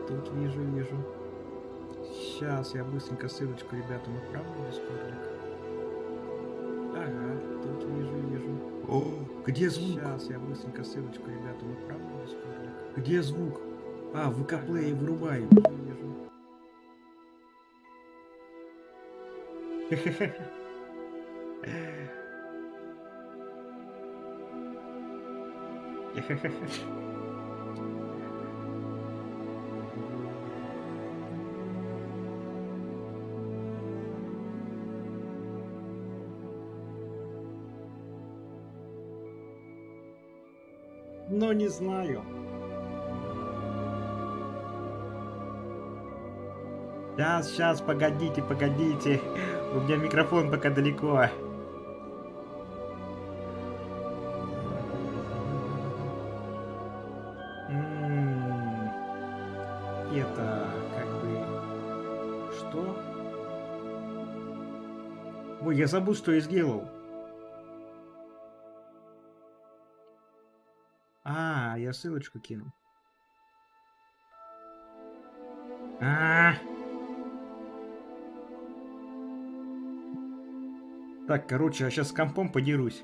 тут вижу. Сейчас я быстренько ссылочку ребятам отправлю в дискордик. Ага, тут вижу. О, где звук? Сейчас я быстренько ссылочку ребятам отправлю в дискордик. Где звук? А, в ВК-плее вырубаю. Вижу. Но не знаю. Сейчас, погодите. У меня микрофон пока далеко. Это как бы... Что? Ой, я забыл, что я сделал. А, я ссылочку кинул. Так, короче, я сейчас с компом подерусь.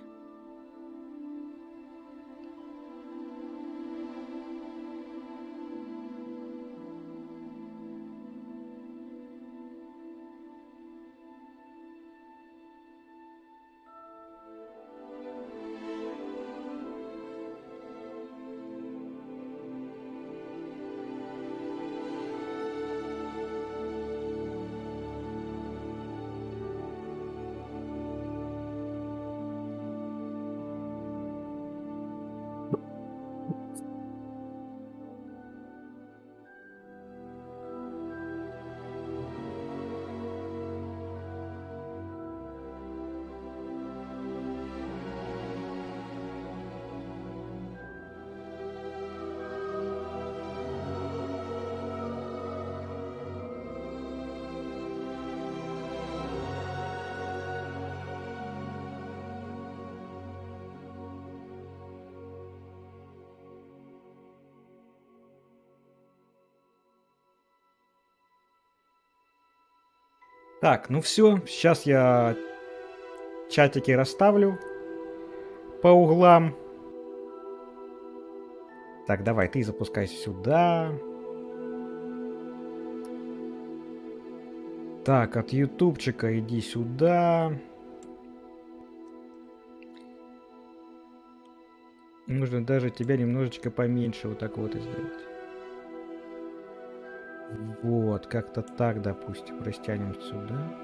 Так, ну все, сейчас я чатики расставлю по углам. Так, давай, ты запускайся сюда. Так, от ютубчика иди сюда. Нужно даже тебя немножечко поменьше вот так вот сделать. Вот, как-то так, допустим, растянем сюда.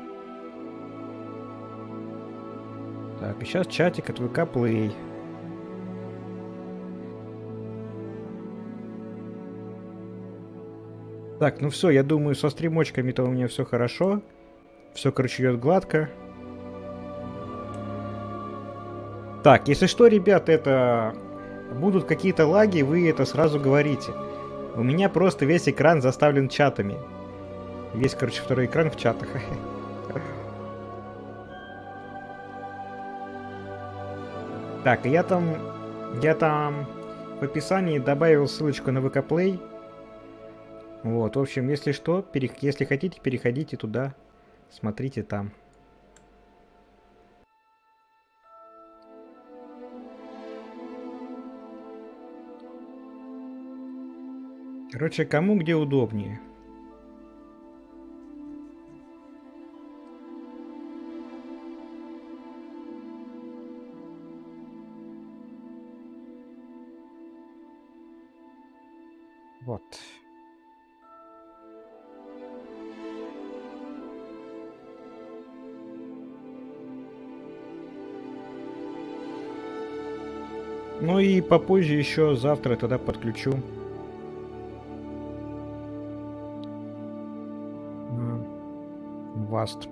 Так, и сейчас чатик от ВК Play. Так, ну все, я думаю, со стримочками-то у меня все хорошо. Все, короче, идет гладко. Так, если что, ребят, это... Будут какие-то лаги, вы это сразу говорите. У меня просто весь экран заставлен чатами. Весь, короче, второй экран в чатах. Так, я там в описании добавил ссылочку на ВК Play. Вот, в общем, если что, если хотите, переходите туда, смотрите там. Короче, кому где удобнее. Вот. Ну и попозже еще завтра тогда подключу. Васт.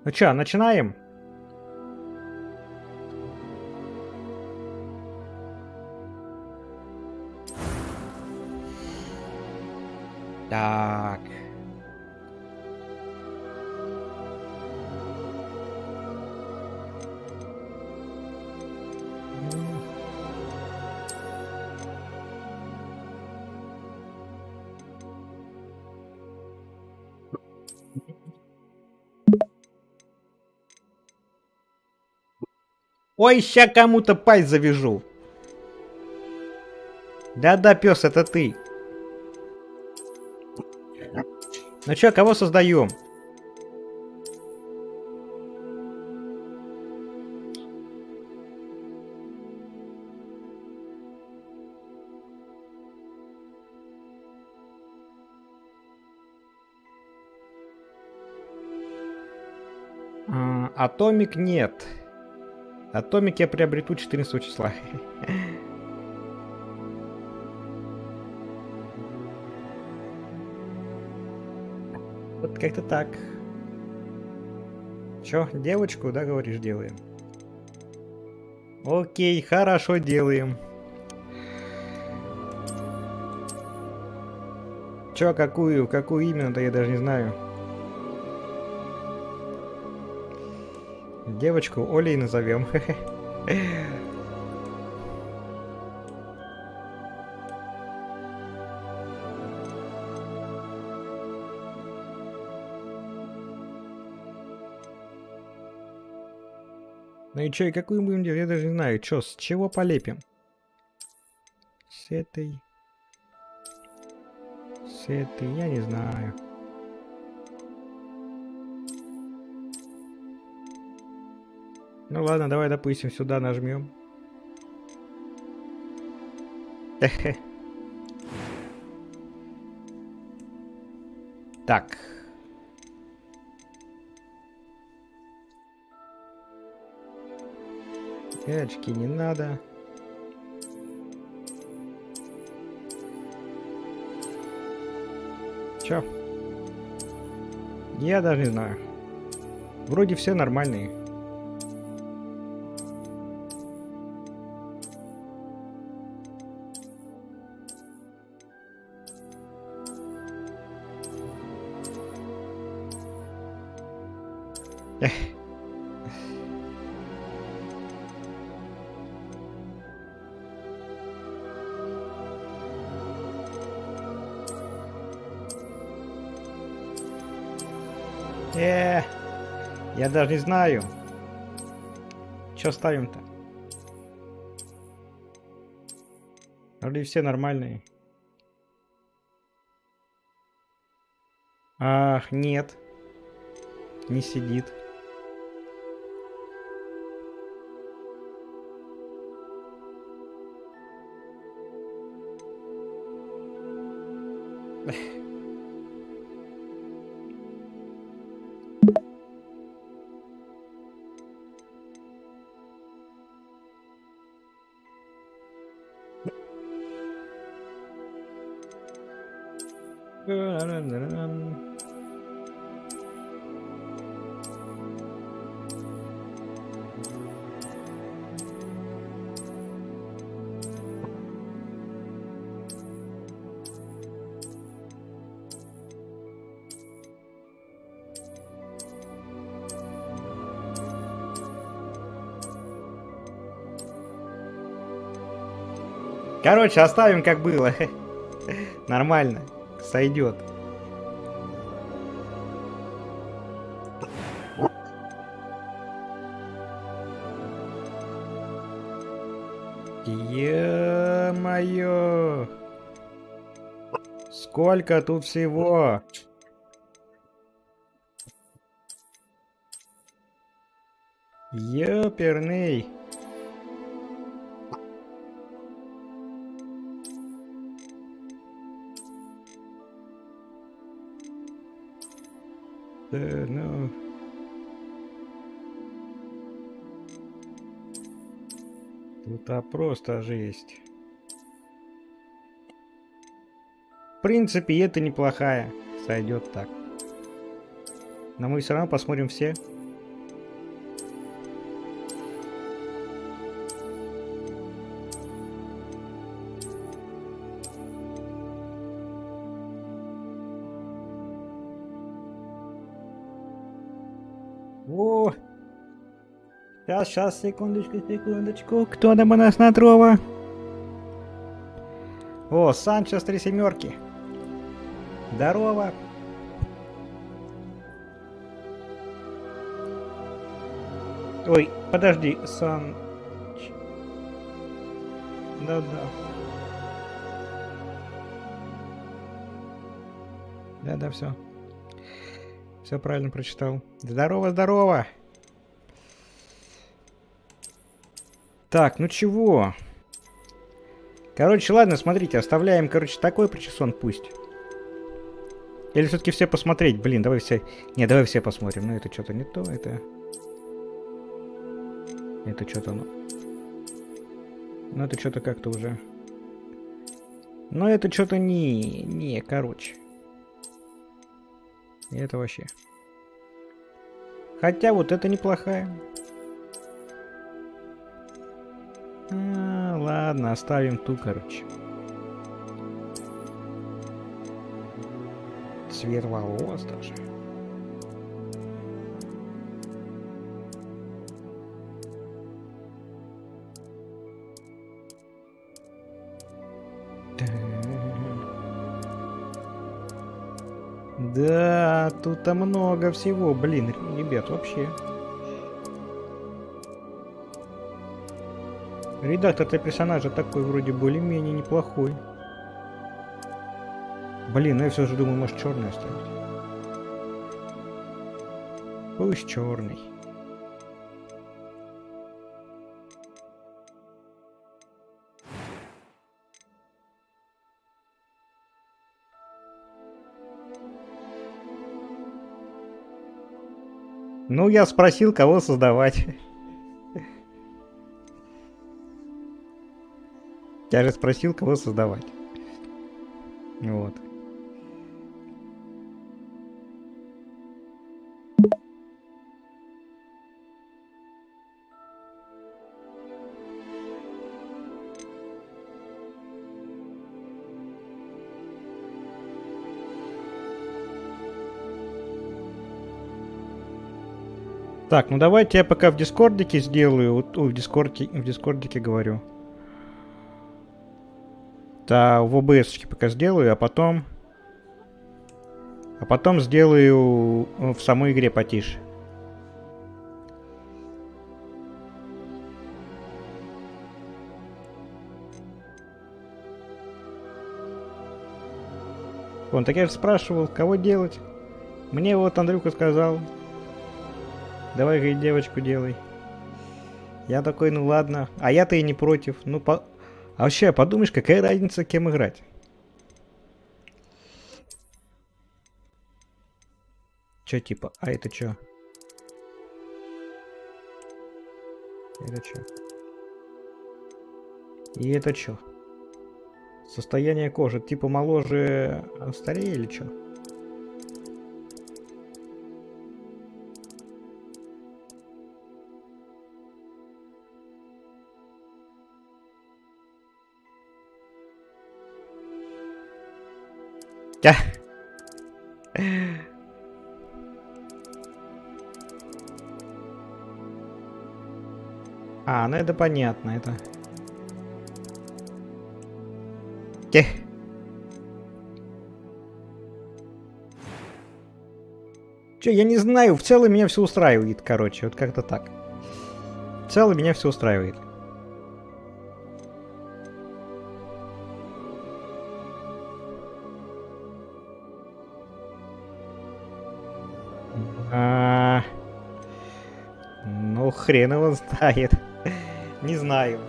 Ну чё, начинаем? Так. Ой, ща кому-то пасть завяжу. Да-да, пес, это ты. Ну чё, кого создаем? Атомик нет. Атомик я приобрету 14 числа. Вот как-то так. Чё, девочку, да, говоришь, делаем? Окей, хорошо, делаем. Чё, какую именно-то я даже не знаю. Девочку Олей назовем. Ну и чё, и какую будем делать? Я даже не знаю. Чё, с чего полепим? С этой, я не знаю. Ну ладно, давай, допустим, сюда нажмем. Так. Очки не надо. Чё? Я даже не знаю. Вроде все нормальные. Эх. Я даже не знаю. Чё ставим-то? Вроде все нормальные. Ах, нет. Не сидит. Короче, оставим как было. Нормально. Сойдет. Ё-моё! Сколько тут всего? Ёперный! Да, ну... Тут просто жесть. В принципе, это неплохая. Сойдет так. Но мы все равно посмотрим все. О! Сейчас, секундочку. Кто там у нас на дрова? О, Санчо с 3 семерки. Здорово. Ой, подожди, Да-да. Да-да, все. Все правильно прочитал. Здорово, здорово! Так, ну чего? Короче, ладно, смотрите, оставляем, короче, такой причесон пусть. Или все-таки все посмотреть? Блин, давай все... Не, давай все посмотрим. Ну, это что-то не то, это... Это что-то, ну... Ну, это что-то как-то уже... Ну, это что-то не, короче. Это вообще... Хотя вот это неплохая. Ладно, оставим ту, короче. Цвет волос даже. Да, тут-то много всего, блин, ребят, вообще. Редактор-то персонажа такой вроде более-менее неплохой. Блин, ну я все же думаю, может черный оставить. Пусть черный. Ну, я спросил, кого создавать. Я же спросил, кого создавать. Вот. Так, ну давайте я пока в дискордике сделаю. Вот, в дискордике говорю. Да, в ОБС пока сделаю, а потом сделаю в самой игре потише. Вон, так я же спрашивал, кого делать. Мне вот Андрюха сказал. Давай, говорит, девочку делай. Я такой, ну ладно. А я-то и не против. Ну, А вообще, подумаешь, какая разница, кем играть? Чё типа? А это чё? Это чё? И это чё? Состояние кожи. Типа моложе, старее или чё? А, ну это понятно, это... Че, я не знаю, в целом меня все устраивает, короче, вот как-то так. В целом меня все устраивает. Ну, хрен его знает. Не знаю.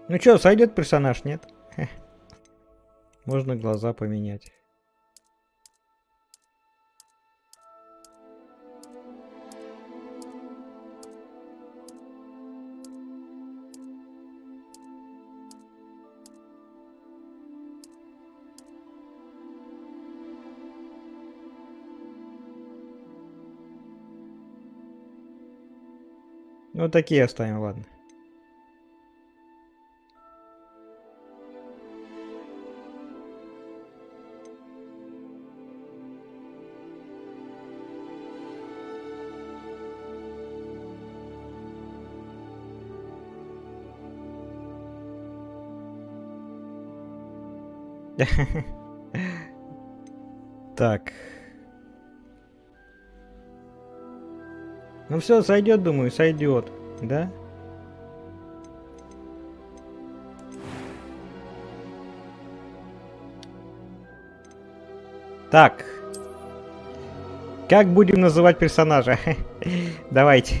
Ну чё, сойдет персонаж, нет? Можно глаза поменять. Ну, такие оставим, ладно. Так. Ну все, сойдет, думаю, сойдет, да? Так. Как будем называть персонажа? Давайте.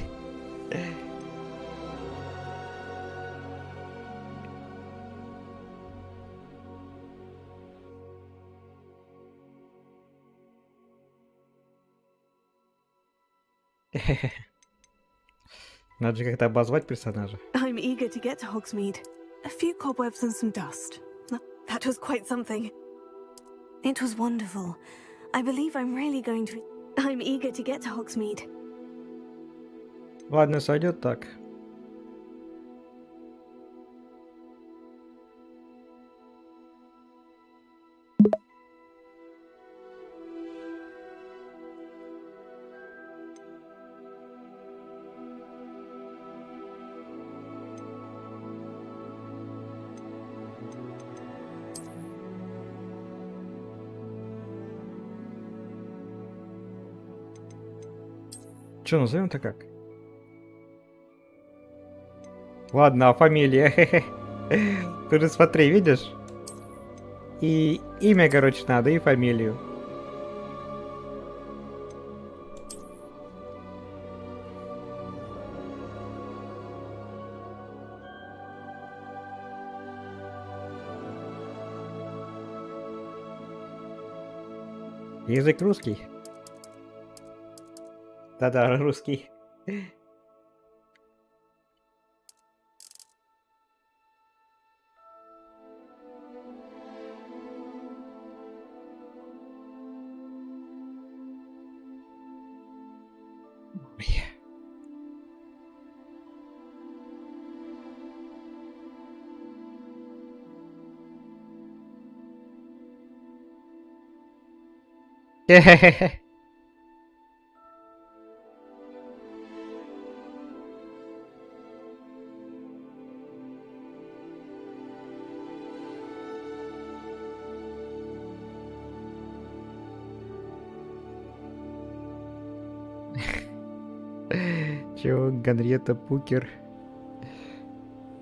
Надо же как-то обозвать персонажа. I'm eager to get to Hogsmeade. A few cobwebs and some dust. That was quite something. It was wonderful. I believe I'm really going to... I'm eager to get to Hogsmeade. Ладно, сойдет так. Че, назовем-то как? Ладно, а фамилия? Ты же смотри, видишь? И имя, короче, надо, и фамилию. Язык русский? Да-да, русский. Хе-хе-хе. Чего? Генриетта Пукер.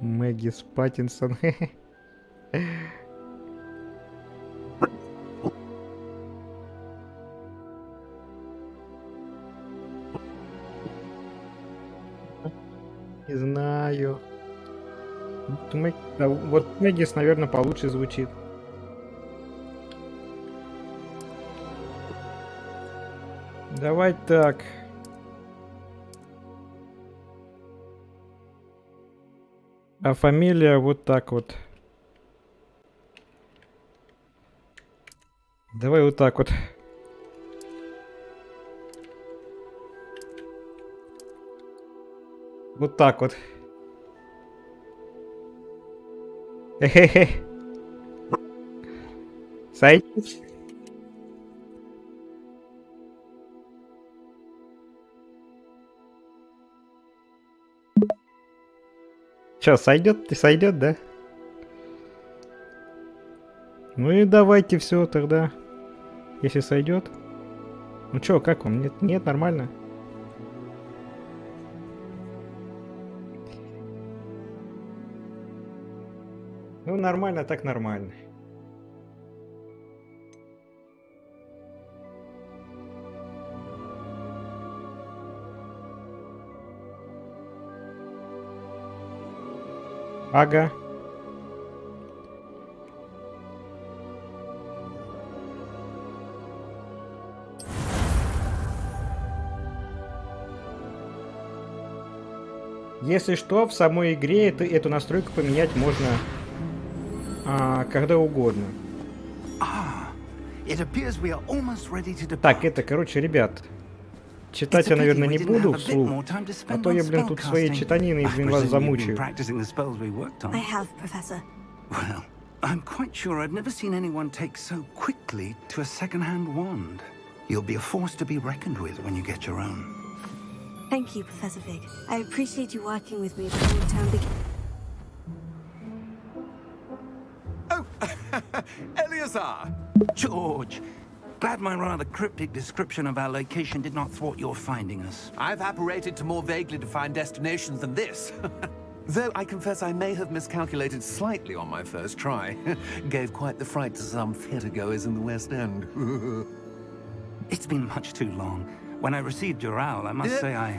Мэггис Паттинсон. Не знаю. Да, вот Мэггис, наверное, получше звучит. Давай так. А фамилия вот так вот. Давай вот так вот. Вот так вот. Хе-хе-хе. Сойдет? Чё, сойдет? Ты сойдет, да? Ну и давайте все тогда. Если сойдет. Ну чё, как вам? Нет, нет, нормально. Ну нормально, так нормально. Ага. Если что, в самой игре эту настройку поменять можно когда угодно. Так, это, короче, ребят. Читать я, наверное, не буду вслух, а то я, блин, тут своей читаниной, блин, вас замучаю. I have, Professor. Well, I'm quite sure I've never seen anyone take so quickly to a second-hand wand. You'll be a force to be reckoned with when you get your own. Thank you, Professor Fig. I appreciate you working with me before the term begins. Oh, Eleazar! George, Glad my rather cryptic description of our location did not thwart your finding us. I've apparated to more vaguely defined destinations than this. Though I confess I may have miscalculated slightly on my first try. Gave quite the fright to some theatregoers in the West End. It's been much too long. When I received your owl, I must say I...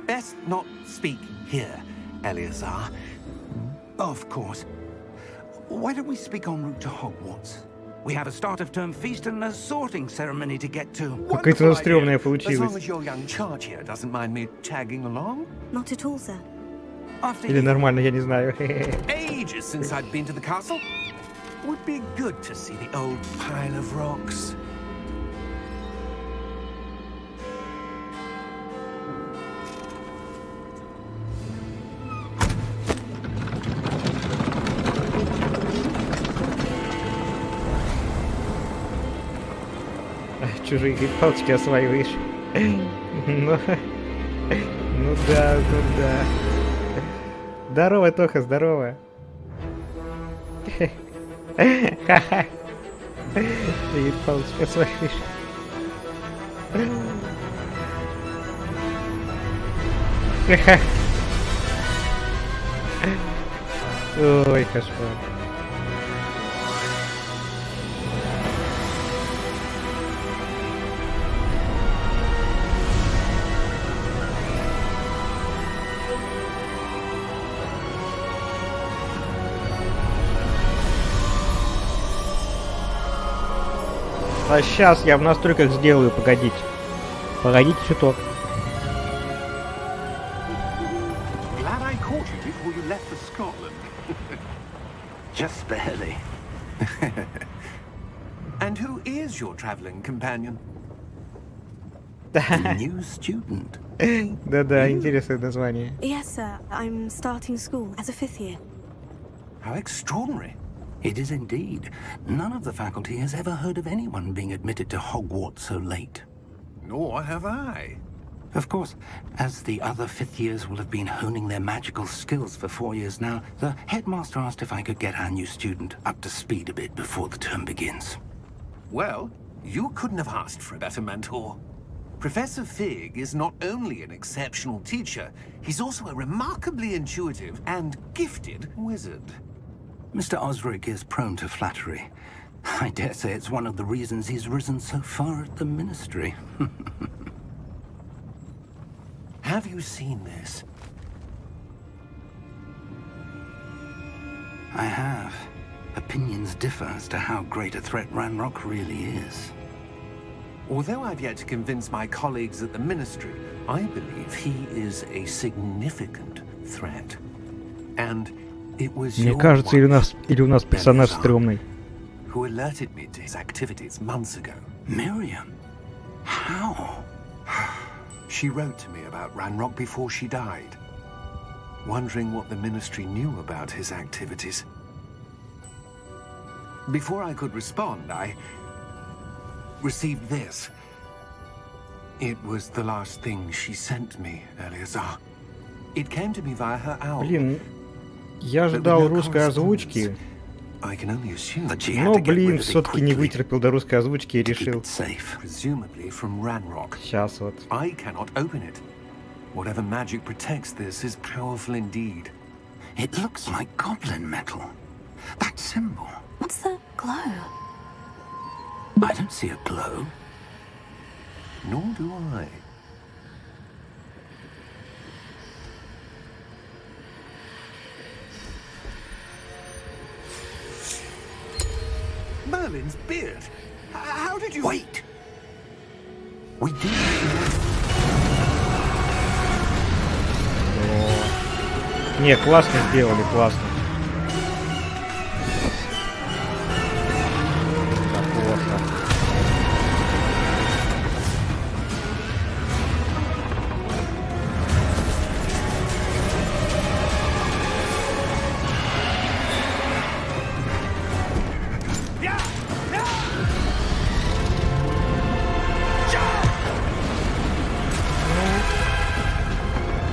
Best not speak here, Eleazar. Of course. Why don't we speak en route to Hogwarts? We have a start of term feast and a sorting ceremony to get to. Какая-то Wonderful стрёмная idea. As long получилась. as your young charge here doesn't mind me tagging along. Not at all, sir. After Или you, нормально, я не знаю. Ages since I'd been to the castle. Would be good to see the old pile of rocks. Чужие палочки осваиваешь. Ну, ну да, ну да. Здорово, Тоха, здорово. Ха-ха. Ты палочки осваиваешь. Ха-ха. Ой, кошмар. А сейчас я в настройках сделаю, погодите. Погодите чуток. Glad I caught you before you left for Scotland. just barely. And who is your traveling companion? A new student. Да-да, интересное название. Yes, sir. I'm starting school as a 5th year. How extraordinary. It is indeed. None of the faculty has ever heard of anyone being admitted to Hogwarts so late. Nor have I. Of course, as the other fifth years will have been honing their magical skills for 4 years now, the headmaster asked if I could get our new student up to speed a bit before the term begins. Well, you couldn't have asked for a better mentor. Professor Fig is not only an exceptional teacher, he's also a remarkably intuitive and gifted wizard. Mr. Osric is prone to flattery. I dare say it's one of the reasons he's risen so far at the ministry. Have you seen this? I have. Opinions differ as to how great a threat Ranrock really is. Although I've yet to convince my colleagues at the ministry, I believe he is a significant threat. And it was Мне your кажется, wife, или у нас персонаж стрёмный. who alerted me to his activities months ago. Miriam? How? She wrote to me about Ranrock before she died, wondering what the ministry knew about his activities. Before I could respond, I received this. It was the last thing she sent me, Eleazar. It came to me via her owl. Блин, я ожидал русской озвучки, I can only assume But she had но, to get блин, rid of it все-таки не quickly вытерпел до русской озвучки и to keep решил. it safe. presumably from Ranrock. Сейчас вот. I cannot open it. Whatever magic protects this is powerful indeed. It looks like goblin metal. That symbol. What's that glow? I don't see a glow. Nor do I. Merlin's beard. How did you... Wait! We do. Не, классно сделали, классно. Так, плохо.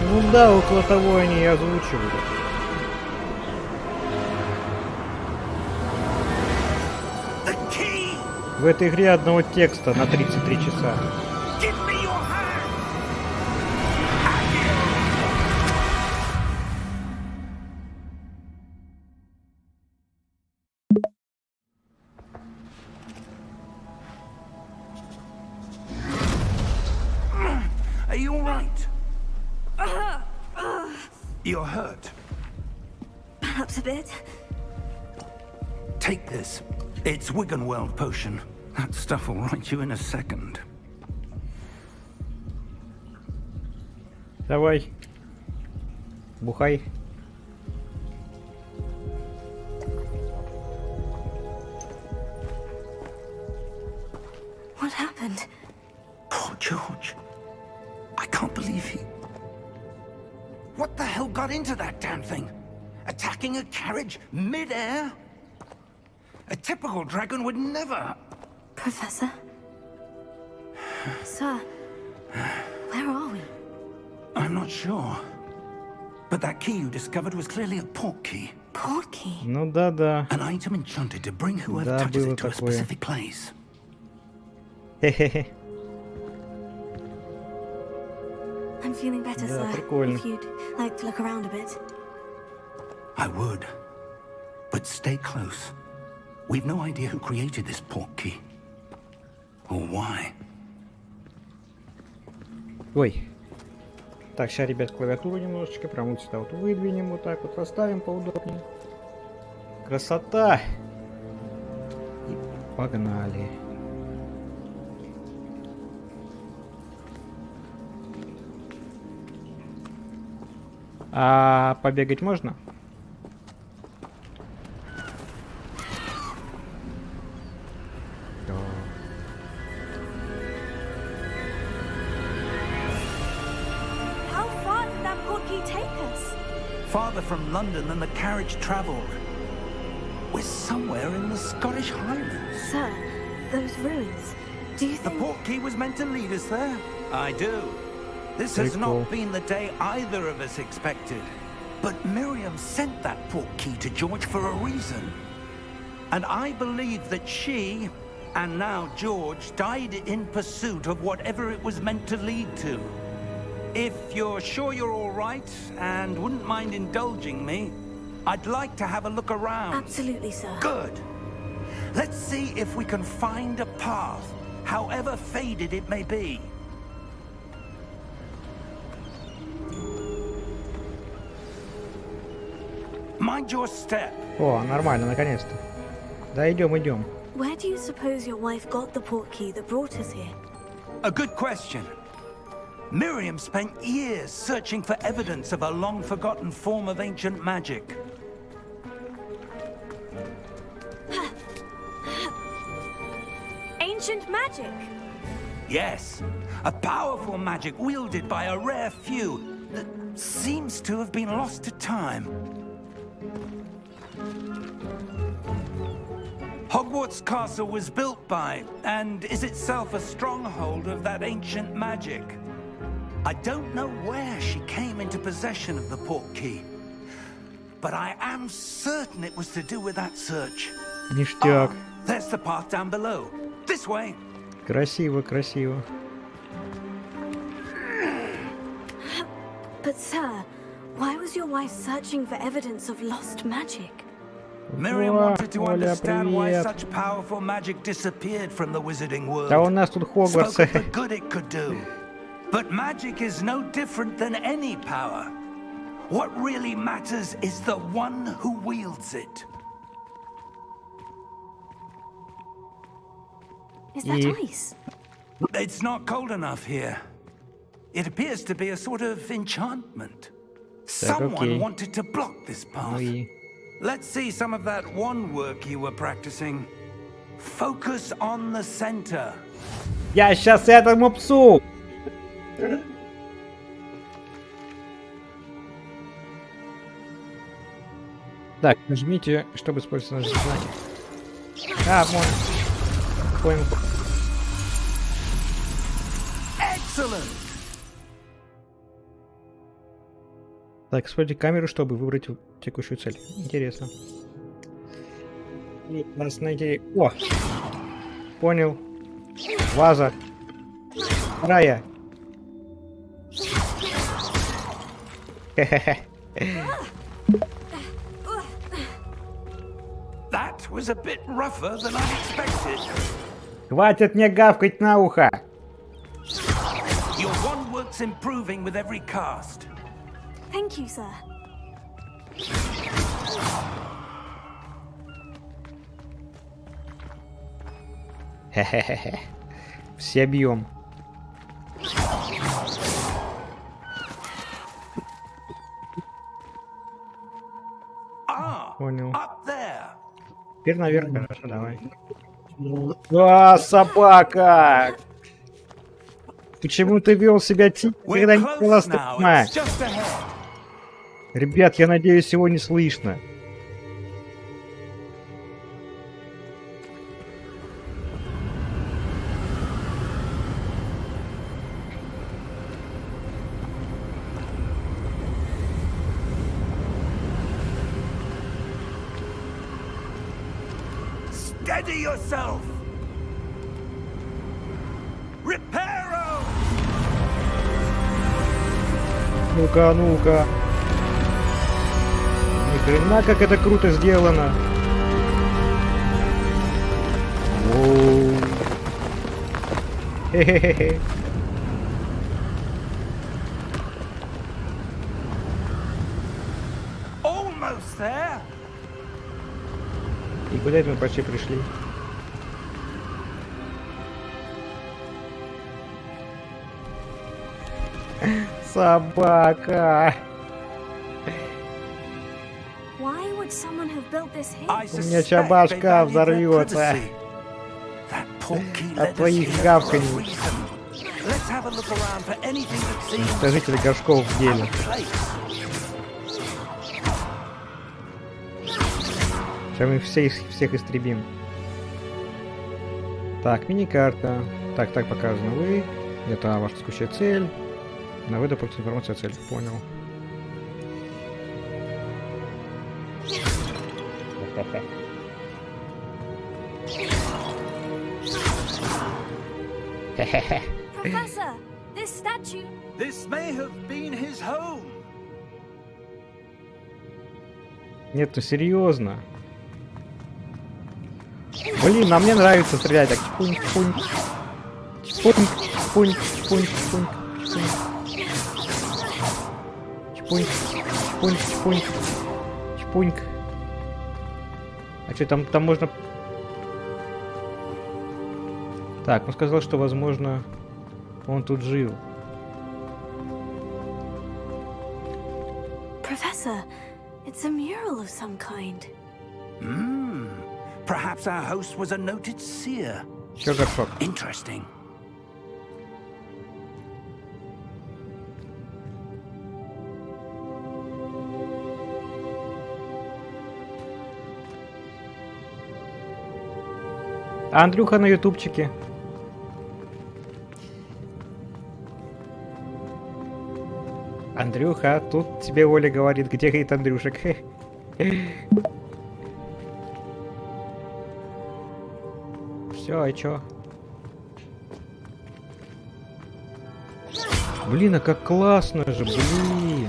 Ну да, около того они и озвучивали. The key! В этой игре одного текста на 33 часа. Give me your hand! Are you all right? You're hurt. Perhaps a bit. Take this. It's Wiggenweld potion. That stuff will right you in a second. Давай. Бухай. What happened? Poor George. I can't believe he... What the hell got into that damn thing? Attacking a carriage mid-air? A typical dragon would never... Professor? Sir, where are we? I'm not sure. But that key you discovered was clearly a port key. Port key? Ну да-да. An item enchanted to bring whoever Да, touches было it to a такое. specific place. Хе-хе-хе. I'm feeling better, Да, sir. прикольно. If you'd like to look around a bit. I would. But stay close. We've no idea who created this port key. Or why. Ой. Так, сейчас, ребят, клавиатуру немножечко прям сюда вот выдвинем, вот так вот поставим поудобнее. Красота! И погнали. А побегать можно? Да. How far did that port key take us? Farther from London than the carriage travelled. We're somewhere in the Scottish Highlands. Sir, those ruins. Do you The think... port key was meant to lead us there? I do. This has Pretty cool. not been the day either of us expected. But Miriam sent that port key to George for a reason. And I believe that she, and now George, died in pursuit of whatever it was meant to lead to. If you're sure you're all right and wouldn't mind indulging me, I'd like to have a look around. Absolutely, sir. Good. Let's see if we can find a path, however faded it may be. Mind your step. О, нормально, наконец-то. Да, идем, идем. Where do you suppose your wife got the port key that brought us here? A good question. Miriam spent years searching for evidence of a long-forgotten form of ancient magic. Ancient magic? Yes, a powerful magic wielded by a rare few that seems to have been lost to time. Hogwarts Castle was built by, and is itself a stronghold of that ancient magic. I don't know where she came into possession of the port key, but I am certain it was to do with that search. Ништяк. There's the path down below. This way. Красиво, красиво. But sir, why was your wife searching for evidence of lost magic? Miriam О, wanted to Оля, understand why привет. such powerful magic disappeared from the wizarding world. Да у нас тут Spoke Хогвартс. of the good it could do. But magic is no different than any power. What really matters is the one who wields it. Is that Ye- ice? It's not cold enough here. It appears to be a sort of enchantment. Someone okay. wanted to block this path. Ну и... Let's see some of that wand work you were practicing. Focus on the center. Я сейчас этому псу! Так, нажмите, чтобы использовать наш знаки. А, вон. Понял. Excellent. Так, используйте камеру, чтобы выбрать текущую цель. Интересно. И нас найти... О! Понял. Ваза. Вторая. Хе-хе-хе. That was a bit rougher than I expected. Хватит мне гавкать на ухо. Your wand works improving with every cast. Thank you, sir. Хе-хе-хе. Все бьем. Ah, Понял. up there. Теперь наверх, хорошо, давай. А, собака! Почему ты вел себя тихо, We're когда не close была now. стрима? It's just ahead. Ребят, я надеюсь, его не слышно. Steady yourself. Reparo. Ну-ка, ну-ка. Ни хрена, как это круто сделано. Воу. Хе-хе-хе. Almost there. И куда это мы почти пришли? Собака. Why would someone have built this here? I У меня suspect башка they value their взорвется. privacy. That portkey От led us твоих here for a гавканий. reason. Let's have a look around for anything that seems Скажите, горшков в деле. out of place. Сейчас мы всех истребим. Так, мини-карта. Так, показано вы. Это ваша текущая цель. На вы дополнительная информация о цели. Понял. Professor, this statue. This may have been his home. Нет, ну серьезно. Блин, а мне нравится стрелять так. Чпунь, чпунь. Чпунь, чпунь, чпунь, чпунь, чпунь. Чпунь, чпунь, чпунь. Чпуньк. А что там можно... Так, он сказал, что, возможно, он тут жил. Professor, it's a mural of some kind. Perhaps our host was a noted seer. Чё, горшок? Interesting. А Андрюха на ютубчике. Андрюха, тут тебе Оля говорит, где говорит Андрюшек. Все, а чё? Блин, а как классно же, блин.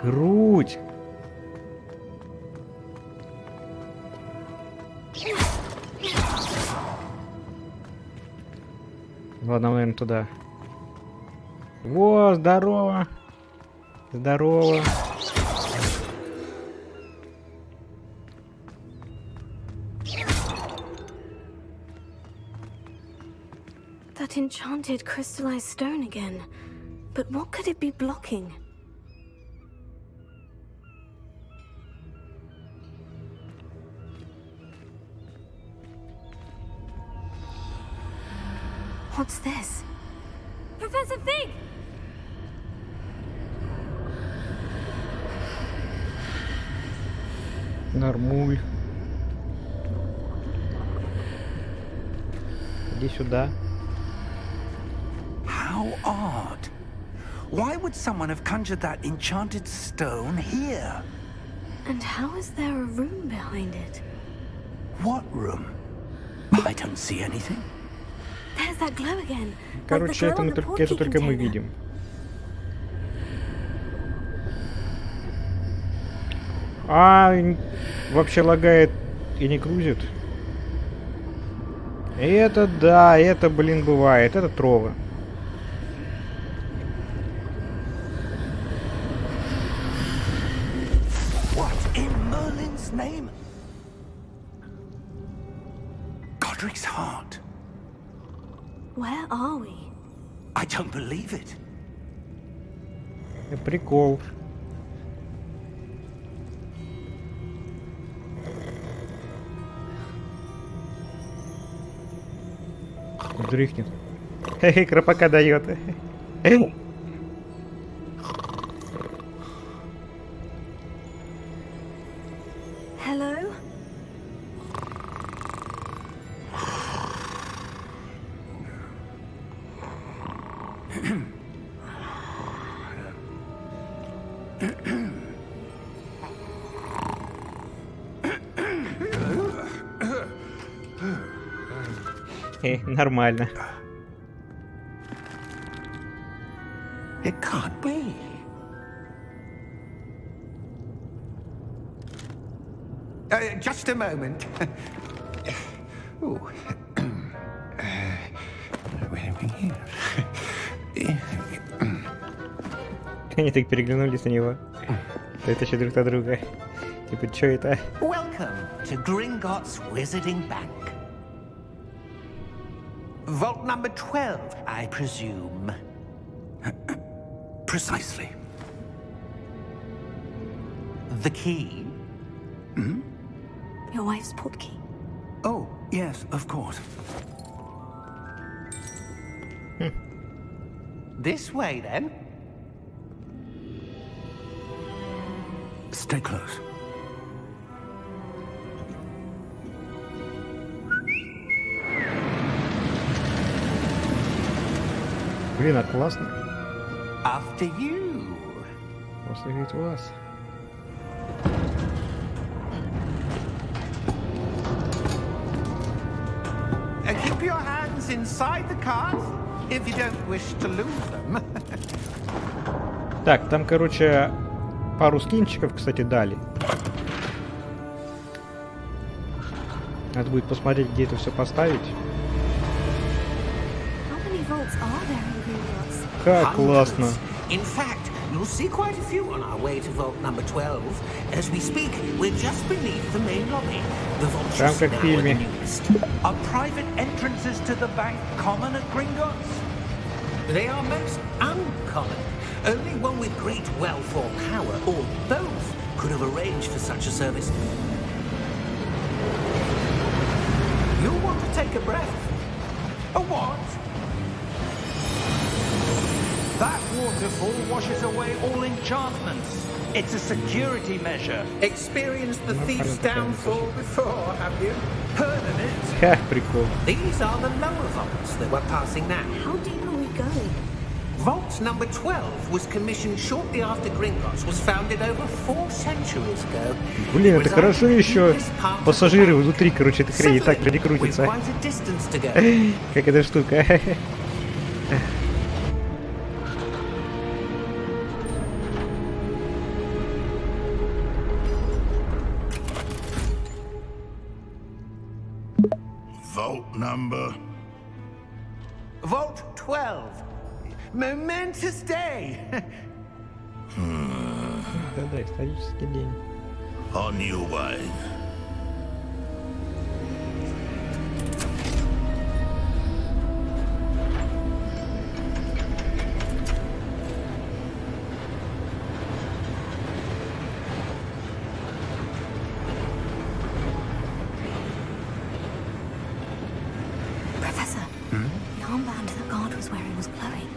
Круть. Ладно, наверное, туда. Во, здорово. Здорово. That enchanted crystallized stone again. But what could it be blocking? What's this? Professor Fig! Нормуль. Иди сюда. How odd. Why would someone have conjured that enchanted stone here? And how is there a room behind it? What room? I don't see anything. There's that glow again. Короче, это, это только мы видим. Вообще лагает и не грузит. Это да, это, блин, бывает. Это трова. What in Merlin's name? Godric's heart. Where are we? I don't believe it. Прикол. Дрыхнет. Хе-хе, крапака дает. Hello? Нормально. It can't be. Just a moment. Ooh. Where are we here? Они так переглянулись на него. Это еще друг от друга. Типа, что это? Welcome to Gringotts Wizarding Bank. Vault number 12, I presume. Precisely. The key? Your wife's portkey. Oh, yes, of course. This way, then. Stay close. Блин, а классно. After you. После говорит вас. Keep your hands inside the cart if you don't wish to lose them. Так, там, короче, пару скинчиков, кстати, дали. Надо будет посмотреть, где это все поставить. How many vaults are there in Gringotts? Как классно. In fact, you'll see quite a few on our way to vault number 12. As we speak, we're just beneath the main lobby. The vaults Прям are как в now фильме. the newest. Are private entrances to the bank common at Gringotts? They are most uncommon. Only one with great wealth or power, or both, could have arranged for such a service. You'll want to take a breath. A what? That waterfall washes away all enchantments. It's a security measure. Experienced the thief's downfall before, have you? Heard of it? Ха, прикол. These are the lower vaults that we're passing now. How deep are we going? Vault number 12 was commissioned shortly after Gringotts was founded over 4 centuries ago. Блин, это хорошо еще пассажиры внутри, короче, этой хрени так не крутится. Как эта штука. Vault number. Vault 12. Momentous day. Да-да, исторический день. On your way. Professor, the armband that guard was wearing was glowing.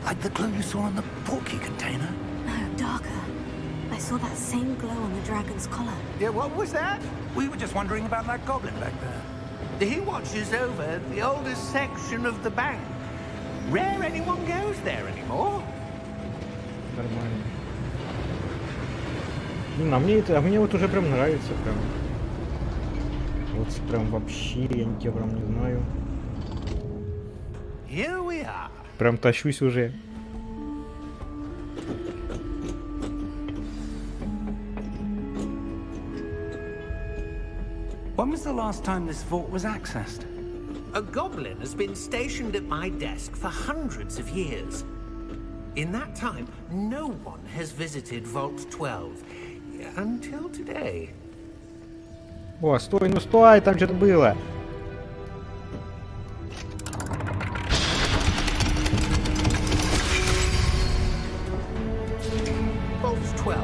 Like the glow you saw on the portkey container? No, darker. I saw that same glow on the dragon's collar. Yeah, what was that? We were just wondering about that goblin back there. He watches over the oldest section of the bank. Rare anyone goes there anymore. Нормально. Блин, а мне вот уже прям нравится прям. Hogwarts прям вообще, я прям не знаю. Here we are. Прям тащусь уже. When was the last time this vault was accessed? A goblin has been stationed at my desk for hundreds of years. In that time, no one has visited Vault 12. Until today. О, стой, ну стой, там что-то было. Vault 12.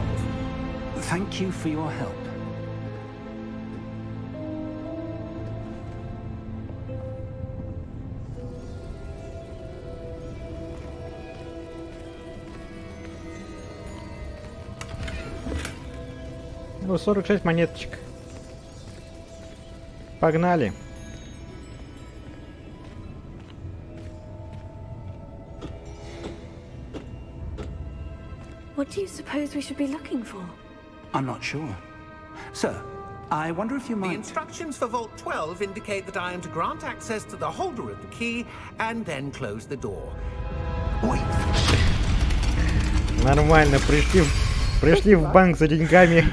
Thank you for your help. Ну, 46 монеточек. Погнали. What do you suppose we should be looking for? I'm not sure. Sir, I wonder if you The might... instructions for Vault 12 indicate that I am to grant access to the holder of the key and then close the door. Wait. Нормально, пришли в банк за деньгами.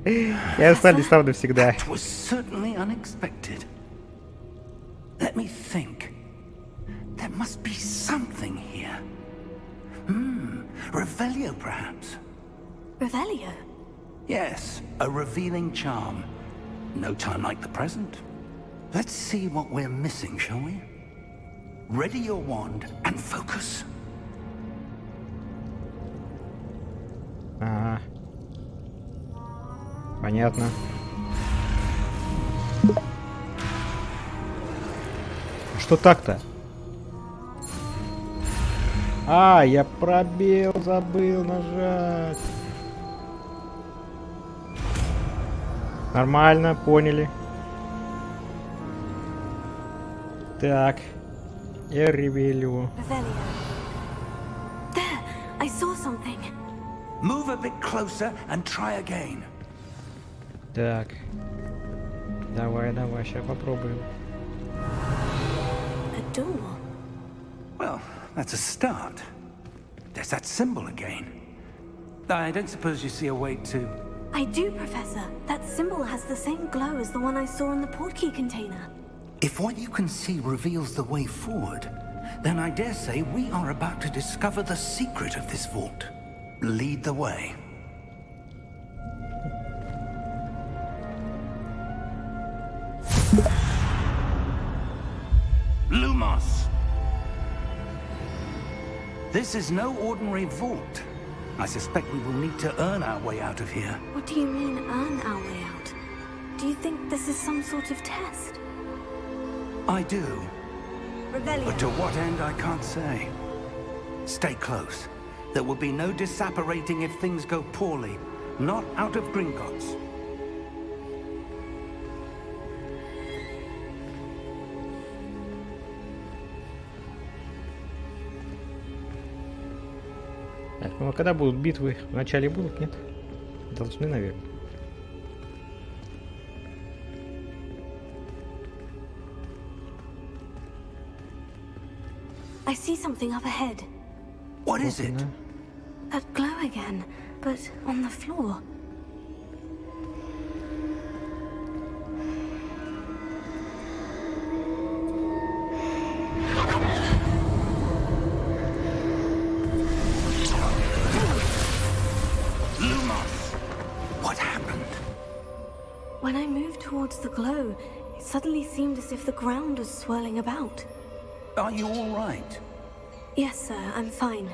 И остались там навсегда. That was certainly unexpected. Let me think. There must be something here. Revelio, perhaps? Revelio? Yes, a revealing charm. No time like the present. Let's see what we're missing, shall we? Ready your wand and focus. Ага. Понятно. Что так-то? А, я пробел, забыл нажать. Нормально, поняли. Так. Я ревелю. Revelio. There! I saw something. Move a bit closer and try again. Так. Давай, сейчас попробуем. A door. Well, that's a start. There's that symbol again. I don't suppose you see a way to... I do, Professor. That symbol has the same glow as the one I saw in the portkey container. If what you can see reveals the way forward, then I dare say we are about to discover the secret of this vault. Lead the way. Lumos! This is no ordinary vault. I suspect we will need to earn our way out of here. What do you mean, earn our way out? Do you think this is some sort of test? I do, Revelio. but to what end I can't say. Stay close. There will be no disapparating if things go poorly. Not out of Gringotts. Так, ну а когда будут битвы? В начале будут, нет? Должны, наверное. I see something up ahead. What is it? That glow again, but on the floor. Lumos! What happened? When I moved towards the glow, it suddenly seemed as if the ground was swirling about. Are you all right? Yes, sir, I'm fine.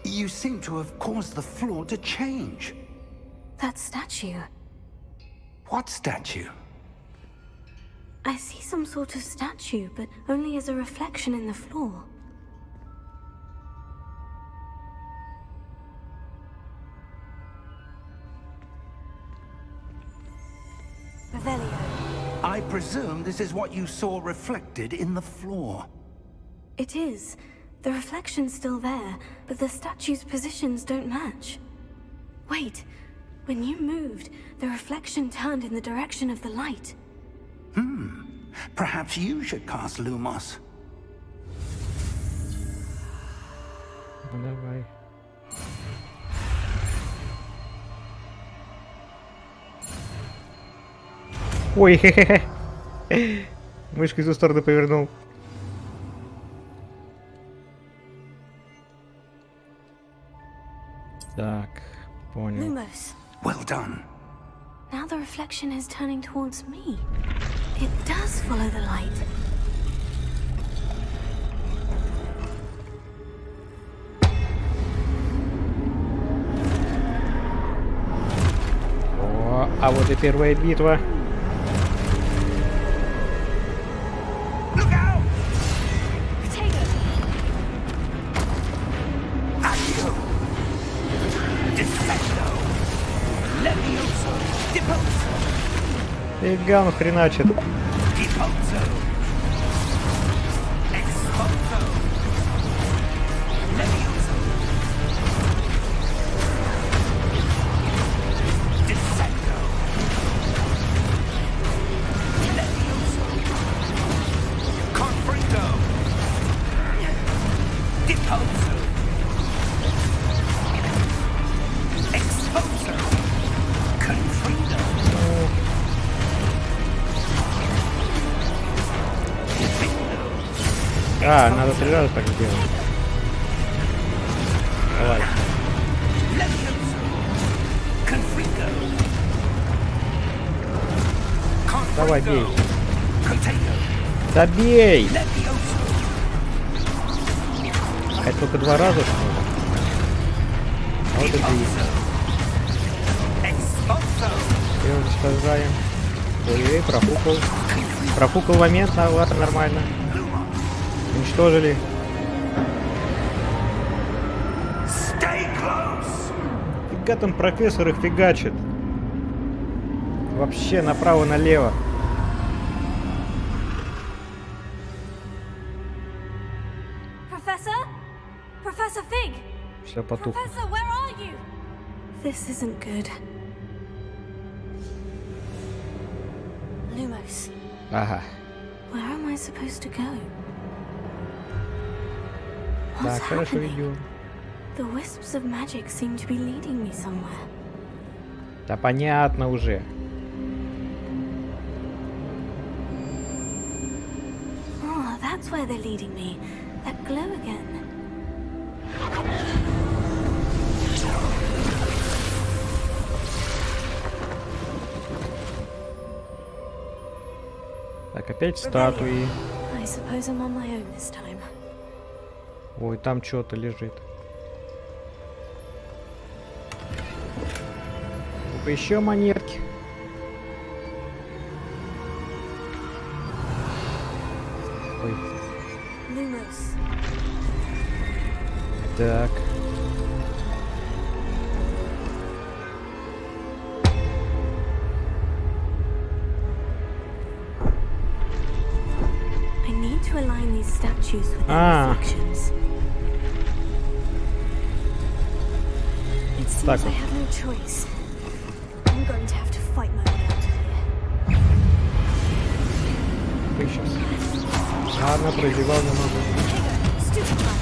You seem to have caused the floor to change. That statue. What statue? I see some sort of statue, but only as a reflection in the floor. Revelio. I presume this is what you saw reflected in the floor. It is. The reflection's still there, but the statue's positions don't match. Wait, When you moved, the reflection turned in the direction of the light. Perhaps you should cast Lumos. Ну давай. Ой, хе-хе-хе. Мышкой в ту сторону повернул. Так, понял. Lumos. Well done. Now the reflection is turning towards me. It does follow the light. О, а вот и первая битва. Look out! Potato. Accio! Defendo! Levioso! Deposo! Фига он хреначит. Deposo! Exposo! Levioso! Defendo! Levioso! Confringo! Deposo! Exposo! Confringo! А, надо 3 раза так сделать. Давай. Levioso! Confringo! Давай, бей. Potato! Да бей! Levioso! А это только 2 раза, что ли? А вот и 3. Exposo! И уничтожаем. Ой, профукал. Профукал момент, ладно, нормально. Уничтожили. Stay close! Фига там профессор их фигачит. Вообще направо-налево. Professor? Professor Fig? Все потухло. Professor, where are you? This isn't good. Lumos, Ага. where am I supposed to go? What's Так, хорошо happening? видео. The wisps of magic seem to be leading me somewhere. Да понятно уже. Oh, that's where they're leading me. That glow again. Так, опять статуи. I suppose I'm on my own this time. Ой, там что-то лежит. Ну-ка, еще монетки. Ой, Lumos. так. I need to align these statues with their Ah. reflections. It seems Так I вот. have no choice. I'm going to have to fight my way out of here. Ой, сейчас. Ладно, прозевал немного. Stupid one.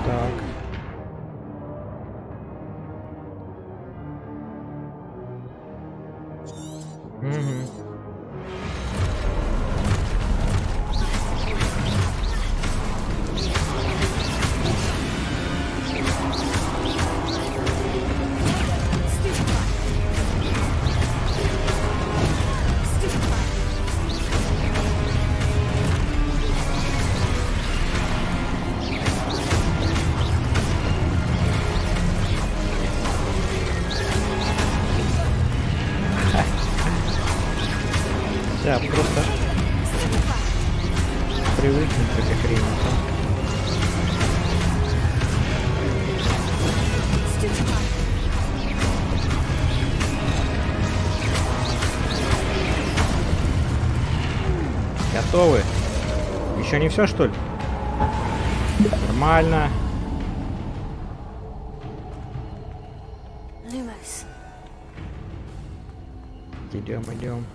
Так. Угу. Stupid one. Stupid one. Да, просто Stupid one. привыкнуть к этой хрени. Stupid one. готовы. Еще не все, что ли? Нормально. Lumos. Идем, идем.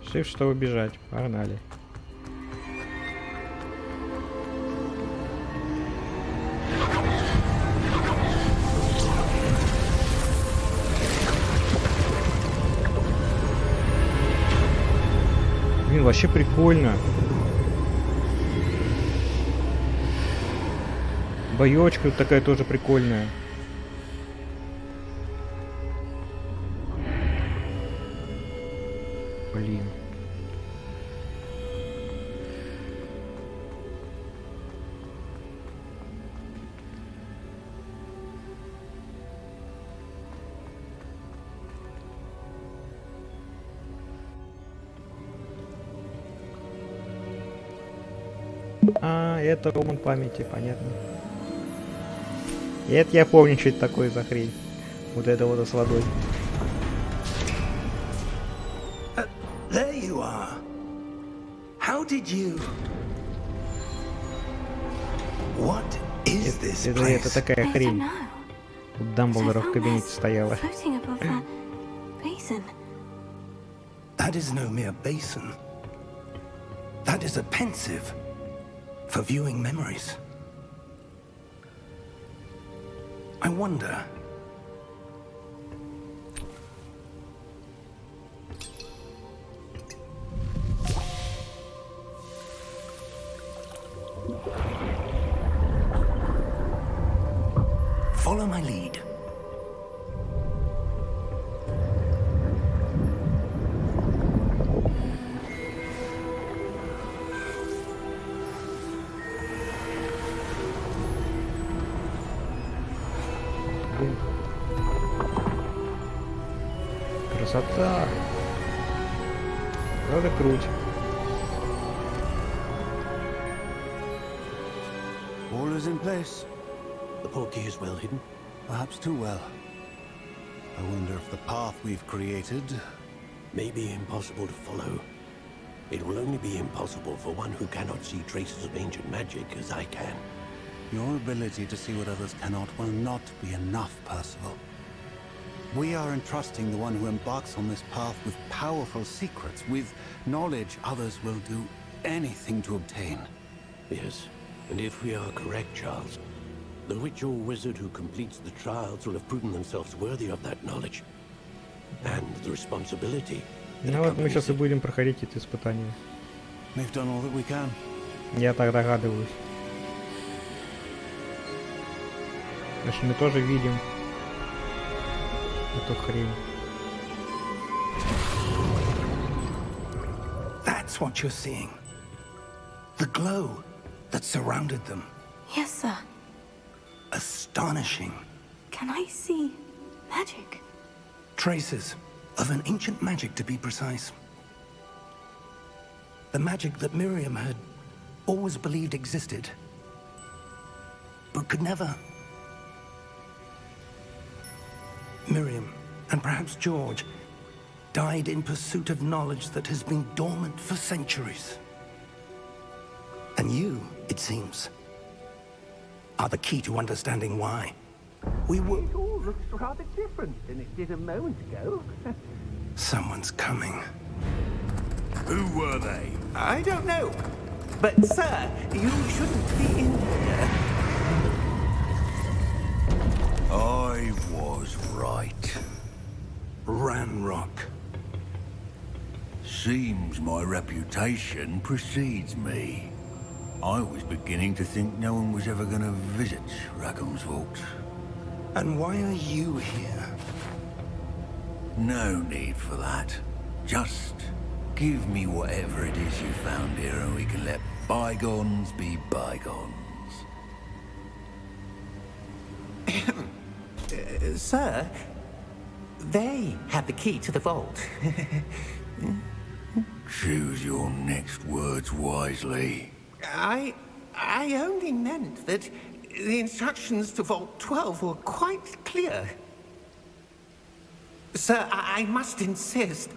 Shift, чтобы бежать. Погнали. Блин, вообще прикольно. Боёчка такая тоже прикольная. Блин. А, это роман памяти, понятно. И это я помню, что это такое за хрень. Вот это вот с водой. There you are. How did you... What is this Это place? такая I don't хрень. know. Тут But I Дамблдора в found кабинете this стояла. floating above that basin. That is no mere basin. That is a pensive for viewing memories. I wonder... Follow my lead. Красота. Правда круть. All is in place. The portkey is well hidden. Perhaps too well. I wonder if the path we've created... May be impossible to follow. It will only be impossible for one who cannot see traces of ancient magic as I can. Your ability to see what others cannot will not be enough, Percival. We are entrusting the one who embarks on this path with powerful secrets, with knowledge others will do anything to obtain. Yes, and if we are correct, Charles, the witch or wizard who completes the trials will have proven themselves worthy of that knowledge. And the responsibility. Ну вот мы сейчас и будем проходить эти испытания. We've done all that we can. Я так догадываюсь. Значит, мы тоже видим эту хрень. That's what you're seeing. The glow that surrounded them. Yes, sir. Astonishing. Can I see magic? Traces of an ancient magic, to be precise. The magic that Miriam had always believed existed, but could never. Miriam, and perhaps George, died in pursuit of knowledge that has been dormant for centuries. And you, it seems, are the key to understanding why. We will... It all looks rather different than it did a moment ago. Someone's coming. Who were they? I don't know. But, sir, you shouldn't be in here. I was right. Ranrock. Seems my reputation precedes me. I was beginning to think no one was ever going to visit Rackham's Vault. And why are you here? No need for that. Just give me whatever it is you found here and we can let bygones be bygones. Sir, they have the key to the vault. Choose your next words wisely. I only meant that the instructions to Vault 12 were quite clear. Sir, I must insist.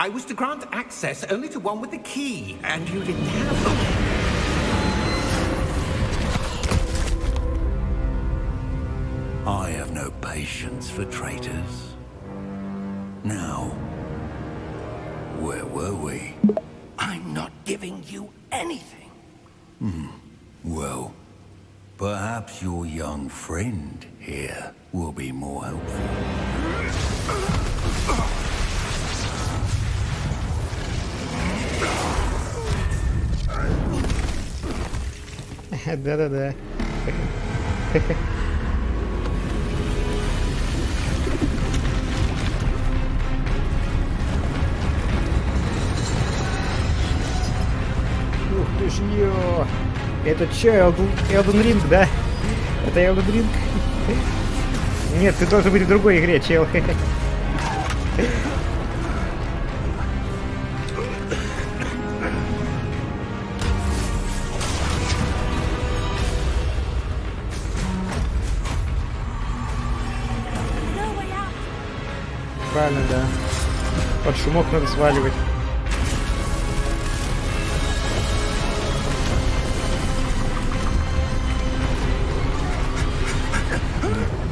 I was to grant access only to one with the key, and you didn't have them. I have no patience for traitors. Now, where were we? I'm not giving you anything. Well, perhaps your young friend here will be more helpful. Да-да-да. Ух ты ж, ё! Это чё, Elden Ring, да? Это Elden Ring? Нет, ты должен быть в другой игре, чел. Правильно, да. Под шумок надо сваливать.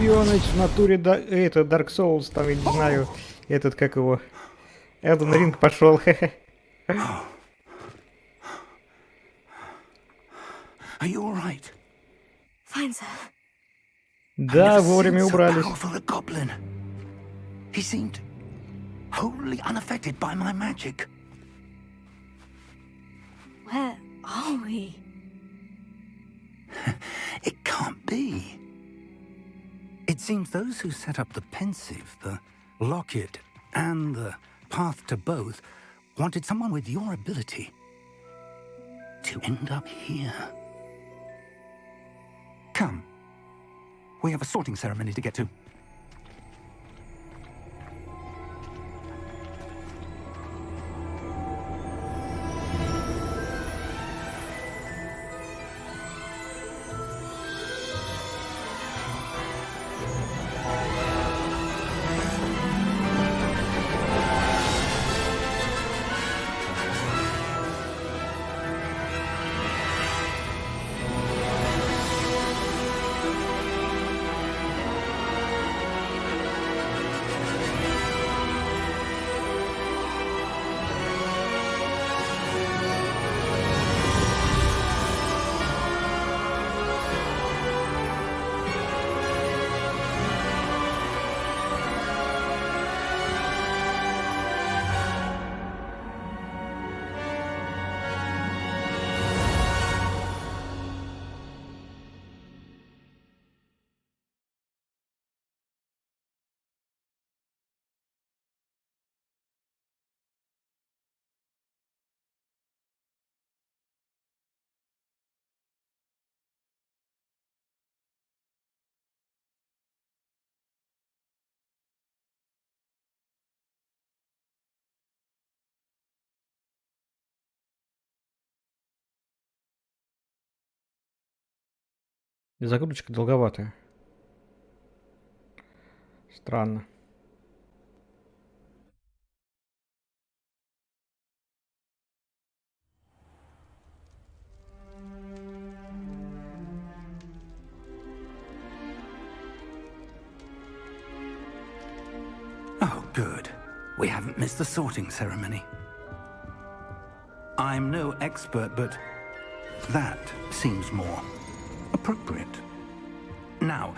Пионыч в натуре, да, это Dark Souls, там, я не знаю, этот, как его, Elden Ring пошел. Are you all right? Fine, sir. Да, вовремя убрались. He seemed wholly unaffected by my magic. Where are we? It can't be. It seems those who set up the pensive, the locket, and the path to both wanted someone with your ability to end up here. Come. We have a sorting ceremony to get to. Загрузочка долговатая. Странно. Oh, good. We haven't missed the sorting ceremony. I'm no expert, but that seems more appropriate. Now,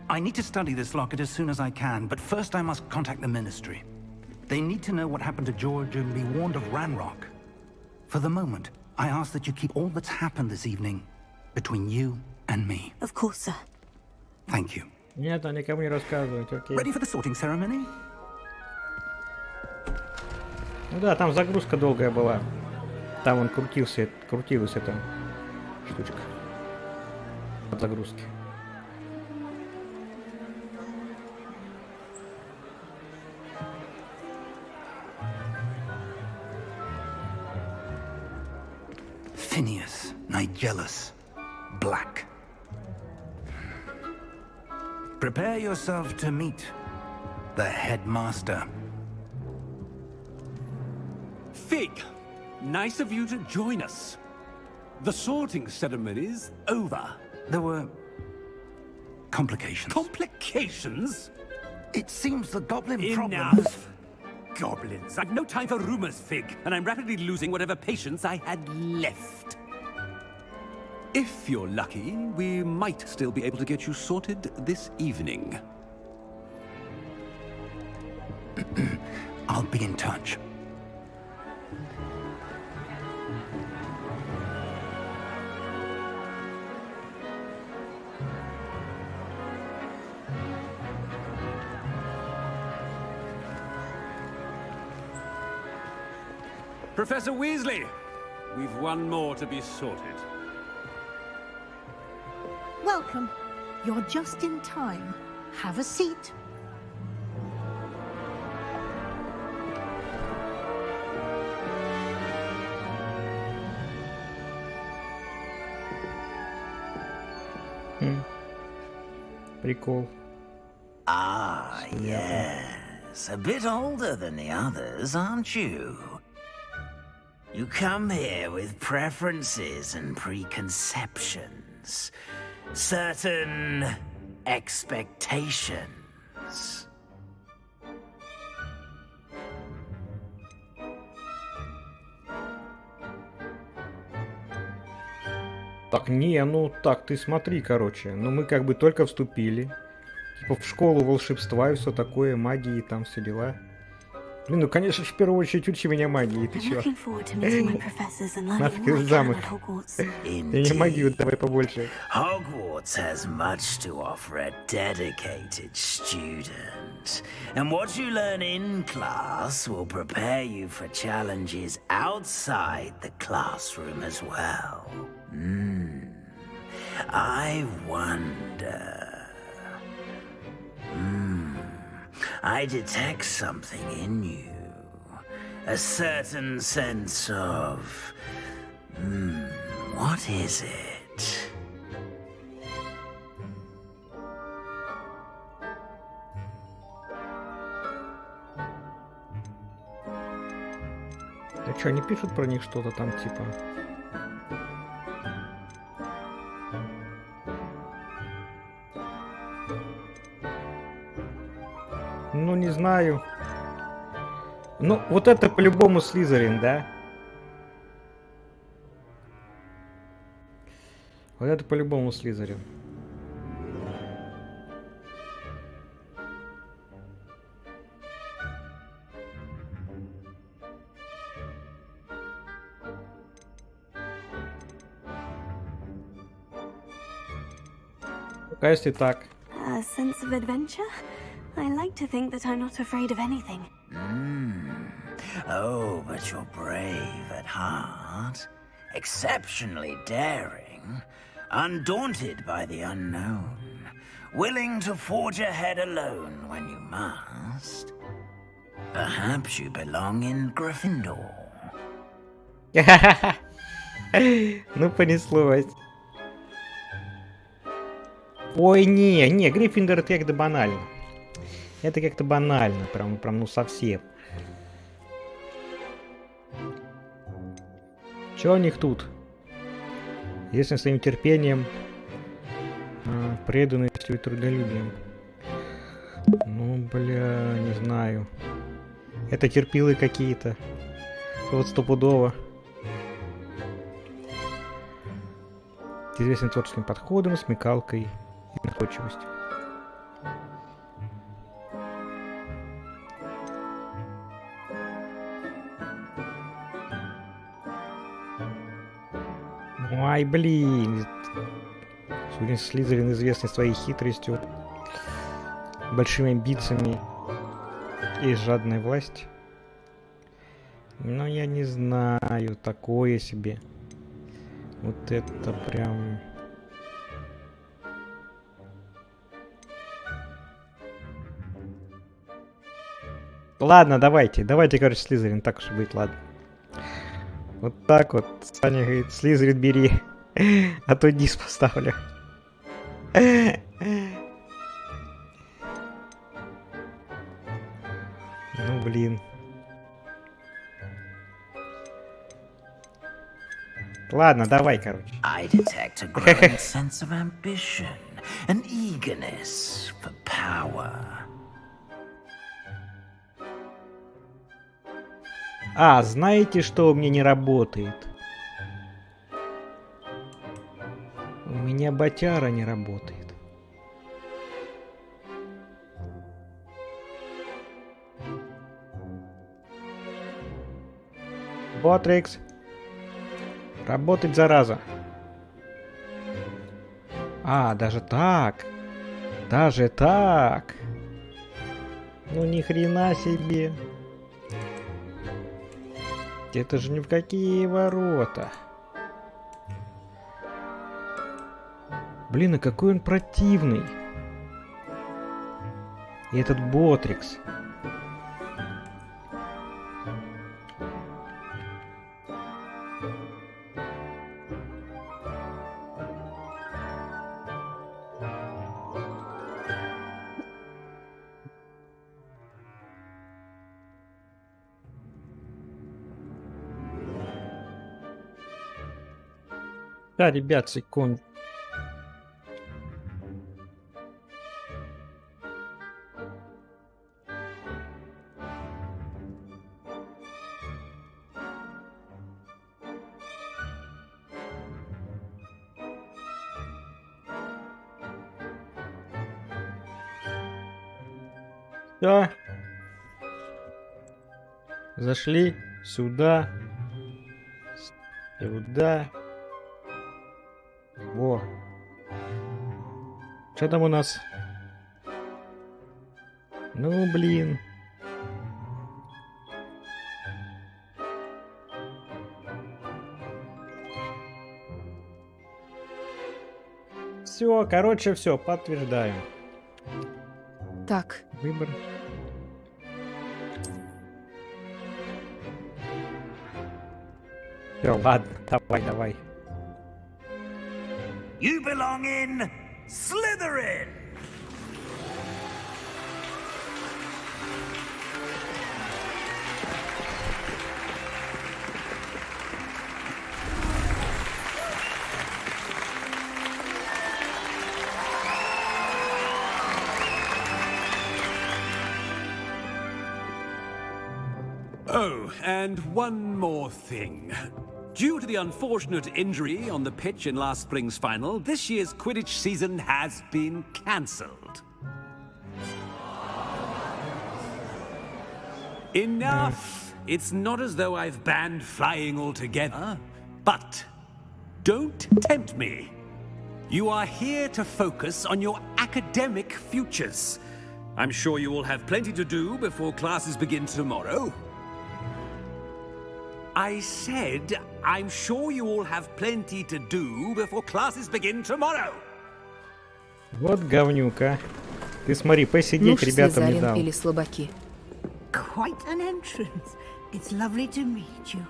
I need to study this locket as soon as I can, but first I must contact the Ministry. They need to know what happened to George and be warned of Ranrock. For the moment, I ask that you keep all that's happened this evening between you and me. Of course, sir. Thank you. Нет, никому не рассказывать, окей. Ready for the sorting ceremony? Ну да, там загрузка долгая была. Там он крутилась эта штучка. От загрузки. Phineas, Nigellus, Black. Prepare yourself to meet the headmaster. Fig, nice of you to join us. The sorting ceremony's over. There were complications. Complications? It seems the goblin problem... Enough! Goblins. I've no time for rumors, Fig, and I'm rapidly losing whatever patience I had left. If you're lucky, we might still be able to get you sorted this evening. I'll be in touch. Professor Weasley, we've one more to be sorted. Welcome. You're just in time. Have a seat. Прикол. Ah, yes. A bit older than the others, aren't you? You come here with preferences and preconceptions. Certain expectations. Так, не, ну так, ты смотри, короче. Ну мы как бы только вступили. Типа в школу волшебства и все такое, магии там все дела. Блин, ну конечно, в первую очередь учи меня магии, ты чё? Нафиг этот замок. Я не магию давай побольше. Hogwarts has much to offer a dedicated student. And what you learn in class will prepare you for challenges outside the classroom as well. I wonder... I detect something in you. A certain sense of... what is it? А что, они пишут про них что-то там типа? Ну, не знаю. Ну, вот это по-любому Слизерин, да? Вот это по-любому Слизерин. Пока если так. A sense of adventure? I like to think that I'm not afraid of anything. Oh, but you're brave at heart. Exceptionally daring. Undaunted by the unknown. Willing to forge ahead alone when you must. Perhaps you belong in Gryffindor. Ну, понеслось. Ой, не, Гриффиндор это как-то банально. Это как-то банально, прям, ну совсем. Чё у них тут? Если своим терпением, преданностью и трудолюбием. Ну, бля, не знаю. Это терпилы какие-то. Вот стопудово. Известен творческим подходом, смекалкой и находчивостью. Ай, блин. Сегодня Слизерин известный своей хитростью, большими амбициями и жадной властью. Но я не знаю, такое себе. Вот это прям... Ладно, давайте, короче, Слизерин, так уж и быть, ладно. Вот так вот. Саня говорит, Слизерин бери, а то низ поставлю. Ну, блин. Ладно, давай, короче. I detect a growing sense of ambition, an eagerness for power. А, знаете, что у меня не работает? У меня ботяра не работает. Ботрикс. Работать, зараза. А, даже так. Даже так. Ну ни хрена себе. Это же ни в какие ворота. Блин, а какой он противный. И этот Ботрикс. Да, ребят, секунд. Все. Зашли сюда. Сюда. Во. Что там у нас? Ну, блин. Все, короче, все, подтверждаем. Так. Выбор. Все, ладно, давай. You belong in Slytherin! Oh, and one more thing. Due to the unfortunate injury on the pitch in last spring's final, this year's Quidditch season has been cancelled. Enough! It's not as though I've banned flying altogether, but don't tempt me. You are here to focus on your academic futures. I'm sure you will have plenty to do before classes begin tomorrow. I said, I'm sure you all have plenty to do before classes begin tomorrow. Вот говнюка. Ты смотри, посидеть ребятам не дал. Или слабаки. Quite an entrance. It's lovely to meet you.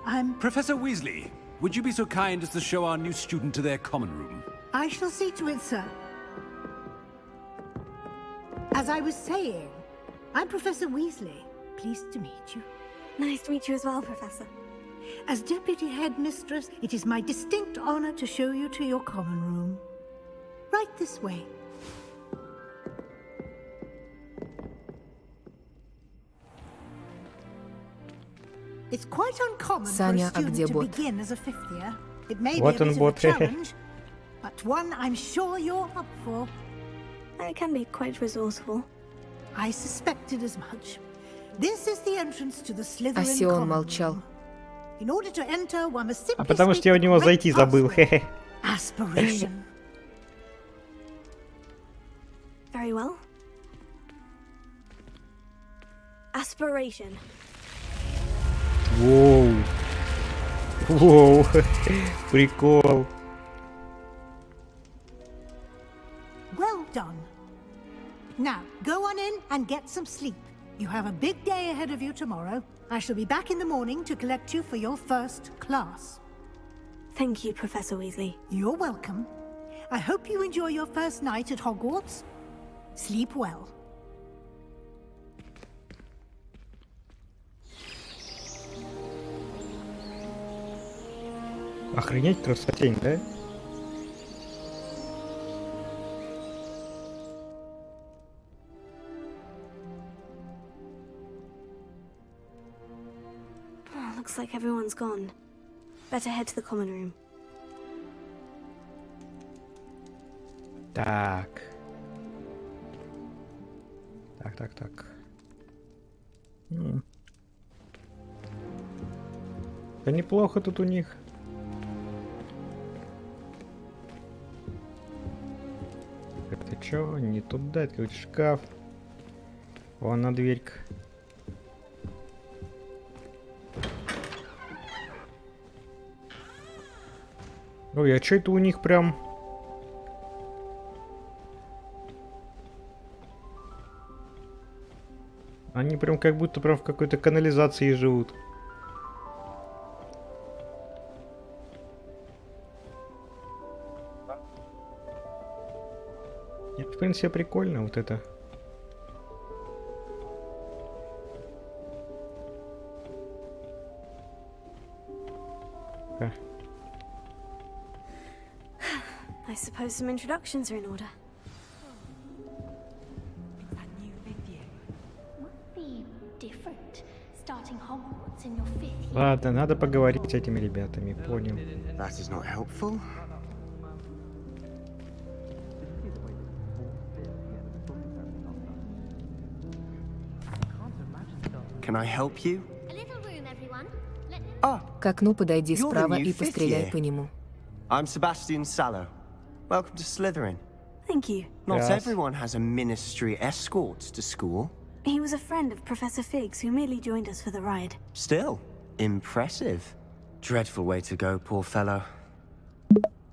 I'm... Professor Weasley, would you be so kind as to show our new student to their common room? I shall see to it, sir. As I was saying, I'm Professor Weasley. Pleased to meet you. Nice to meet you as well, Professor. As Deputy Headmistress, it is my distinct honor to show you to your common room. Right this way. It's quite uncommon Саня, for a а где student to бот? begin as a fifth year. It may Вот be a он, bit of a бот. challenge, but one I'm sure you're up for. I can be quite resourceful. I suspected as much. This is the entrance to the Slytherin Сион common молчал. room. In order to enter, one must simply А потому что speak я у the него correct зайти забыл. password. Aspiration. Very well. Aspiration. Воу. Воу. Прикол. Well done. Now, go on in and get some sleep. You have a big day ahead of you tomorrow. I shall be back in the morning to collect you for your first class. Thank you, Professor Weasley. You're welcome. I hope you enjoy your first night at Hogwarts. Sleep well. Охренеть красотень, да? Oh, looks like everyone's gone. Better head to the common room. Так. Так. Да неплохо тут у них. Это чё? Не туда, это какой-то шкаф. Вон на дверька. Ой, а чё это у них прям... Они прям как будто прям в какой-то канализации живут. Это, в принципе, прикольно, вот это. I suppose some introductions are in order. Must be different. Starting Hogwarts in your 5th year. Ладно, надо поговорить с этими ребятами, понял. That is not helpful. Can I help you? A little room, everyone. К окну подойди You're the справа new и fifth постреляй year. по нему. I'm Sebastian Sallow. Welcome to Slytherin. Thank you. Not Yes. everyone has a ministry escort to school. He was a friend of Professor Fig's who merely joined us for the ride. Still, impressive. Dreadful way to go, poor fellow.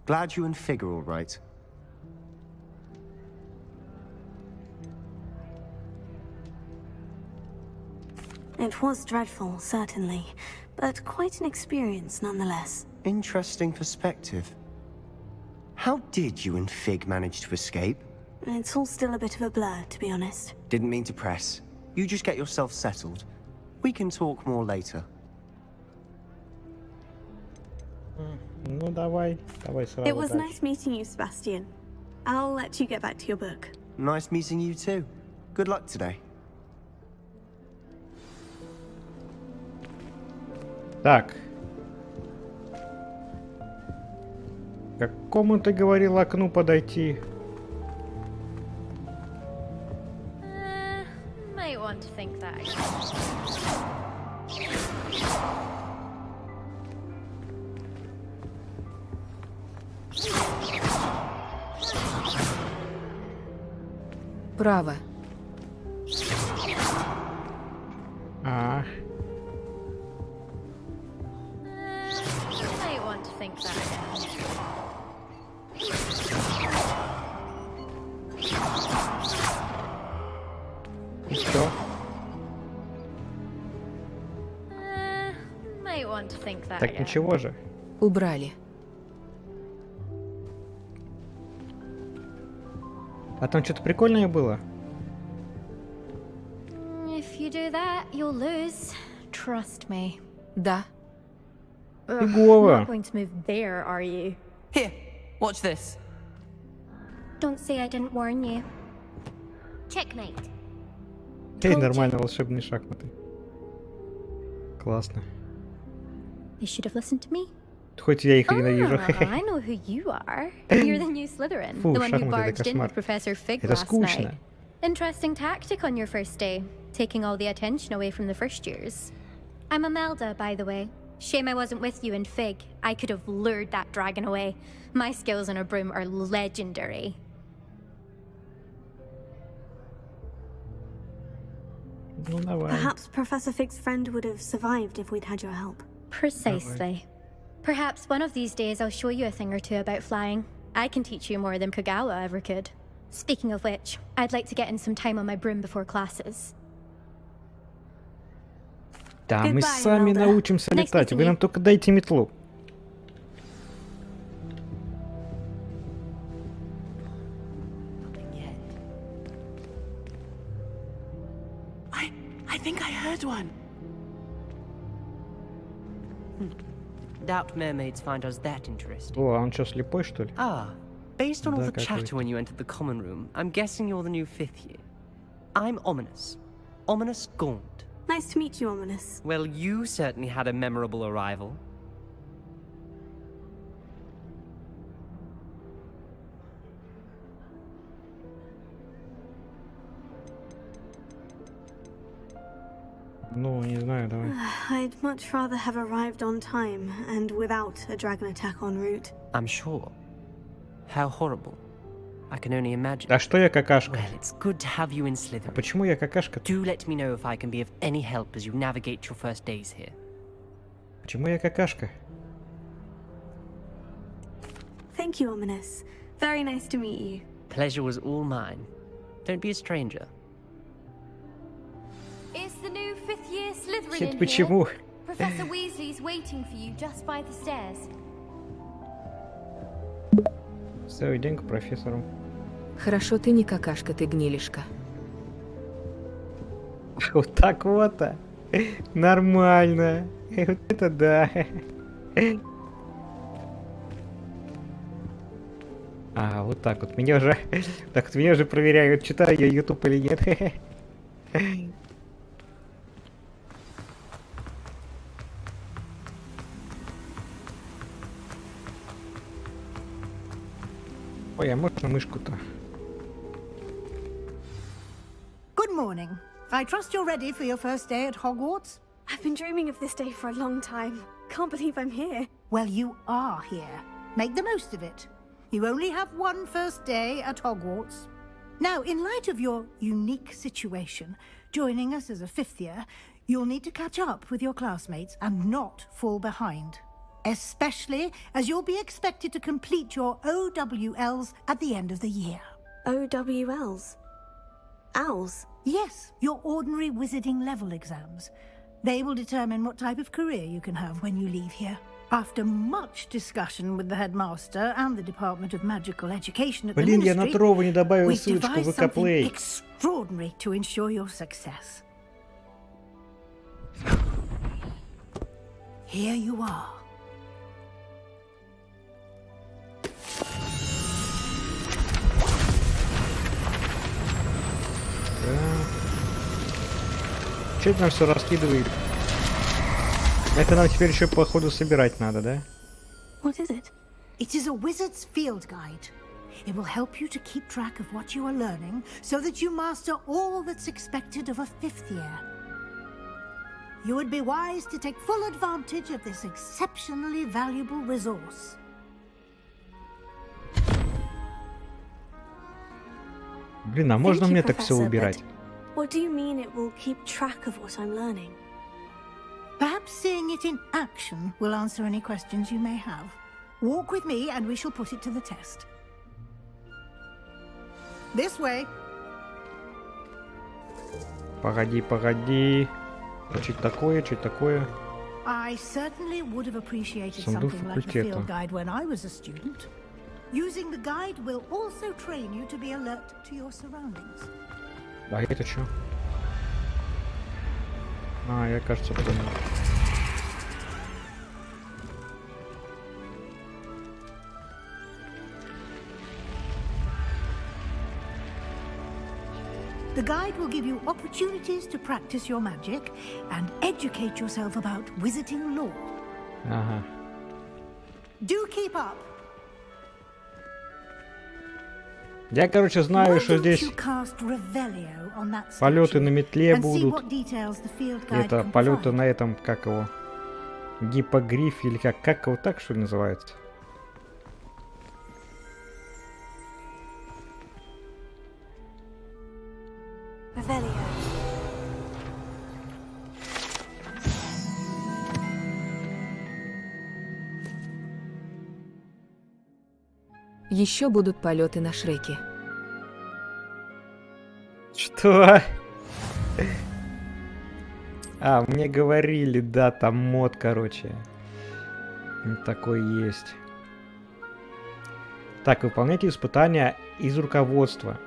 Glad you and Fig are all right. It was dreadful, certainly, but quite an experience nonetheless. Interesting perspective. How did you and Fig manage to escape? It's all still a bit of a blur, to be honest. Didn't mean to press. You just get yourself settled. We can talk more later. Ну давай сразу. It was дальше. nice meeting you, Sebastian. I'll let you get back to your book. Nice meeting you too. Good luck today. Так. К какому ты говорил окну подойти? Might want to think that again. Право. А, Might want to think that again. и что? Might want to think that Так again. ничего же. Убрали. А там что-то прикольное было? If you do that, you'll lose. Trust me. Да. Ugh, Фигово. not going to move there, are you? Here, watch this. Don't say I didn't warn you. Checkmate. Эй, Told you. нормально, волшебные шахматы. Классно. They should have listened to me. Хоть я их и ненавижу. I know who you are. You're the new Slytherin, Фу, the one who шахматы — это barged in кошмар. with Professor Fig Это last скучно. night. Interesting tactic on your first day, taking all the attention away from the first years. I'm Imelda, by the way. Shame I wasn't with you in Fig. I could have lured that dragon away. My skills on a broom are legendary. Ну давай. Perhaps Professor Fig's friend would have survived if we'd had your help. Precisely. Perhaps one of these days I'll show you a thing or two about flying. I can teach you more than Kagawa ever could. Speaking of which, I'd like to get in some time on my broom before classes. Да, мы Goodbye, сами Imelda. научимся Nice летать. meeting Вы you. нам только дайте метлу. I think I heard one. Doubt mermaids find us that interesting. О, а он что, слепой, что ли? Ah, based on all Да, the chatter when you entered the common room, I'm guessing you're the new 5th year. I'm Ominous. Ominous Gaunt. Nice to meet you, Ominous. Well, you certainly had a memorable arrival. Ну, не знаю, давай. I'd much rather have arrived on time and without a dragon attack en route. I'm sure. How horrible. I can only imagine. А что я какашка? Well, it's good to have you in Slytherin. Почему я какашка? Do let me know if I can be of any help as you navigate your first days here. Почему я какашка? Thank you, Ominous. Very nice to meet you. Pleasure was all mine. Don't be a stranger. Is the new 5th year Slytherin Это in почему? here? Professor Weasley's waiting for you just by the stairs. Все, идем к профессору. Хорошо, ты не какашка, ты гнилишка. Вот так вот-то. Нормально. Вот это да. А, вот так вот. Меня уже... Так вот, меня уже проверяют, читаю я YouTube или нет. Ой, а можно мышку-то? Good morning. I trust you're ready for your first day at Hogwarts? I've been dreaming of this day for a long time. Can't believe I'm here. Well, you are here. Make the most of it. You only have one first day at Hogwarts. Now, in light of your unique situation, joining us as a 5th year, you'll need to catch up with your classmates and not fall behind. Especially as you'll be expected to complete your OWLs at the end of the year. OWLs? Owls? Yes, your ordinary wizarding level exams. They will determine what type of career you can have when you leave here. After much discussion with the headmaster and the Department of Magical Education at the Блин, я на Ministry, Трову не добавил we've ссылочку в devised something ВК-плей. extraordinary to ensure your success. Here you are. Че это нам все раскидывает? Это нам теперь еще походу собирать надо, да? What is it? It is a wizard's field guide. It will help you to keep track of what you are learning so that you master all that's expected of a 5th year. You would be wise to take full advantage of this exceptionally valuable resource. Блин, а можно Thank you, мне так все Professor, убирать? but what do you mean it will keep track of what I'm learning? Perhaps seeing it in action will answer any questions you may have. Walk with me and we shall put it to the test. This way. Погоди, погоди. Чуть такое, чуть такое. I certainly would have appreciated Сундук something like the факультета. field guide when I was a student. Using the guide will also train you to be alert to your surroundings. А это что? А, я, кажется, понял. The guide will give you opportunities to practice your magic and educate yourself about wizarding lore. Ага. Do keep up. Я, короче, знаю, что здесь полеты на метле будут. Это полеты на этом, как его, гиппогрифе или как его так что ли называется? Еще будут полеты на Шреке. Что? А, мне говорили, да, там мод, короче. Такой есть. Так, выполняйте испытания из руководства.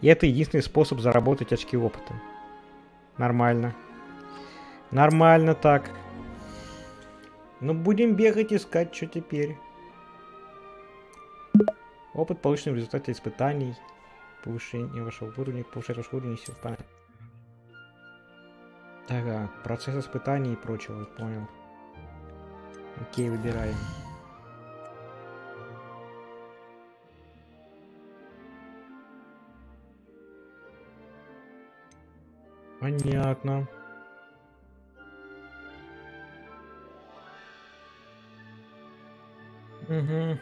И это единственный способ заработать очки опыта. Нормально. Нормально так. Ну, будем бегать, искать, что теперь. Опыт, полученный в результате испытаний. Повышение вашего уровня, повышает ваш уровень, все понятно. Ага, процесс испытаний и прочего, понял. Окей, выбираем. Понятно. Угу.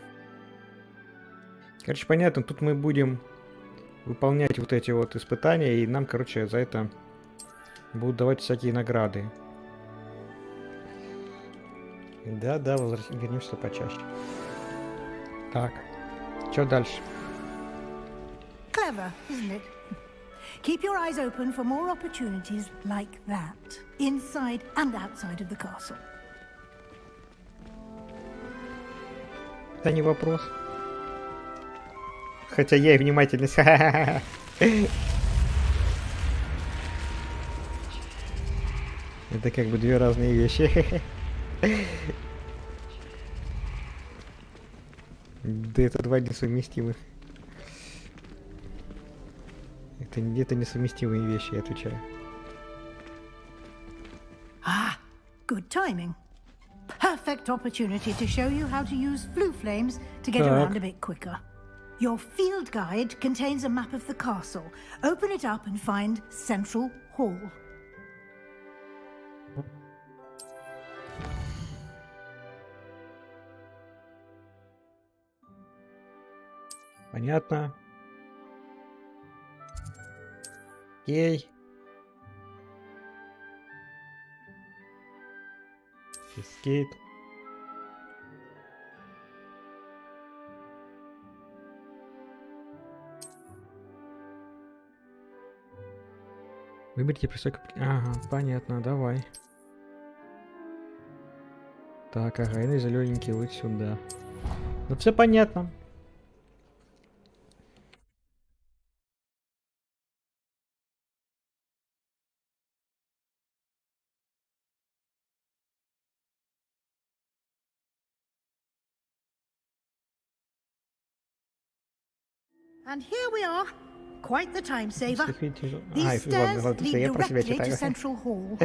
Короче, понятно, тут мы будем выполнять вот эти вот испытания, и нам, короче, за это будут давать всякие награды. Да, вернемся почаще. Так, что дальше? Clever, isn't it? Keep your eyes open for more opportunities like that, inside and outside of the castle. Это не вопрос. Хотя я и внимательность. Это как бы две разные вещи. Да это два несовместимых. Это где-то несовместимые вещи, я отвечаю. Ah, good timing. Perfect opportunity to show you how to use flue flames to get around a bit quicker. Your field guide contains a map of the castle. Open it up and find Central Hall. Понятно. Окей. Escape. Выберите присок. Ага, понятно, давай. Так, ага, и зелененький вот сюда. Ну все понятно. And here we are. Quite the time saver. Ай, These stairs ладно, lead я про себя directly to читаю. Central Hall.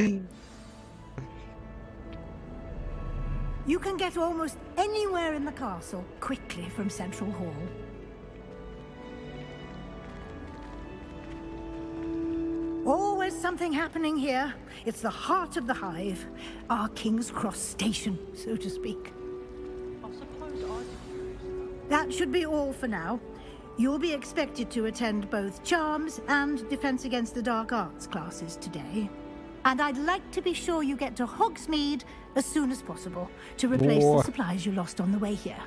You can get almost anywhere in the castle quickly from Central Hall. Always something happening here. It's the heart of the hive. Our King's Cross station, so to speak. That should be all for now. You'll be expected to attend both Charms and Defense Against the Dark Arts classes today. And I'd like to be sure you get to Hogsmeade as soon as possible to replace the supplies you lost on the way here.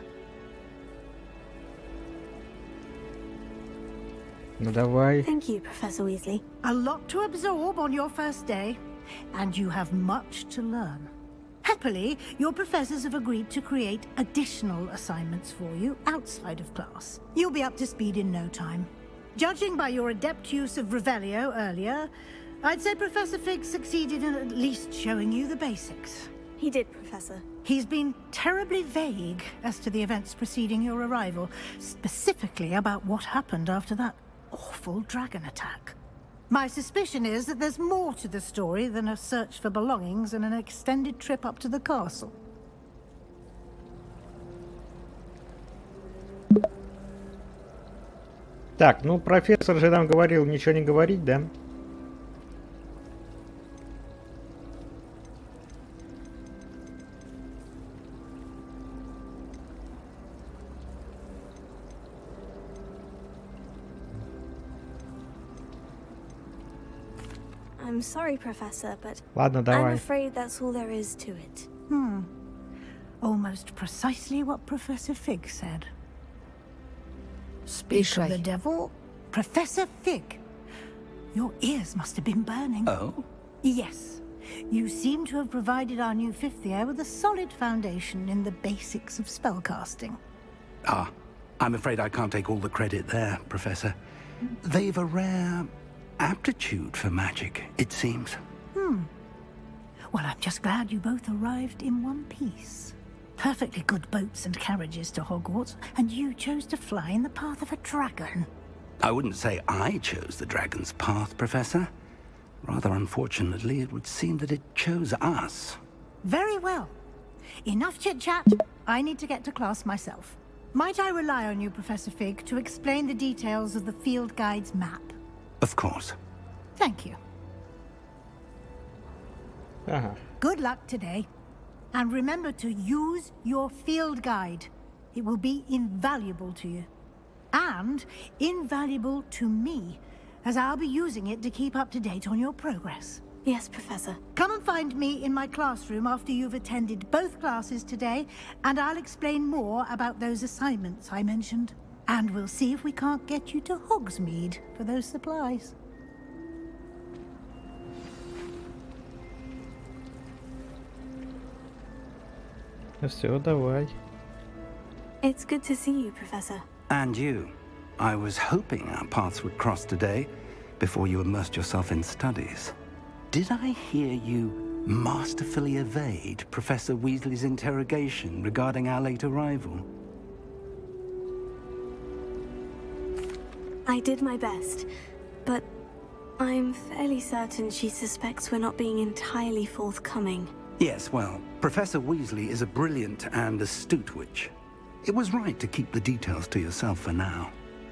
Ну давай. Thank you, Professor Weasley. A lot to absorb on your first day, and you have much to learn. Happily, your professors have agreed to create additional assignments for you outside of class. You'll be up to speed in no time. Judging by your adept use of Revelio earlier, I'd say Professor Fig succeeded in at least showing you the basics. He did, Professor. He's been terribly vague as to the events preceding your arrival, specifically about what happened after that awful dragon attack. My suspicion is that there's more to the story than a search for belongings and an extended trip up to the castle. Так, ну профессор же нам говорил ничего не говорить, да? I'm sorry, Professor, but Ладно, давай. I'm afraid that's all there is to it. Almost precisely what Professor Fig said. Speak of the devil, Professor Fig. Your ears must have been burning. Oh? Yes. You seem to have provided our new fifth year with a solid foundation in the basics of spellcasting. Ah, I'm afraid I can't take all the credit there, Professor. They've a rare aptitude for magic, it seems. Well, I'm just glad you both arrived in one piece. Perfectly good boats and carriages to Hogwarts, and you chose to fly in the path of a dragon. I wouldn't say I chose the dragon's path, Professor. Rather unfortunately, it would seem that it chose us. Very well. Enough chit-chat. I need to get to class myself. Might I rely on you, Professor Fig, to explain the details of the field guide's map? Of course. Thank you. Good luck today. And remember to use your field guide. It will be invaluable to you. And invaluable to me, as I'll be using it to keep up to date on your progress. Yes, Professor. Come and find me in my classroom after you've attended both classes today, and I'll explain more about those assignments I mentioned. And we'll see if we can't get you to Hogsmeade for those supplies. Все, давай. It's good to see you, Professor. And you. I was hoping our paths would cross today, before you immersed yourself in studies. Did I hear you masterfully evade Professor Weasley's interrogation regarding our late arrival? I did my best, but I'm fairly certain she suspects we're not being entirely forthcoming. Yes, well, Professor Weasley is a brilliant and astute witch. It was right to keep the details to yourself for now.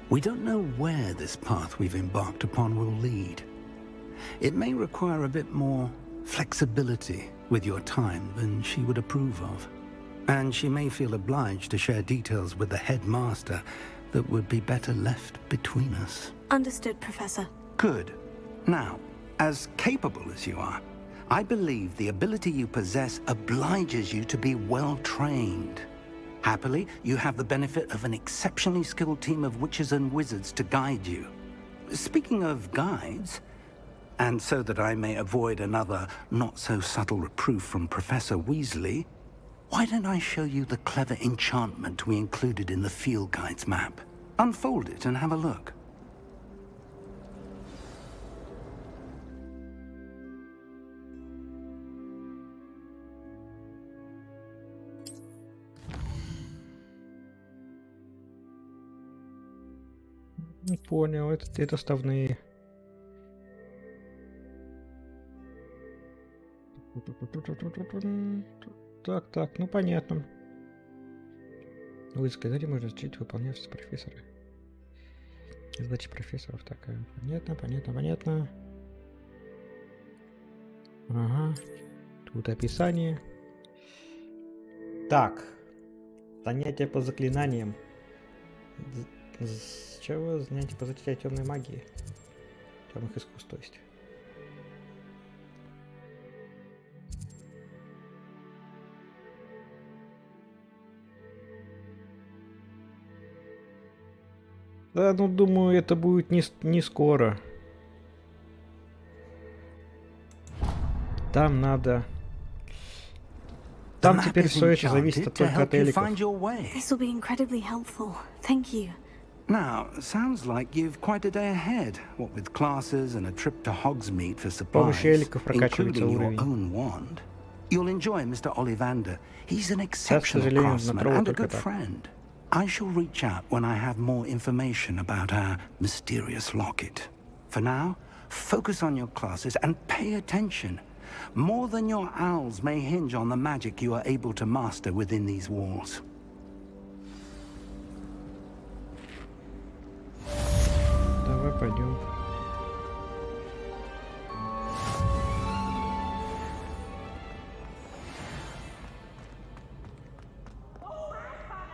We don't know where this path we've embarked upon will lead. It may require a bit more flexibility with your time than she would approve of. And she may feel obliged to share details with the headmaster that would be better left between us. Understood, Professor. Good. Now, as capable as you are, I believe the ability you possess obliges you to be well trained. Happily, you have the benefit of an exceptionally skilled team of witches and wizards to guide you. Speaking of guides, and so that I may avoid another not-so-subtle reproof from Professor Weasley, why don't I show you the clever enchantment we included in the field guide's map? Unfold it and have a look. Не понял, это вставные. Так, ну понятно. Вы сказали, можно изучить, выполняться с профессора. Задача профессоров такая. Понятно. Ага. Тут описание. Так. Занятия по заклинаниям. С чего занятия по заклинанию темной магии? Темных искусств, то есть. Да, ну думаю, это будет не скоро. Там надо... Там теперь все это зависит только от эликов. This will be incredibly helpful. Thank you. Now, sounds like you've quite a day ahead, what with classes and a trip to Hogsmeade for supplies, including your own wand. You'll enjoy Mr. Ollivander. He's an exceptional craftsman and a good friend. I shall reach out when I have more information about our mysterious locket. For now, focus on your classes and pay attention. More than your owls may hinge on the magic you are able to master within these walls. Давай пойдем.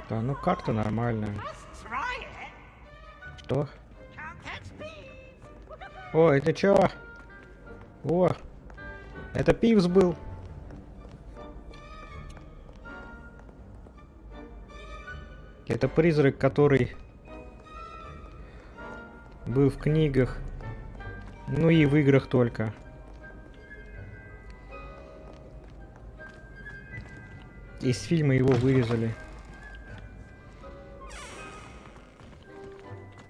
Да, ну карта нормальная. Что? О, это чё? О, это Пивз был. Это призрак, который был в книгах, ну и в играх только. Из фильма его вырезали.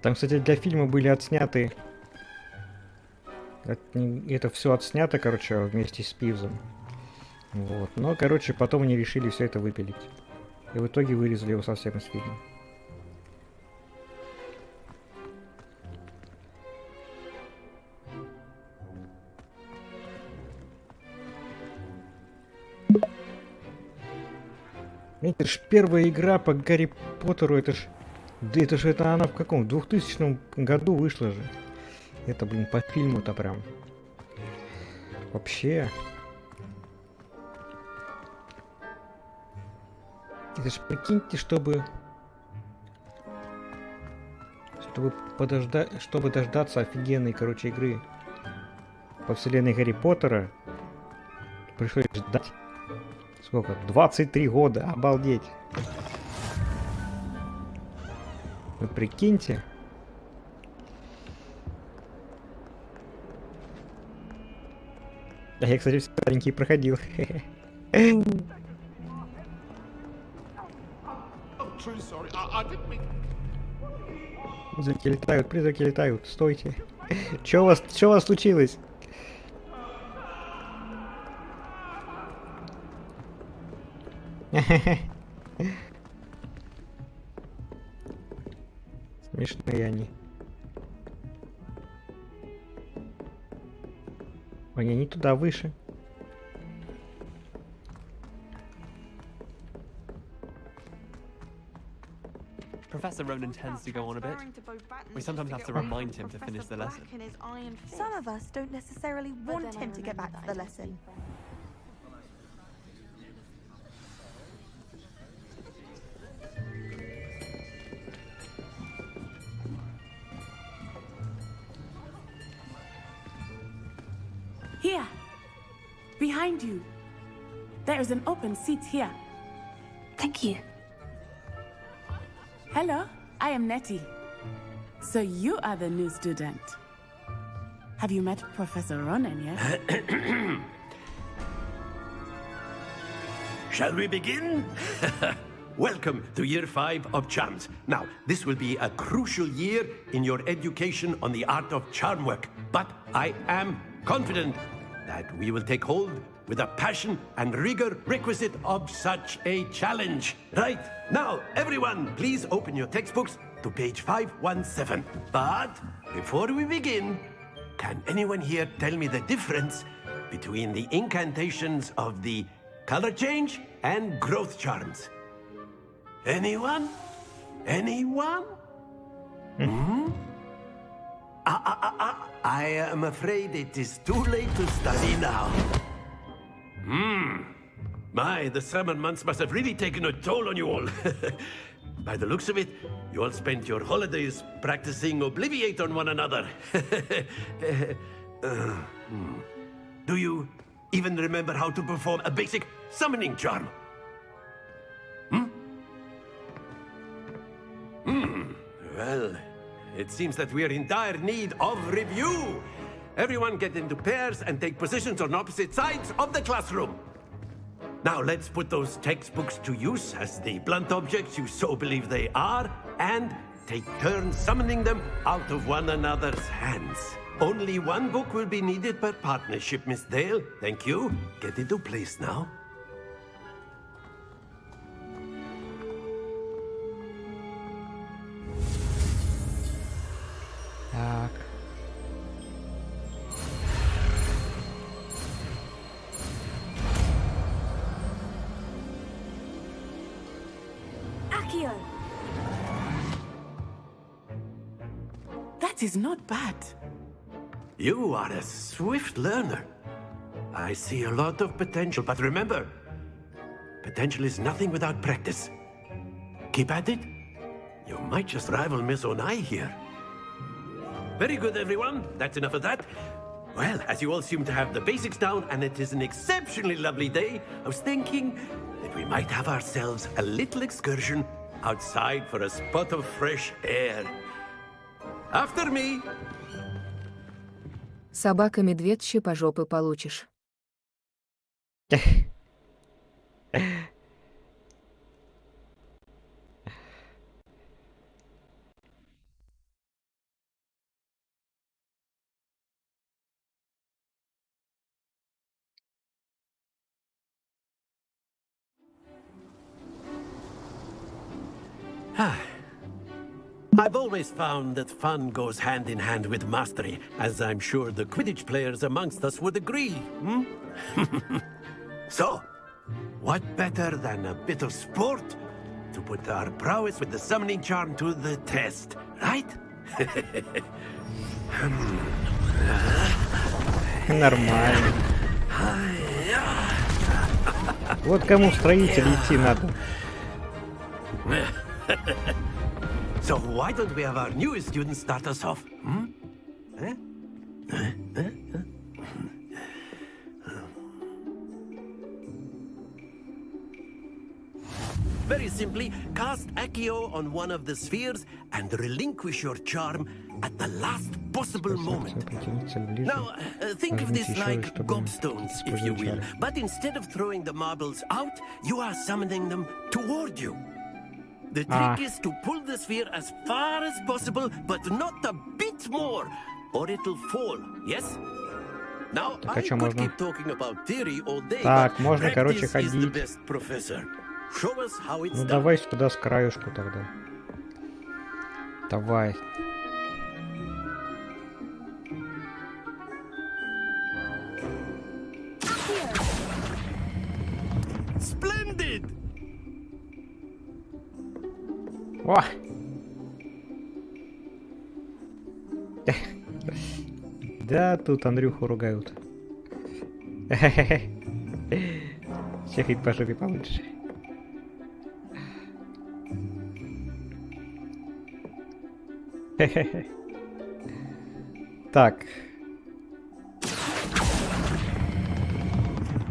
Там, кстати, для фильма были отсняты... Это все отснято, короче, вместе с Пивзом. Вот. Но, короче, потом они решили все это выпилить. И в итоге вырезали его совсем из фильма. Это ж первая игра по Гарри Поттеру, это ж... Да это же это она в каком? В 2000 году вышла же. Это, блин, по фильму-то прям. Вообще. Это ж прикиньте, чтобы подождать, чтобы дождаться офигенной, короче, игры по вселенной Гарри Поттера, пришлось ждать. Сколько? 23 года, обалдеть. Вы прикиньте. А я, кстати, все старенькие проходил. Призраки летают, стойте. Чё у вас случилось? Смешные они. Ой, они туда выше. Professor Ronan tends to go on a bit. We sometimes have to remind him to finish the lesson. Some of us don't necessarily want him to get back to the lesson. Here! Behind you! There is an open seat here. Thank you. Hello, I am Nettie. So you are the new student. Have you met Professor Ronan yet? Shall we begin? Welcome to Year 5 of Charms. Now, this will be a crucial year in your education on the art of charm work. But I am confident that we will take hold with the passion and rigor requisite of such a challenge. Right, now, everyone, please open your textbooks to page 517. But before we begin, can anyone here tell me the difference between the incantations of the color change and growth charms? Anyone? Anyone? Hmm? I am afraid it is too late to study now. My, the summer months must have really taken a toll on you all. By the looks of it, you all spent your holidays practicing Obliviate on one another. Do you even remember how to perform a basic summoning charm? Well, it seems that we are in dire need of review. Everyone get into pairs and take positions on opposite sides of the classroom. Now let's put those textbooks to use as the blunt objects you so believe they are, and take turns summoning them out of one another's hands. Only one book will be needed per partnership, Miss Dale. Thank you. Get into place now. Так. Accio! That is not bad. You are a swift learner. I see a lot of potential, but remember, potential is nothing without practice. Keep at it. You might just rival Miss Onai here. Very good, everyone. That's enough of that. Well, as you all seem to have the basics down, and it is an exceptionally lovely day, I was thinking that we might have ourselves a little excursion outside for a spot of fresh air. After me. Собака-медведь щи по жопе получишь. I've always found that fun goes hand in hand with mastery, as I'm sure the Quidditch players amongst us would agree. So, what better than a bit of sport to put our prowess with the summoning charm to the test, right? Нормально. Вот кому в строитель идти надо. So why don't we have our newest student start us off? Very simply, cast Accio on one of the spheres and relinquish your charm at the last possible moment. Now, think of this like gobstones, if you will. But instead of throwing the marbles out, you are summoning them toward you. The trick is to pull the sphere as far as possible, but not a bit more, or it'll fall, yes? Now, I could keep talking about theory all day, Так, but можно, короче, practice is the ходить. best professor. Show us how it's Ну done. давай сюда с краюшку тогда. Давай. Splendid! О! Да, тут Андрюху ругают. Всех и по жопе получше. Так.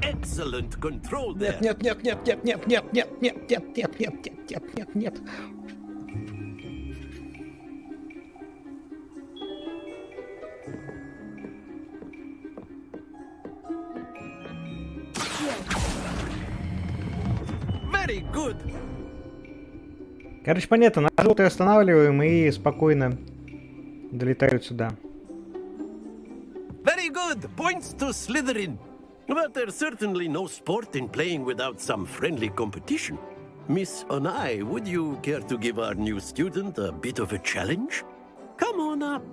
Excellent control there. Нет, нет, нет, нет, нет, нет, нет, нет, нет, нет, нет, нет, нет, нет, нет. Very good. Короче, понятно, на желтый останавливаем и спокойно долетают сюда. Very good. Points to Slytherin. But there's certainly no sport in playing without some friendly competition. Miss Onai, would you care to give our new student a bit of a challenge? Come on up.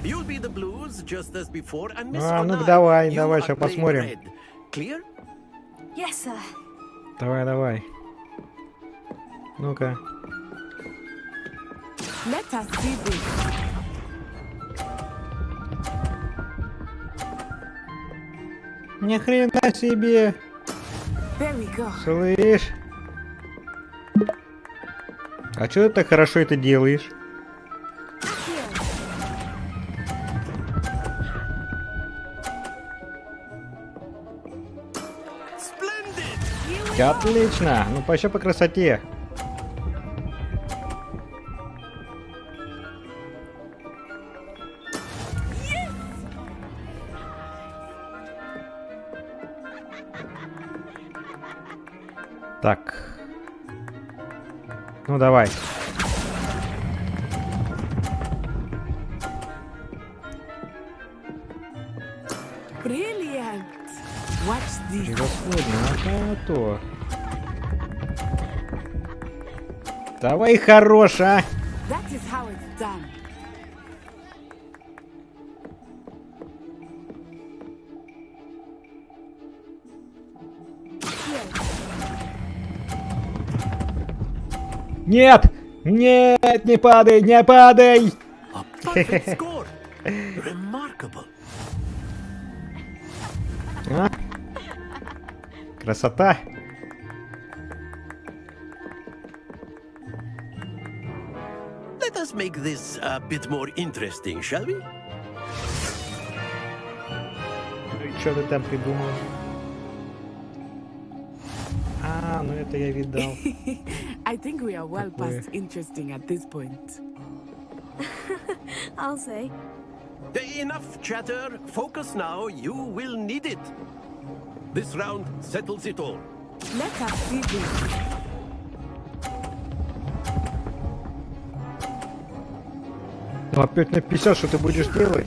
You'll be the blues just as before, and Miss А, ну Onai, давай, you давай, are сейчас playing посмотрим. red. Clear? Yes, sir. Давай, давай. Ну-ка. Let us see this. Ни хрена себе! There we go. Слышь? А чё ты так хорошо это делаешь? Отлично! Ну, еще по красоте. Так. Ну, давай. Brilliant. Watch this. Превосходно. А то. Давай, хорош, а! That is how it's done. Нет! Нет, не падай, не падай! Perfect score. Remarkable. А? Красота! Let us make this a bit more interesting, shall we? Что ты там придумал? А, ну это я видал. I think we are well Такое. past interesting at this point. I'll say. Enough chatter. Focus now. You will need it. This round settles it all. Let us see this. Ну опять на 50, что ты будешь делать?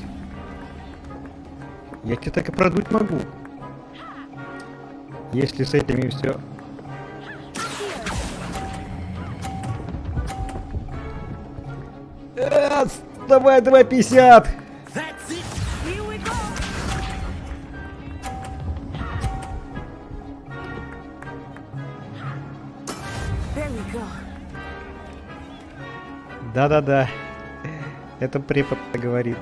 Я тебе так и продуть могу. Если с этими все Давай, 2,50. Here we go. There we go. Да-да-да. Это препод говорит.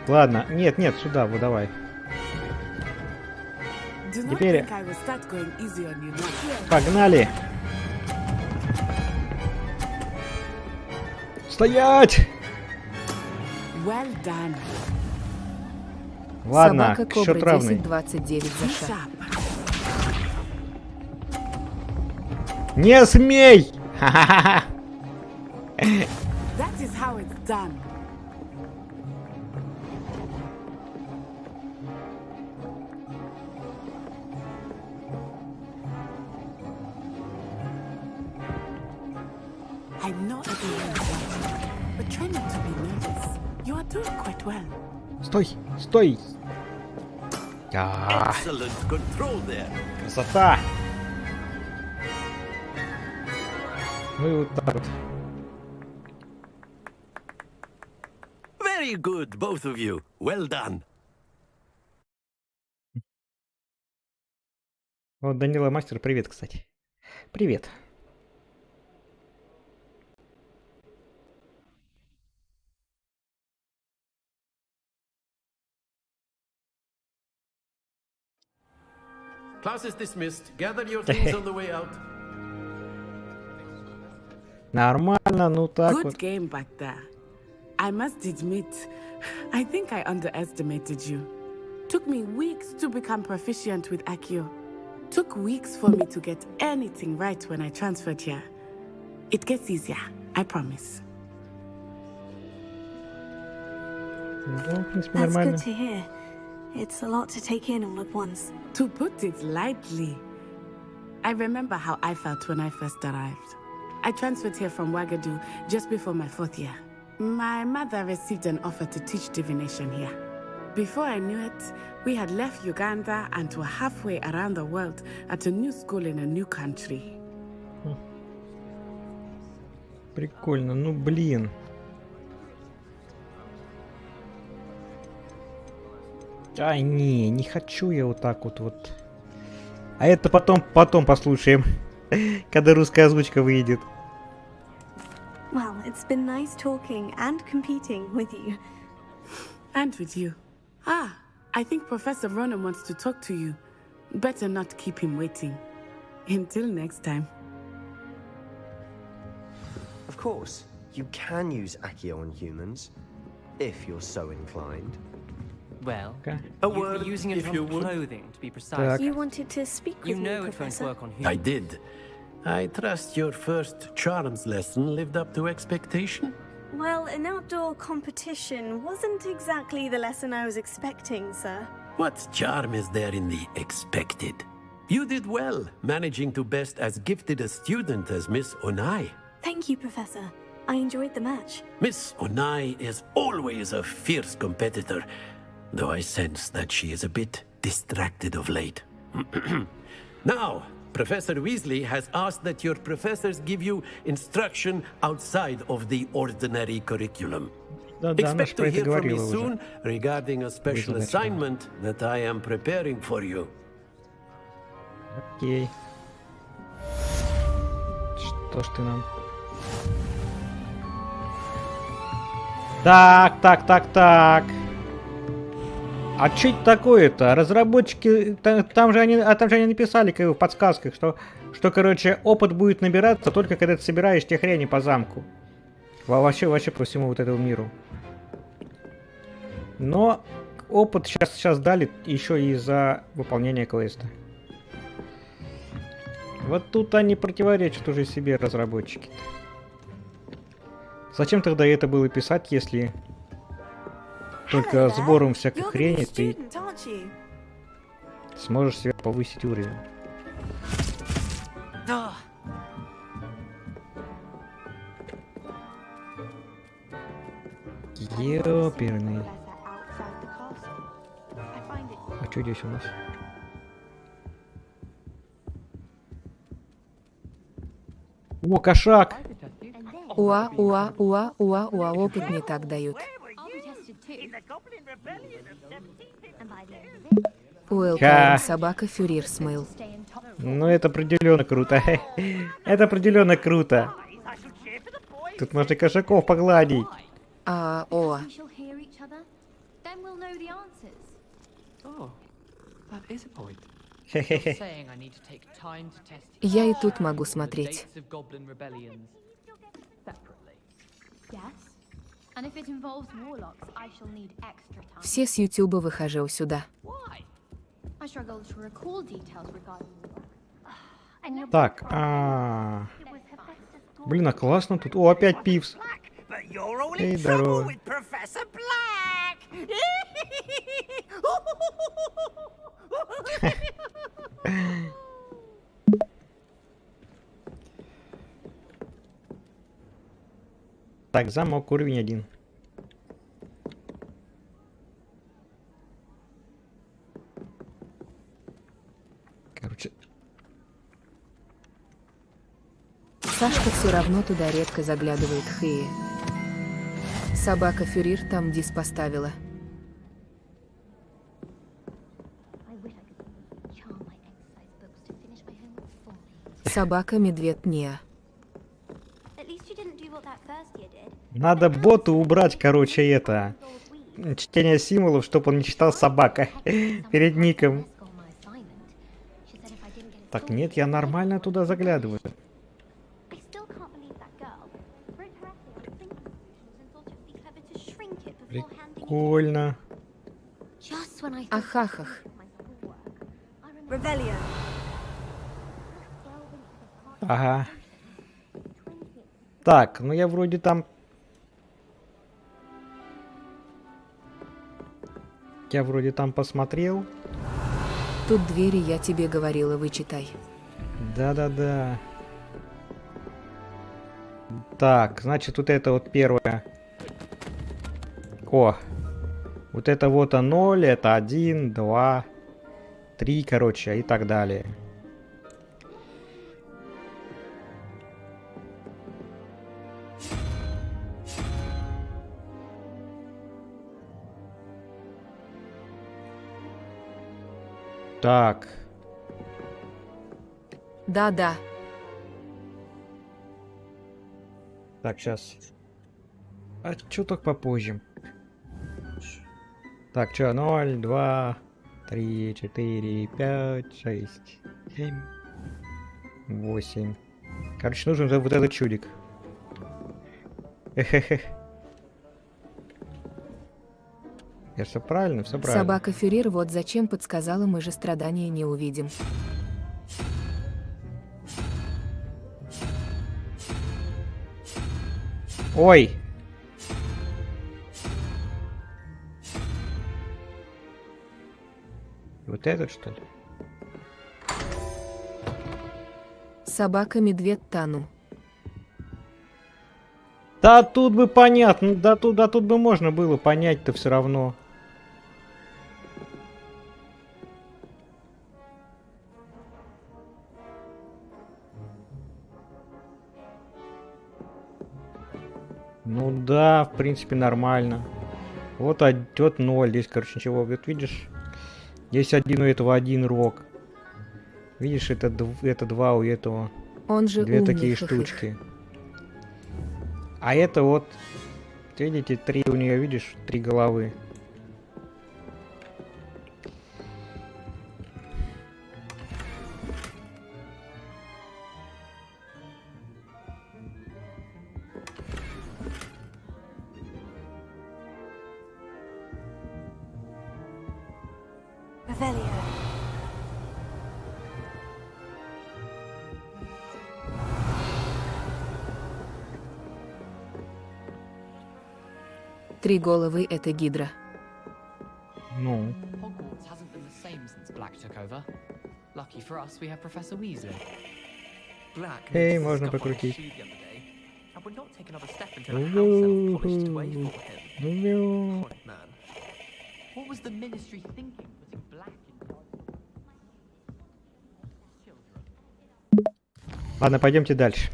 Ладно, нет, сюда, вот давай. Do not Теперь think I will start going easy on you now. погнали. Стоять! Well done. Ладно, Собака счет Кобра равный. 10-29 за шаг. Не смей! Ха-ха-ха! That is how it's done. I'm not a good but try not to be nervous. You are doing quite well. Стой, стой! А, Excellent control there. красота! Ну и вот так вот. Very good, both of you. Well done. Вот Данила Мастер, привет, кстати. Привет. Class is dismissed. Gather your things on the way out. Нормально, ну так Good вот. game back there. I must admit, I think I underestimated you. Took me weeks to become proficient with Accio. Took weeks for me to get anything right when I transferred here. It gets easier, I promise. Ну, в принципе, That's нормально. good to hear. It's a lot to take in all at once. To put it lightly, I remember how I felt when I first arrived. I transferred here from Wagadu just before my 4th year. My mother received an offer to teach divination here. Before I knew it, we had left Uganda and were halfway around the world at a new school in a new country. Прикольно, ну блин. Ай, не хочу я вот так вот. А это потом послушаем, когда русская озвучка выйдет. Well, it's been nice talking and competing with you. And with you. Ah, I think Professor Ronan wants to talk to you. Better not keep him waiting. Until next time. Of course, you can use Accio on humans, if you're so inclined. Well, Okay. A you'd word, be using it if on you would. clothing, to be precise. Так. You wanted to speak with You me, know it won't Professor. work on I humans. did. I trust your first charms lesson lived up to expectation. Well, an outdoor competition wasn't exactly the lesson I was expecting, sir. What charm is there in the expected? You did well, managing to best as gifted a student as Miss Onai. Thank you, Professor. I enjoyed the match. Miss Onai is always a fierce competitor, though I sense that she is a bit distracted of late. Now, Professor Weasley has asked that your professors give you instruction outside of the ordinary curriculum. Да, она Expect ж to про это hear from me говорила уже. soon regarding a special Задача. assignment that I am preparing for you. Окей. Что ж ты нам? Так. А что это такое-то? Разработчики, там же они написали как бы в подсказках, что короче, опыт будет набираться только когда ты собираешь те хрени по замку. Вообще по всему вот этому миру. Но опыт сейчас дали еще и за выполнение квеста. Вот тут они противоречат уже себе, разработчики. Зачем тогда это было писать, если только сбором всякой хрени ты сможешь себе повысить уровень? Ёперный. А что здесь у нас? О, кошак! Уа, опыт не так дают. Уэлкаем, собака Фюрир смыл. Ну, это определенно круто. Это определенно круто. Тут можно кошаков погладить. О. Я и тут могу смотреть. Все с Ютуба выхожу сюда. Так, блин, а классно тут. О, опять Пивс. Эй, здорово. Так, замок уровень 1. Короче. Сашка все равно туда редко заглядывает, хые. Собака Фюрир там дис поставила. Собака медведь Неа. Надо боту убрать, короче, это. Чтение символов, чтобы он не читал собака перед ником. Так, нет, я нормально туда заглядываю. Прикольно. Ахахах. Ага. Так, ну я вроде там... Я вроде там посмотрел. Тут двери, я тебе говорила, вычитай. Да-да-да. Так, значит, вот это вот первое. О. Вот это вот 0, это 1, 2, 3, короче, и так далее. Так. Да-да. Так, сейчас. А чё так попозже? Так, чё, 0, 2, 3, 4, 5, 6, 7, 8. Короче, нужен вот этот чудик. Эхе-хе. Я все правильно, все правильно. Собака Фюрир вот зачем подсказала, мы же страдания не увидим. Ой! Вот этот, что ли? Собака-медведь Тану. Да тут бы понятно, да тут бы можно было понять-то все равно. Ну да, в принципе нормально. Вот 0, здесь, короче, ничего. Вот видишь, здесь один у этого один рог. Видишь, это 2 у этого. Он же две умный, такие штучки. А это вот, видите, 3 у нее, видишь, 3 головы. Три головы — это гидра. Ну. Hogwarts hasn't been the same since Black took over. Lucky for us, we have Professor Weasley. Black Эй, можно покрутить. And would not take another step until a house elf polished his way for him. Ну. Point man. What was the ministry thinking, putting Black in charge? Ладно, пойдемте дальше.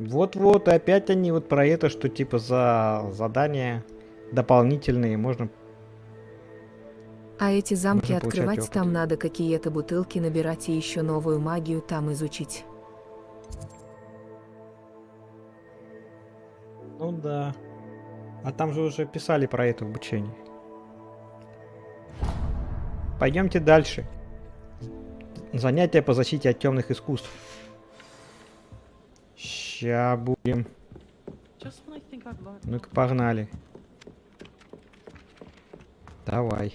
Вот-вот, опять они вот про это, что типа за задания дополнительные можно... А эти замки Можно получать открывать опыт. там надо, какие-то бутылки набирать и еще новую магию там изучить. Ну да. А там же уже писали про это в обучении. Пойдемте дальше. Занятия по защите от темных искусств. Ща будем. Ну-ка, погнали. Давай.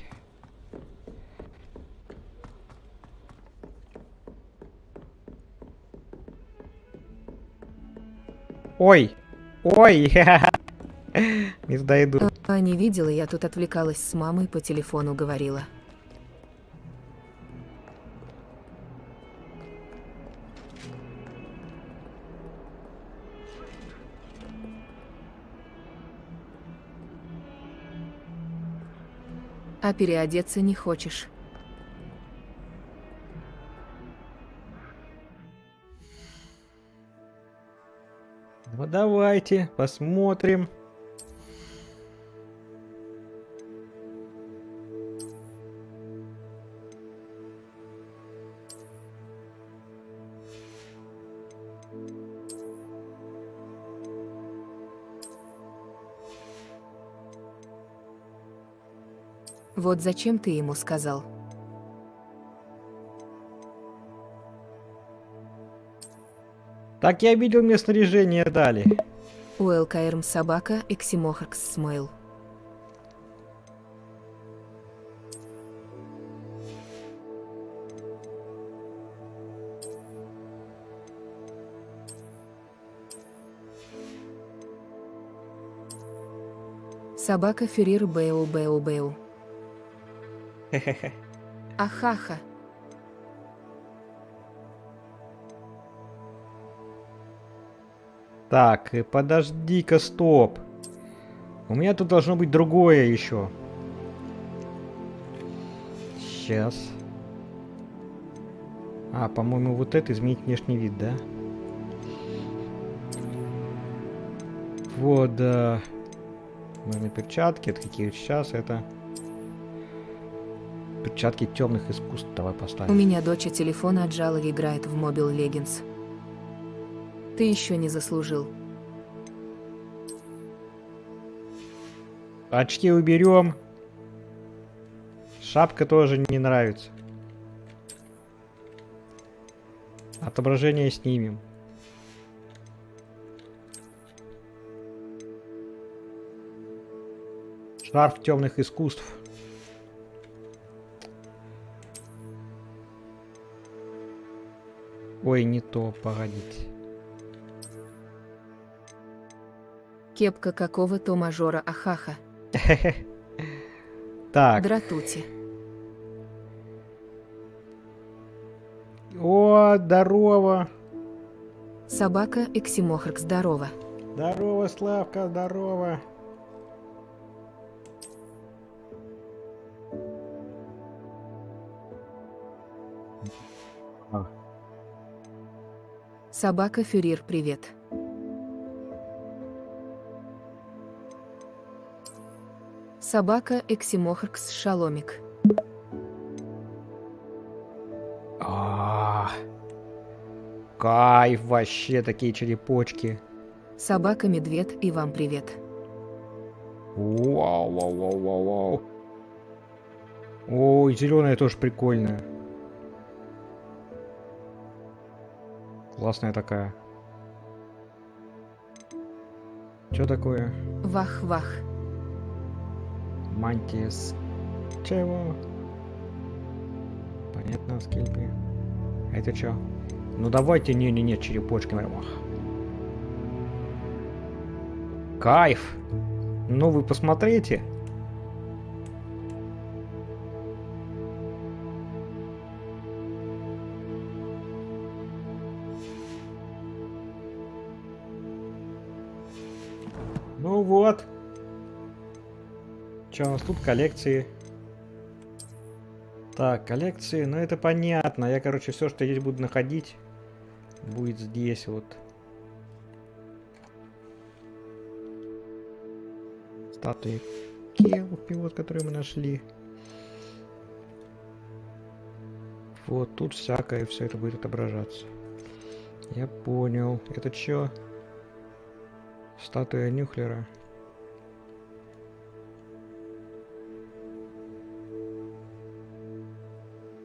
Ой! Ой! Не дойду. Не видела, я тут отвлекалась с мамой, по телефону говорила. А переодеться не хочешь? Ну давайте, посмотрим. Вот зачем ты ему сказал? Так я видел, мне снаряжение дали. УЛКРМ собака Эксимохаркс Смейл. Собака Ферир Бэу Бэу Бэу. Ахаха. Так, подожди-ка, стоп. У меня тут должно быть другое еще. Сейчас. А, по-моему, вот это изменить внешний вид, да? Вот, да. Наверное, перчатки. Это какие сейчас? Это... Перчатки темных искусств. Давай У поставим. меня дочь телефона отжала и играет в Mobile Legends. Ты еще не заслужил. Очки уберем. Шапка тоже не нравится. Отображение снимем. Шарф темных искусств. Ой, не то, погодите. Кепка какого-то мажора Ахаха. Так. Дратути. О, здорово. Собака Эксимохарк, здорово. Здорово, Славка, здорово. Собака Фюрир, привет. Собака Эксимохаркс Шаломик. Кайф вообще, такие черепочки. Собака Медведь, и вам привет. Вау, вау, вау, вау, вау. Ой, зеленая тоже прикольная. Классная такая. Что такое? Вах-вах. Мантис. Чего? Понятно, скельпи. А это что? Ну давайте, не-не-не, черепочки нормально. Кайф! Ну вы посмотрите. Ну вот. Что у нас тут? Коллекции. Так, коллекции. Ну это понятно. Я, короче, все, что здесь буду находить, будет здесь вот. Статуи Келпи, вот, которые мы нашли. Вот тут всякое, все это будет отображаться. Я понял. Это чё? Статуя Нюхлера.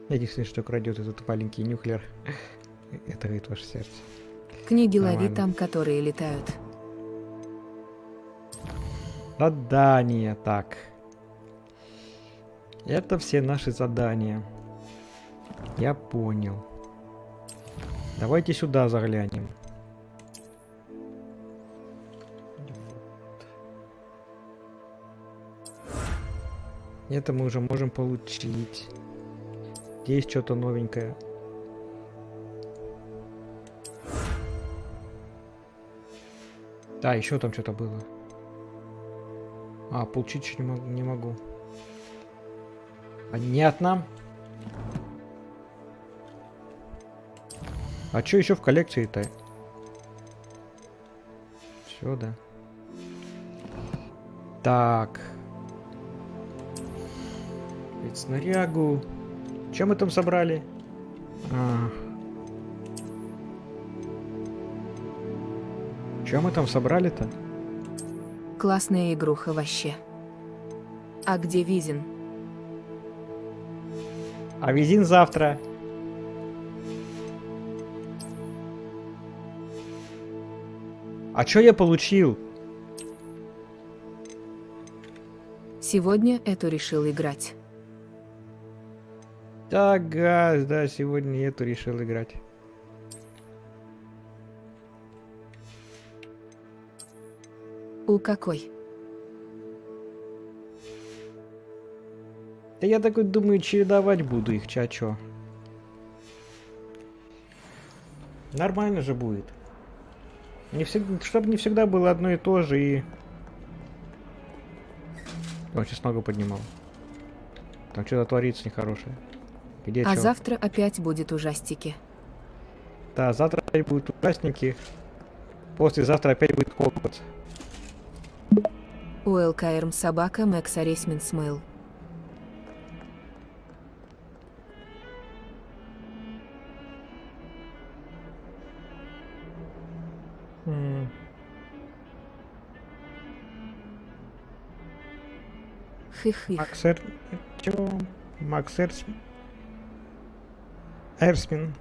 Единственное, что крадет этот маленький Нюхлер, это говорит ваше сердце. Книги лови Нормально. там, которые летают. Задания, так. Это все наши задания. Я понял. Давайте сюда заглянем. Это мы уже можем получить. Здесь что-то новенькое. Да, еще там что-то было. А, получить еще не могу. Понятно. А что еще в коллекции-то? Все, да. Так. Ведь снарягу. Чем мы там собрали? Чем мы там собрали-то? Классная игруха вообще. А где Визин? А Визин завтра. А чё я получил? Сегодня эту решил играть. Ага, да, сегодня эту решил играть. У какой? Да я такой думаю, чередовать буду их, чё. Нормально же будет. Не всегда, чтобы не всегда было одно и то же и... Он сейчас ногу поднимал. Там что-то творится нехорошее. Где А чё? завтра опять будет ужастики. Да, завтра опять будут ужасники. Послезавтра опять будет Хогвартс. УЛКРМ собака Мэкс Аресмин Смейл. Хых-хых. Максер... Чё? Макс Эрсмин.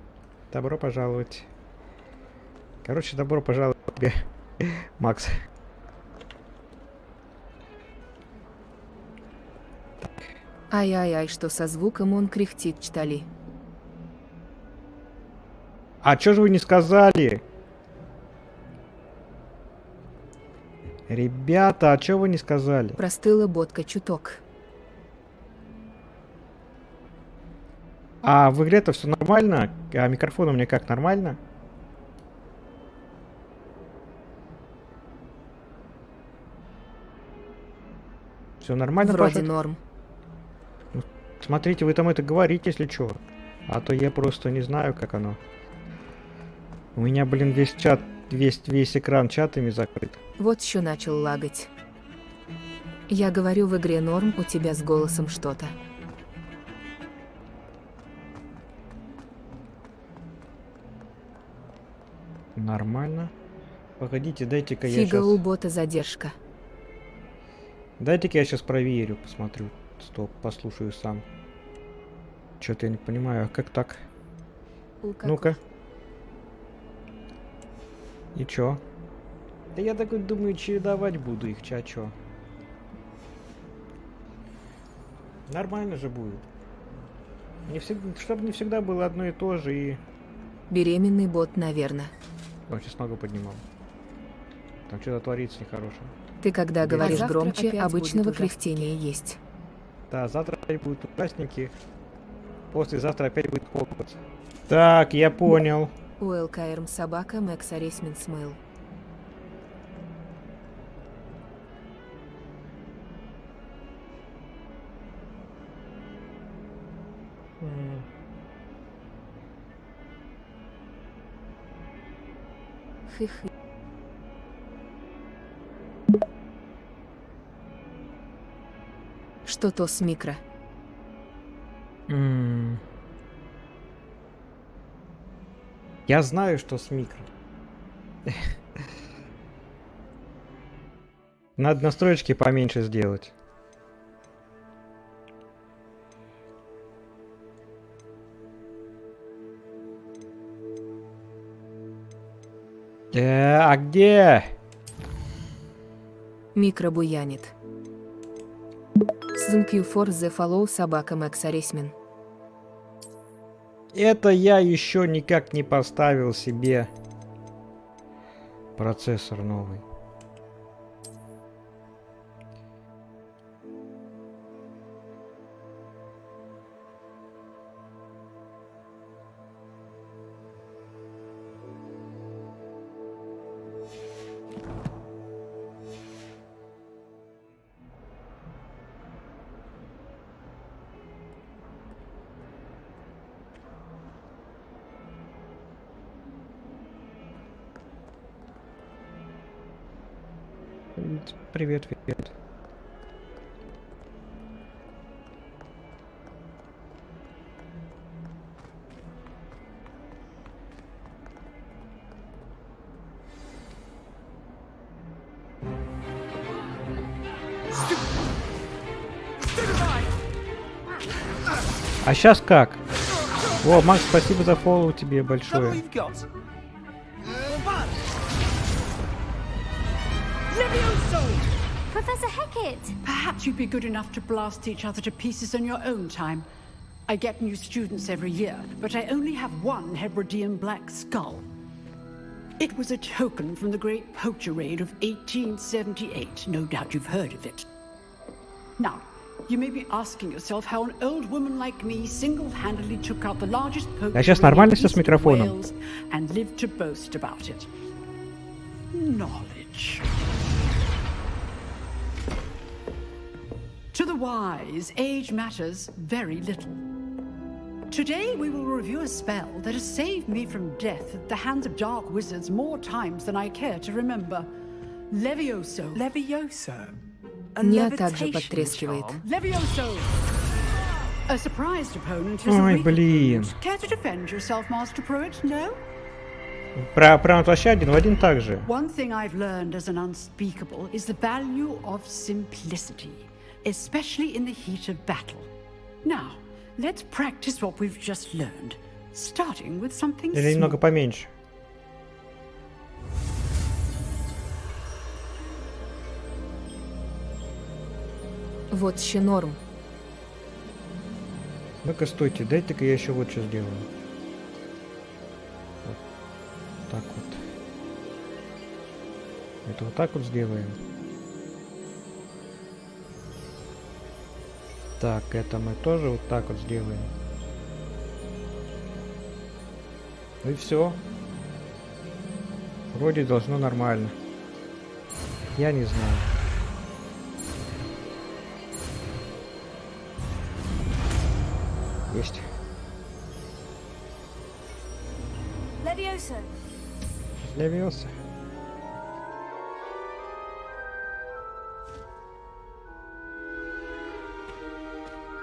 Добро пожаловать. Короче, добро пожаловать тебе, Макс. Ай-ай-ай, что со звуком он кряхтит, чтали. А чё же вы не сказали? Ребята, а чё вы не сказали? Простыла ботка чуток. А в игре-то все нормально? А микрофон у меня как, нормально? Все нормально? Вроде Паша? норм. Ну, смотрите, вы там это говорите, если что. А то я просто не знаю, как оно. У меня, блин, весь чат, весь экран чатами закрыт. Вот еще начал лагать. Я говорю, в игре норм, у тебя с голосом что-то. Нормально. Погодите, дайте-ка я Фига сейчас... у бота задержка. Дайте-ка я сейчас проверю, посмотрю. Стоп, послушаю сам. Что-то я не понимаю, а как так? Ну-ка. И чё? Да я такой думаю, чередовать буду их, чё. Нормально же будет. Не всегда, чтобы не всегда было одно и то же и... Беременный бот, наверное. Он сейчас ногу поднимал. Там что-то творится нехорошее. Ты когда Где говоришь чё? громче, опять обычного будет ужастики. кряхтения есть. Да, завтра опять будут ужасники. Послезавтра опять будет Хогвартс. Так, я понял. УЛКРМ собака Мэкс Аресмин Смейл. Хых. Что то с микро? Я знаю, что с микро. Надо настроечки поменьше сделать. А где? Микро буянит. Thank you for the follow, собака Макс Аресмин. Это я еще никак не поставил себе процессор новый. Привет, привет. А сейчас как? О, Макс, спасибо за фоллоу тебе большое. Professor Hecat! Perhaps you'd be good enough to blast each other to pieces on your own time. I get new students every year, but I only have one Hebridean black skull. It was a token from the Great Poacher Raid of 1878. No doubt you've heard of it. Now, you may be asking yourself how an old woman like me single-handedly took out the largest poacher сейчас нормально всё с микрофоном. and lived to boast about it. Knowledge. To the wise, age matters very little. Today we will review a spell that has saved me from death at the hands of dark wizards more times than I care to remember. Levioso. Levioso? Меня также потрескивает. Levioso! A surprised opponent is Ой, a weak блин. opponent. Care to defend yourself, Master Pruitt? No? Прям вообще один в один так же. One thing I've learned as an unspeakable is the value of simplicity, especially in the heat of battle. Now, let's practice what we've just learned, starting with something Или немного small. поменьше. Вот ще норм. Ну-ка, стойте, дайте-ка я еще вот что сделаю. Вот так вот. Это вот так вот сделаем. Так, это мы тоже вот так вот сделаем. Ну и все. Вроде должно нормально. Я не знаю. Есть. Levioso. Левиоса.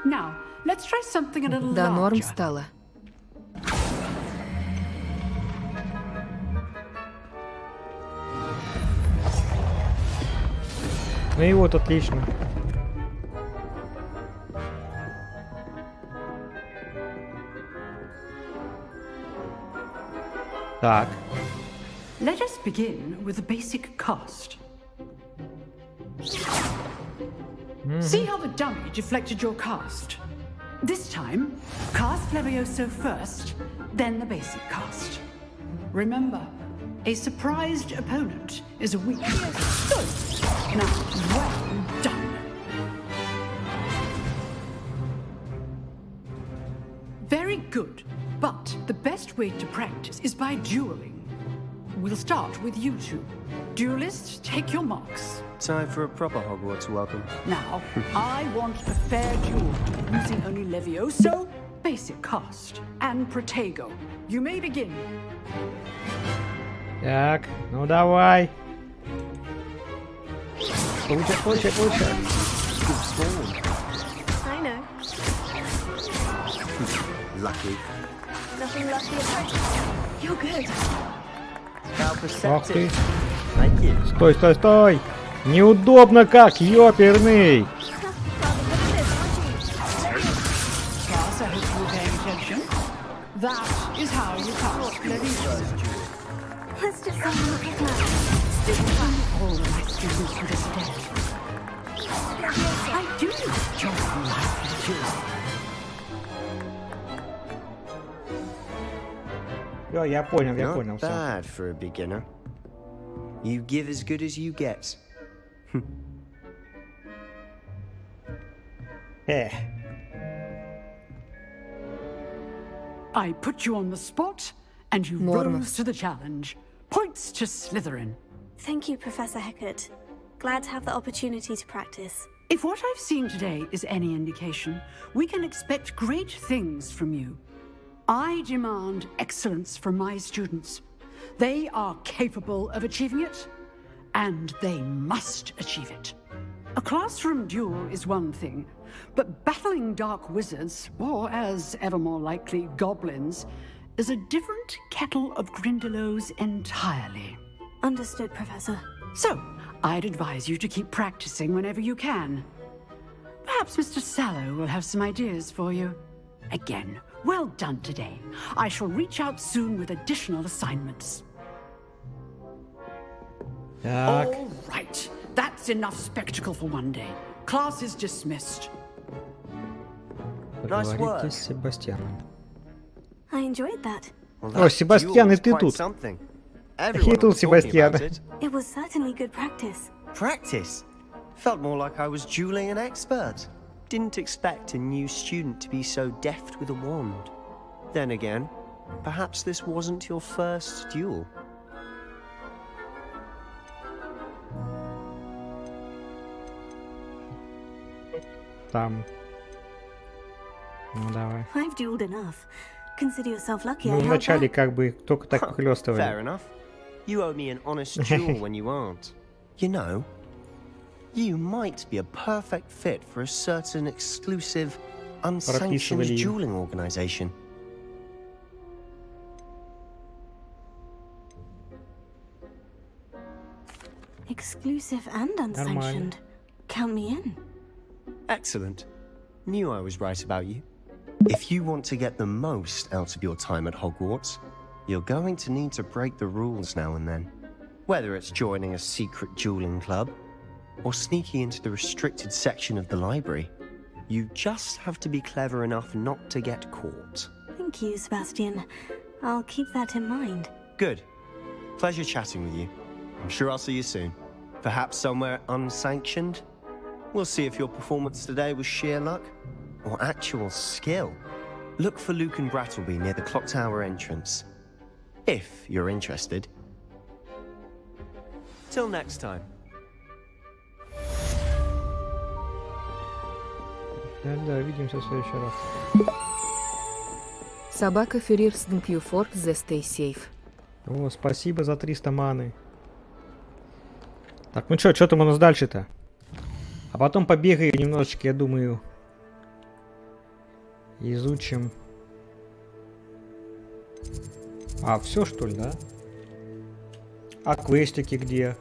Now, let's try something a little Да, норм larger. стало. Ну и вот, отлично. Так. Let us begin with the basic cast. See how the dummy deflected your cast? This time, cast Levioso first, then the basic cast. Remember, a surprised opponent is a weakness. Good. Now, well done. Very good, but the best way to practice is by dueling. We'll start with you two. Duelists, take your marks. Time for a proper Hogwarts welcome. Now, I want a fair duel, using only Levioso, basic cast, and Protego. You may begin. Так, ну давай. Получай. lucky. Nothing lucky about it. You're good. How Ах ты. perceptive. Thank you. Стой, стой, стой! Неудобно как, ёперный! Class, I hope you were paying attention. That is how you pass research. Let's just have a look at that. All of my students to this day. I do enjoy life with you. Я понял, я Not понял. Всё. bad for a beginner. You give as good as you get. I put you on the spot, and you rose to the challenge. Points to Slytherin. Thank you, Professor Hecat. Glad to have the opportunity to practice. If what I've seen today is any indication, we can expect great things from you. I demand excellence from my students. They are capable of achieving it, and they must achieve it. A classroom duel is one thing, but battling dark wizards, or as ever more likely, goblins, is a different kettle of Grindylows entirely. Understood, Professor. So, I'd advise you to keep practicing whenever you can. Perhaps Mr. Sallow will have some ideas for you. Again, well done today. I shall reach out soon with additional assignments. Так. All right. That's enough spectacle for one day. Class is dismissed. Поговорите с Себастьяном. I enjoyed that. О, Себастьян, и ты тут. И тут Себастьян. It was certainly good practice. Practice? Felt more like I was dueling an expert. Didn't expect a new student to be so deft with a wand. Then again, perhaps this wasn't your first duel. Там. Ну давай. I've dueled enough. Consider yourself lucky I Мы held вначале back. как бы только так Fair хлёстывали. enough. You owe me an honest duel when you aren't. You know, you might be a perfect fit for a certain exclusive, unsanctioned Прописывали. dueling organization. Exclusive and unsanctioned. Count me in. Excellent. Knew I was right about you. If you want to get the most out of your time at Hogwarts, you're going to need to break the rules now and then. Whether it's joining a secret dueling club, or sneaking into the restricted section of the library, you just have to be clever enough not to get caught. Thank you, Sebastian. I'll keep that in mind. Good. Pleasure chatting with you. I'm sure I'll see you soon. Perhaps somewhere unsanctioned? We'll see if your performance today was sheer luck or actual skill. Look for Luke and Brattleby near the clock tower entrance. If you're interested. Till next time. Да, увидимся в следующий раз. Собака Furious thank you for the stay safe. О, спасибо за 300 маны. Так, ну чё там у нас дальше-то? А потом побегаю немножечко, я думаю, изучим. А, все что ли, да? А квестики где?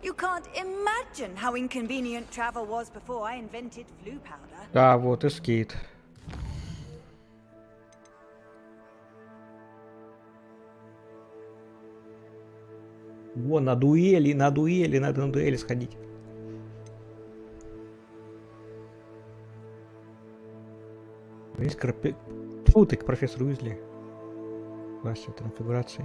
You can't imagine how inconvenient travel was before I invented flu powder. Да, вот и скейт. Во, на дуэли, надо на дуэли сходить. Есть Фу, ты к профессору Уизли. Классе конфигурации.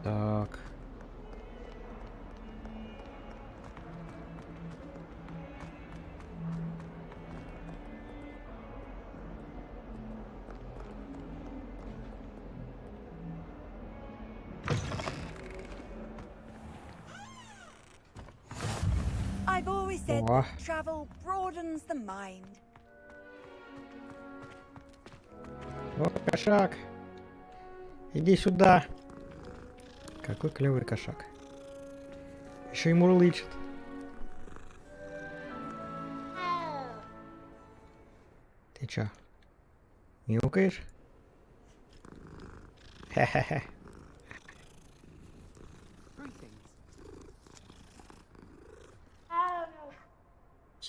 Так. always said О. that travel broadens the mind. О, кошак. Иди сюда. Какой клевый кошак. Еще и мурлычет. Ты чё, мяукаешь? Хе-хе-хе.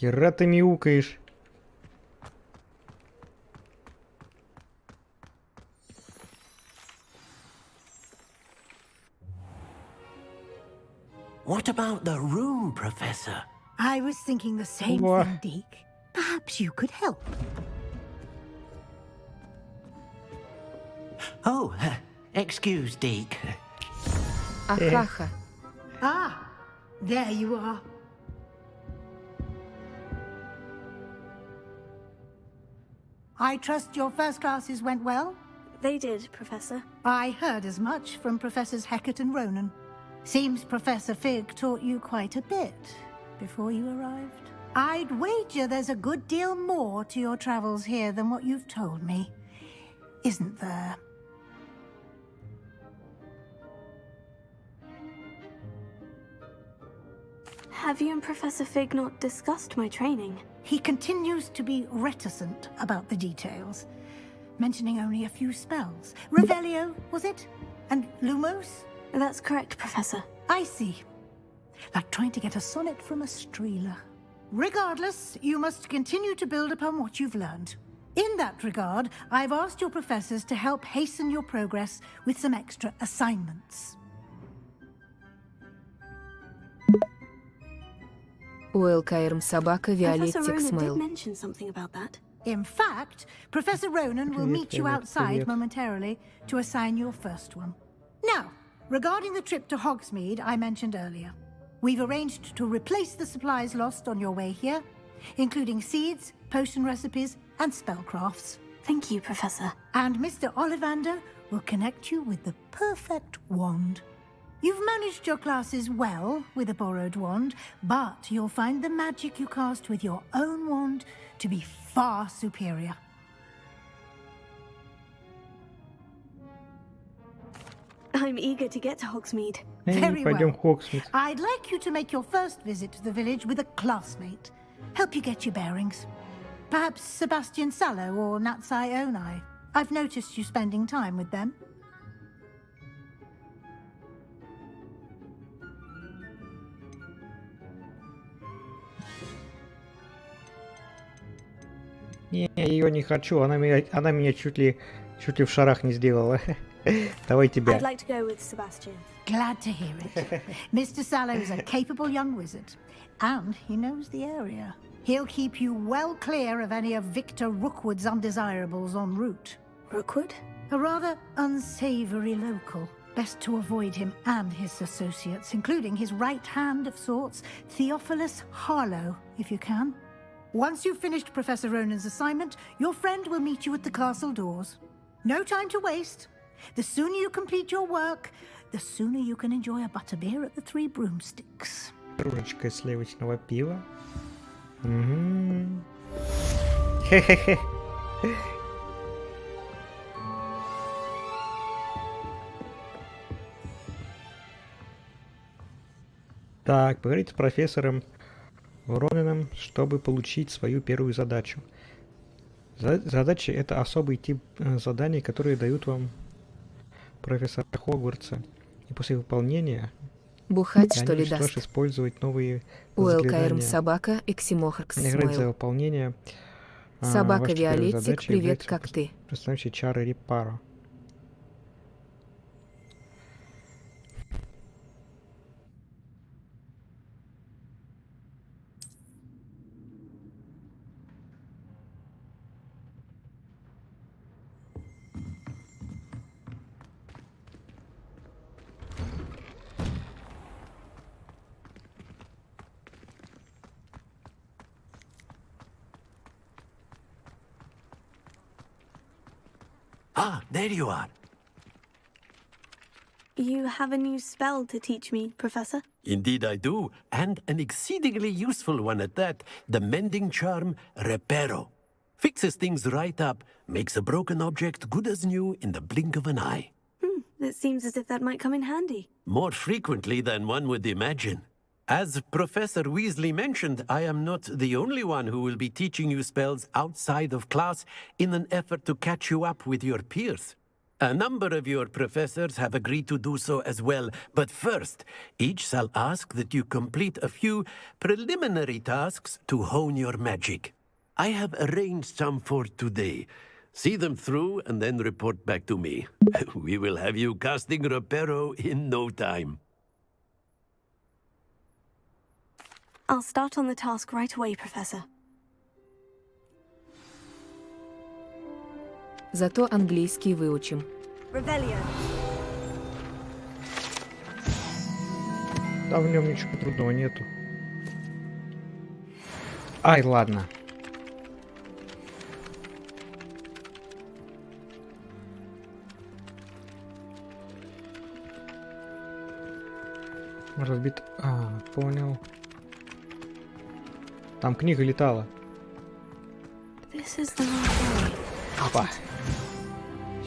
Хера ты мяукаешь. What about the room, Professor? I was thinking the same What? thing, Deke. Perhaps you could help. Oh, excuse, Deke. Ахаха. Ah, there you are. I trust your first classes went well? They did, Professor. I heard as much from Professors Hecat and Ronan. Seems Professor Fig taught you quite a bit before you arrived. I'd wager there's a good deal more to your travels here than what you've told me. Isn't there? Have you and Professor Fig not discussed my training? He continues to be reticent about the details, mentioning only a few spells. Revelio, was it? And Lumos? That's correct, Professor. I see. Like trying to get a sonnet from a streeler. Regardless, you must continue to build upon what you've learned. In that regard, I've asked your professors to help hasten your progress with some extra assignments. УЛКРМ собака Professor Виолеттик Ronan did Смейл. mention something about that. In fact, Professor Ronan will Привет, meet you привет, outside привет. momentarily to assign your first one. Now, regarding the trip to Hogsmeade I mentioned earlier, we've arranged to replace the supplies lost on your way here, including seeds, potion recipes, and spellcrafts. Thank you, Professor. And Mr. Ollivander will connect you with the perfect wand. You've managed your classes well with a borrowed wand, but you'll find the magic you cast with your own wand to be far superior. I'm eager to get to Hogsmeade. Very пойдем в well. Хогсмит. I'd like you to make your first visit to the village with a classmate. Help you get your bearings. Perhaps Sebastian Sallow or Natsai Onai. I've noticed you spending time with them. Не, ее не хочу, она меня чуть ли в шарах не сделала. Давай тебя. I'd like to go with Sebastian. Glad to hear it. Mr. Sallow is a capable young wizard, and he knows the area. He'll keep you well clear of any of Victor Rookwood's undesirables en route. Rookwood? A rather unsavory local. Best to avoid him and his associates, including his right hand of sorts, Theophilus Harlow, if you can. Once you've finished Professor Ronan's assignment, your friend will meet you at the castle doors. No time to waste. The sooner you complete your work, the sooner you can enjoy a butterbeer at the Three Broomsticks. Кружечка сливочного пива. Мгм. Хе-хе-хе. Так, поговорить с профессором Ронаном, чтобы получить свою первую задачу. Задача — это особый тип заданий, которые дают вам профессора Хогвартса. И после выполнения Бухать, что ли, что даст? использовать новые УЛКРМ заклинания. собака Эксимохркс Наград за Смейл. выполнение Собака вашей первой Виолеттик, задачи привет, является как ты? Представляющий чары Репаро. Ah, there you are. You have a new spell to teach me, Professor? Indeed I do, and an exceedingly useful one at that. The mending charm, Reparo. Fixes things right up, makes a broken object good as new in the blink of an eye. It seems as if that might come in handy. More frequently than one would imagine. As Professor Weasley mentioned, I am not the only one who will be teaching you spells outside of class in an effort to catch you up with your peers. A number of your professors have agreed to do so as well, but first, each shall ask that you complete a few preliminary tasks to hone your magic. I have arranged some for today. See them through and then report back to me. We will have you casting Reparo in no time. I'll start on the task right away, Professor. Зато английский выучим. Revelio. Да в нем ничего трудного нету. Ай, ладно. Разбит. Понял. Там книга летала. This is the right way. Опа.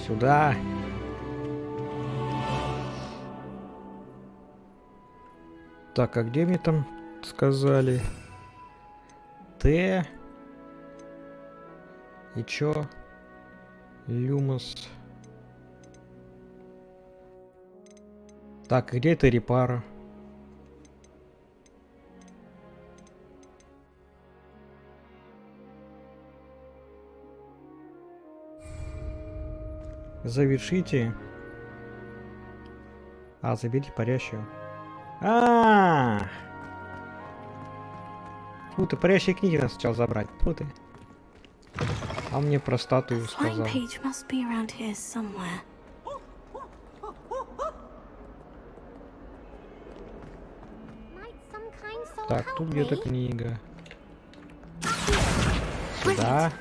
Сюда. Так, а где мне там сказали? Т. И чё? Люмос. Так, где это репара? Завершите. Заберите парящую. Фу, ты парящие книги надо сначала забрать. Фу ты. А мне про статую сказал. Page must be around here somewhere. Так, тут где-то книга. Сюда.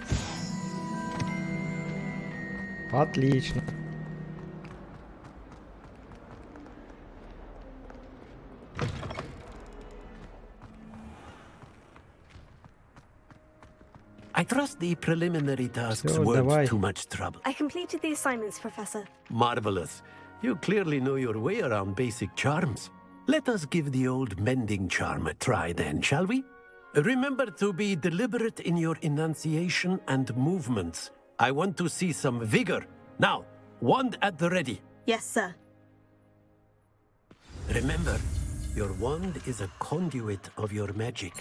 Отлично. I trust the preliminary tasks Всё, weren't давай. too much trouble. I completed the assignments, Professor. Marvelous. You clearly know your way around basic charms. Let us give the old mending charm a try then, shall we? Remember to be deliberate in your enunciation and movements. I want to see some vigor. Now, wand at the ready. Yes, sir. Remember, your wand is a conduit of your magic.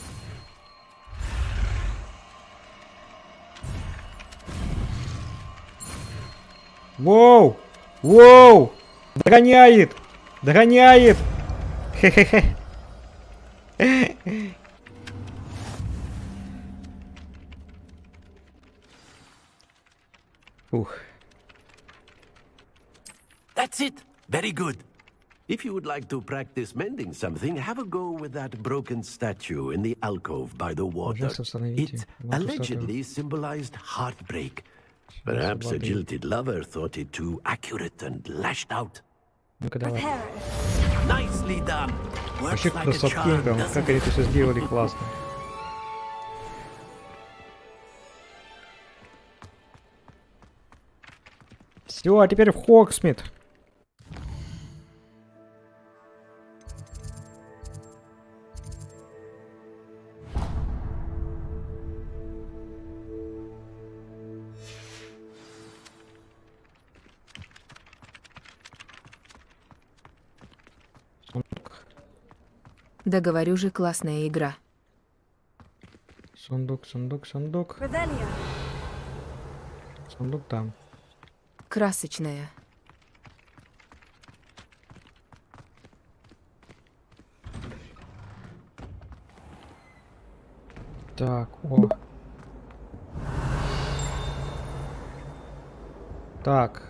Воу! Воу! Догоняет! Догоняет! Хе-хе-хе. Ух. That's it. Very good. If you would like to practice mending something, have a go with that broken statue in the alcove by the water. It allegedly symbolized heartbreak. Perhaps a jilted lover thought it too accurate and lashed out. Ну-ка давай. Nicely done. Вообще красотки, как они это все сделали классно. Все, а теперь в Хогсмит. Да говорю же, классная игра. Сундук, сундук, сундук. Сундук там. Красочная. Так, о. Так.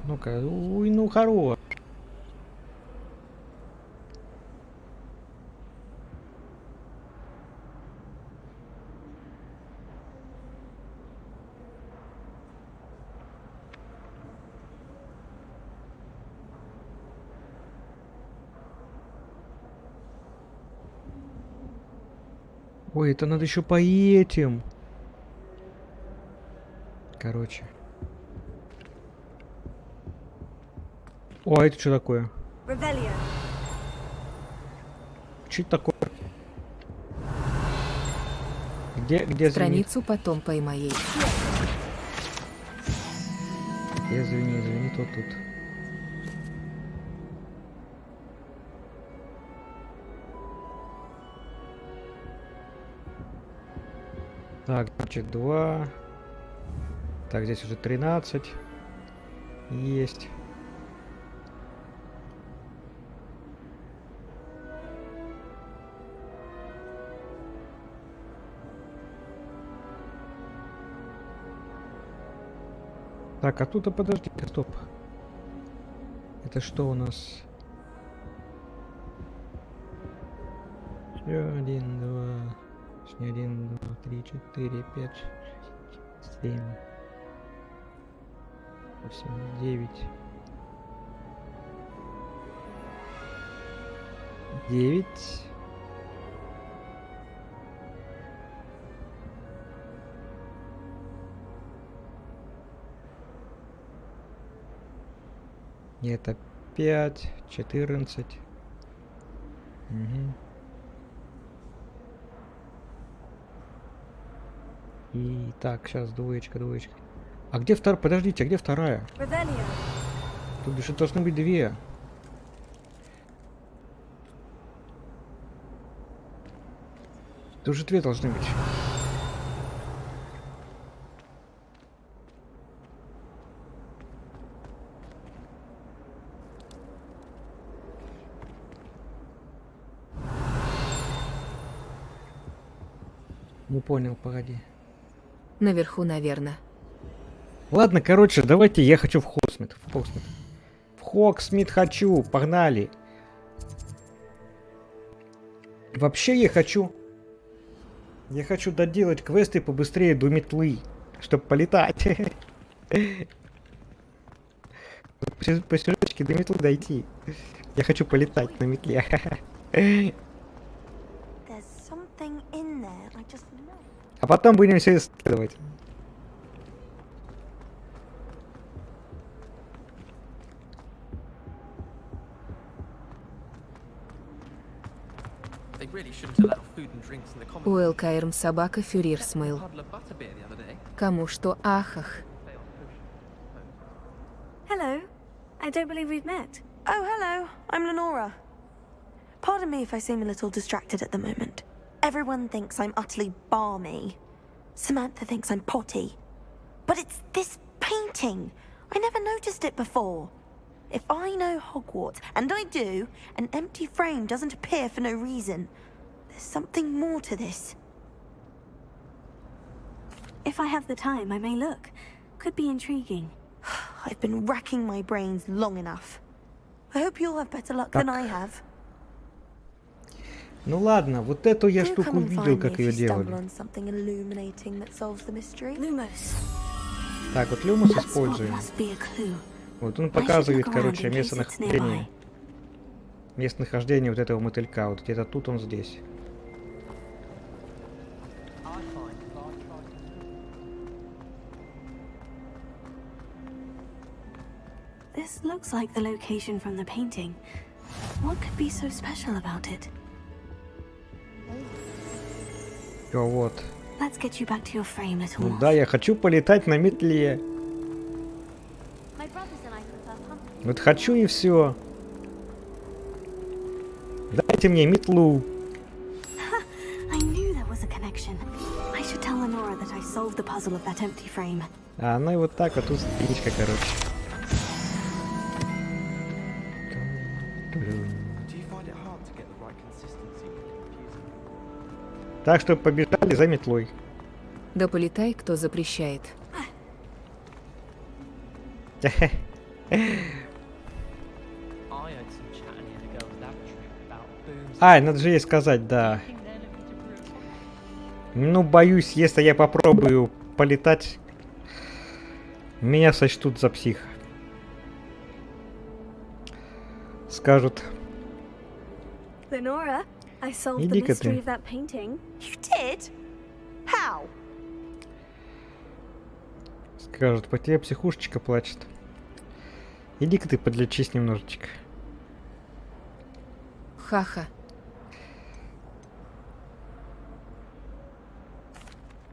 Ну-ка, уй, ну хорош. Ой, это надо еще по этим. Короче. О, а это что такое? Что это такое? Где Страницу потом поймай ей. Извини, то тут. Так, значит, 2. Так, здесь уже 13. Есть. Так, а тут, подожди-ка, стоп. Это что у нас? 1, 2, 1, 2, 3, 4, 5, 6, 7, 8, 9. 9. И это 5, 14. Угу. И так, сейчас двоечка. А где вторая? Подождите, а где вторая? Тут еще должны быть 2. Тут уже 2 должны быть. Не понял, погоди. Наверху, наверное. Ладно, короче, давайте я хочу в Хогсмит. В Хогсмит хочу, погнали. Вообще я хочу доделать квесты побыстрее до метлы, чтобы полетать. По сюжеточке до метлы дойти. Я хочу полетать на метле. А потом будем все исследовать. Уэлкайрм собака Фюрир смыл. Кому что ахах. Hello. I don't believe we've met. Oh, hello. I'm Lenora. Pardon me if I seem a little distracted at the moment. Everyone thinks I'm utterly balmy. Samantha thinks I'm potty. But it's this painting. I never noticed it before. If I know Hogwarts, and I do, an empty frame doesn't appear for no reason. There's something more to this. If I have the time, I may look. Could be intriguing. I've been racking my brains long enough. I hope you'll have better luck than I have. Ну ладно, вот эту я штуку увидел, как ее делали. Так, вот Люмус используем. Вот он показывает, короче, местонахождение вот этого мотылька. Вот где-то тут он здесь. This looks like the location from the painting. What could be so special about it? Всё, вот. Let's get you back to your frame, little Ну wolf. да, я хочу полетать на метле. Вот хочу и все. Дайте мне метлу. I knew there was a connection. I should tell Lenora that I solved the puzzle of that empty frame. А она и вот так вот тут страничка, короче. Так что побежали за метлой. Да полетай, кто запрещает. Ай, надо же ей сказать, да. Ну, боюсь, если я попробую полетать, меня сочтут за психа. Lenora, I solved the Иди-ка mystery ты. of that painting. You did? How? Скажут, по тебе психушечка плачет. Иди-ка ты подлечись немножечко. Ха-ха.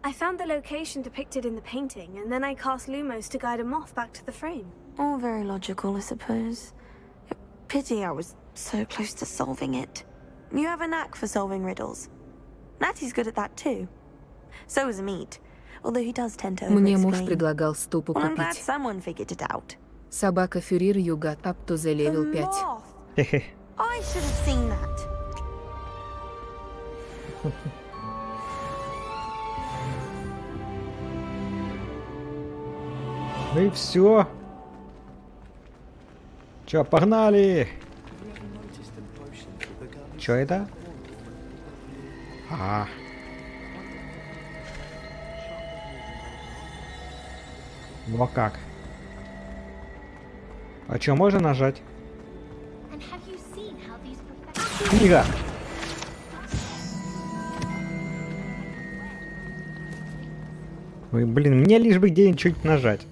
I found the location depicted in the painting, and then I cast Lumos to guide him off back to the frame. All very logical, I suppose. Pity I was so close to solving it. You have a knack for solving riddles. Natty's good at that too. So is Meat, although he does tend to Мне муж over-explain. предлагал ступу Well, I'm glad купить. someone figured it out. Собака Фюрир you got up to the level 5. I should have seen that. Ну и все. Чё, погнали? Чё это? А. Ну а как? А чё, можно нажать? Книга! Ой, блин, мне лишь бы где-нибудь чуть нажать.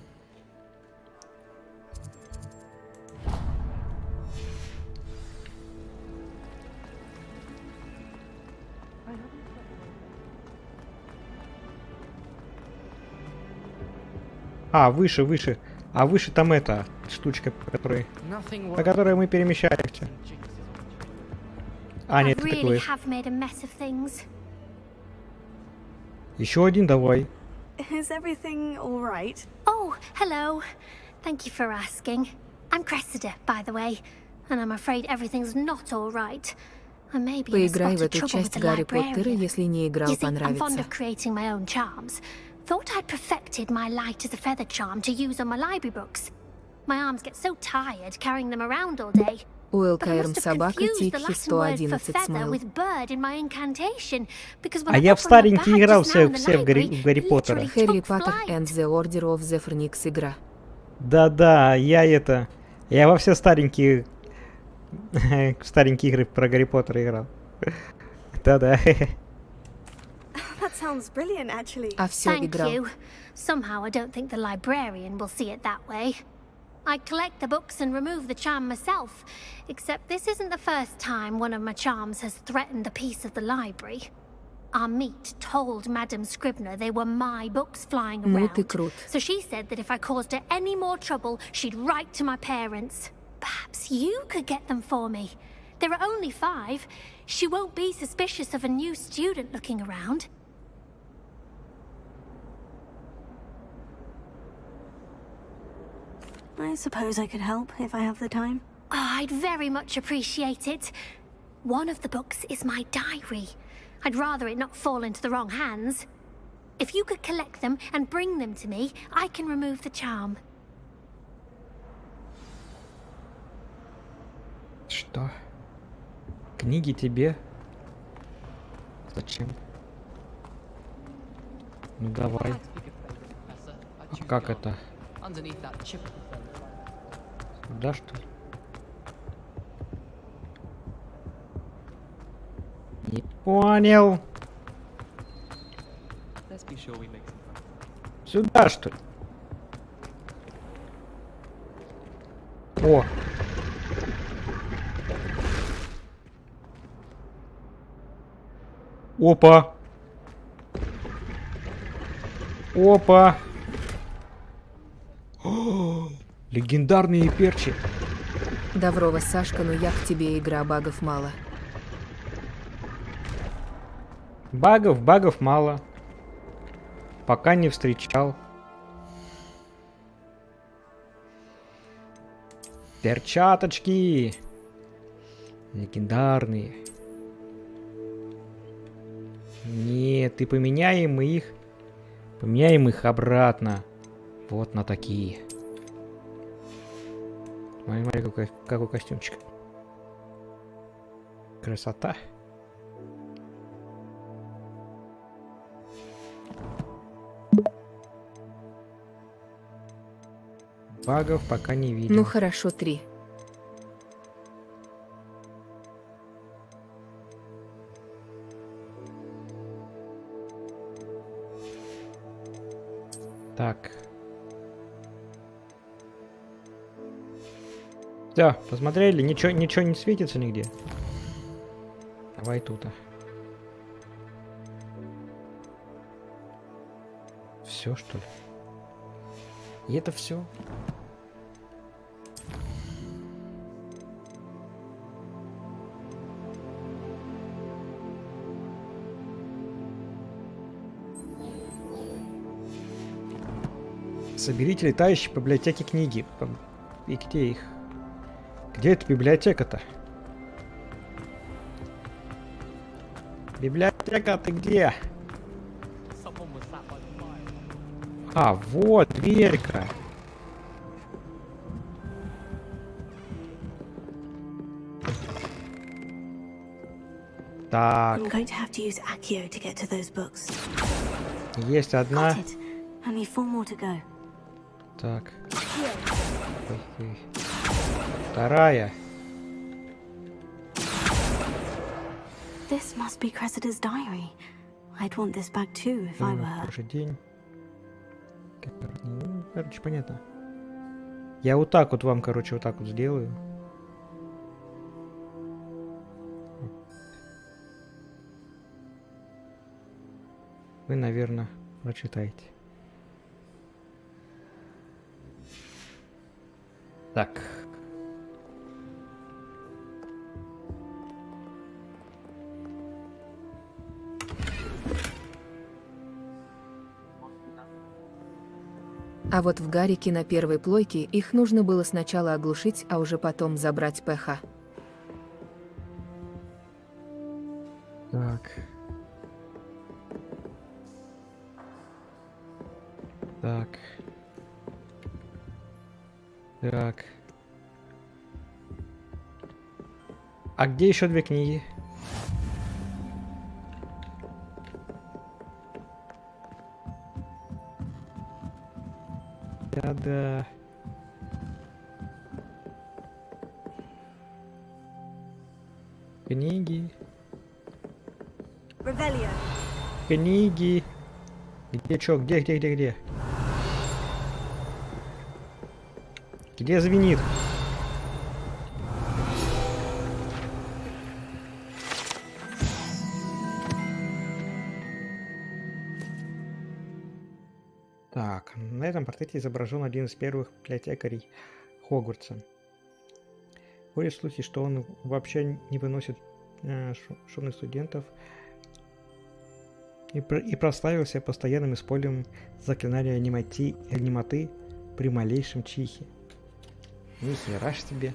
А, выше, выше. А выше там эта штучка, по которой мы перемещаемся. А, нет, I ты really такой. have made a mess of things. Еще один давай. Is everything all right? Oh, hello. Thank you for asking. I'm Cressida, by the way, and I'm afraid everything's not all right. I may be in a Поиграй spot в of эту trouble with часть the Гарри Поттера, librarian. если не играл, You see, I'm fond понравится. of creating my own charms. Thought I'd perfected my light as a feather charm to use on my library books. My arms get so tired carrying them around all day. УЛКРМ собака Тикхи 111 смыл. With bird in my incantation, because when А I я в opened my старенький bag играл just now in the все в library, Гарри Поттера. Harry Potter and the Order of the Phoenix игра. Да-да, я во все старенькие игры про Гарри Поттера играл. Да-да. That sounds brilliant, actually. А все Thank играл. you. Somehow I don't think the librarian will see it that way. I collect the books and remove the charm myself, except this isn't the first time one of my charms has threatened a piece of the library. Our meat told Madame Scribner they were my books flying Ну ты around, крут. so she said that if I caused her any more trouble, she'd write to my parents. Perhaps you could get them for me. There are only 5. She won't be suspicious of a new student looking around. I suppose I could help if I have the time. Oh, I'd very much appreciate it. One of the books is my diary. I'd rather it not fall into the wrong hands. If you could collect them and bring them to me, I can remove the charm. Что? Книги тебе? Зачем? Ну давай. А как это? Underneath that chip. Да что ли? Не понял. Let's be sure we make some. Сюда что ли? О! Опа! Опа! О, легендарные перчи. Даврова Сашка, ну як тебе игра, багов мало. Багов мало. Пока не встречал. Перчаточки. Легендарные. Нет, ты поменяем их. Поменяем их обратно. Вот на такие. Смотри, какой костюмчик. Красота. Багов пока не видел. Ну хорошо, 3. Так. Все, посмотрели, ничего не светится нигде. Давай тут. Все, что ли? И это все. Соберите летающие по библиотеке книги. И где их? Где эта библиотека-то? Библиотека, ты где? А, вот дверька. Так. I'm going to have to use Accio to get to those books. Есть одна. Got it. Only 4 more to go. Так. Ой. Вторая. This must be Cressida's diary. I'd want this back too if I were her. Уже день. Ну, короче, понятно. Я вот так вот вам, короче, вот так вот сделаю. Вы, наверное, прочитаете. Так. А вот в Гаррике на первой плойке их нужно было сначала оглушить, а уже потом забрать ПХ. Так. Так. Так. А где еще 2 книги? Да. Книги. Revelio. Книги. Где чё? Где? Где звенит? Так, на этом портрете изображен один из первых библиотекарей Хогвартса. Ходят слухи, что он вообще не выносит шумных студентов и прославился постоянным использованием заклинания немоты при малейшем чихе. Ни хера ж себе.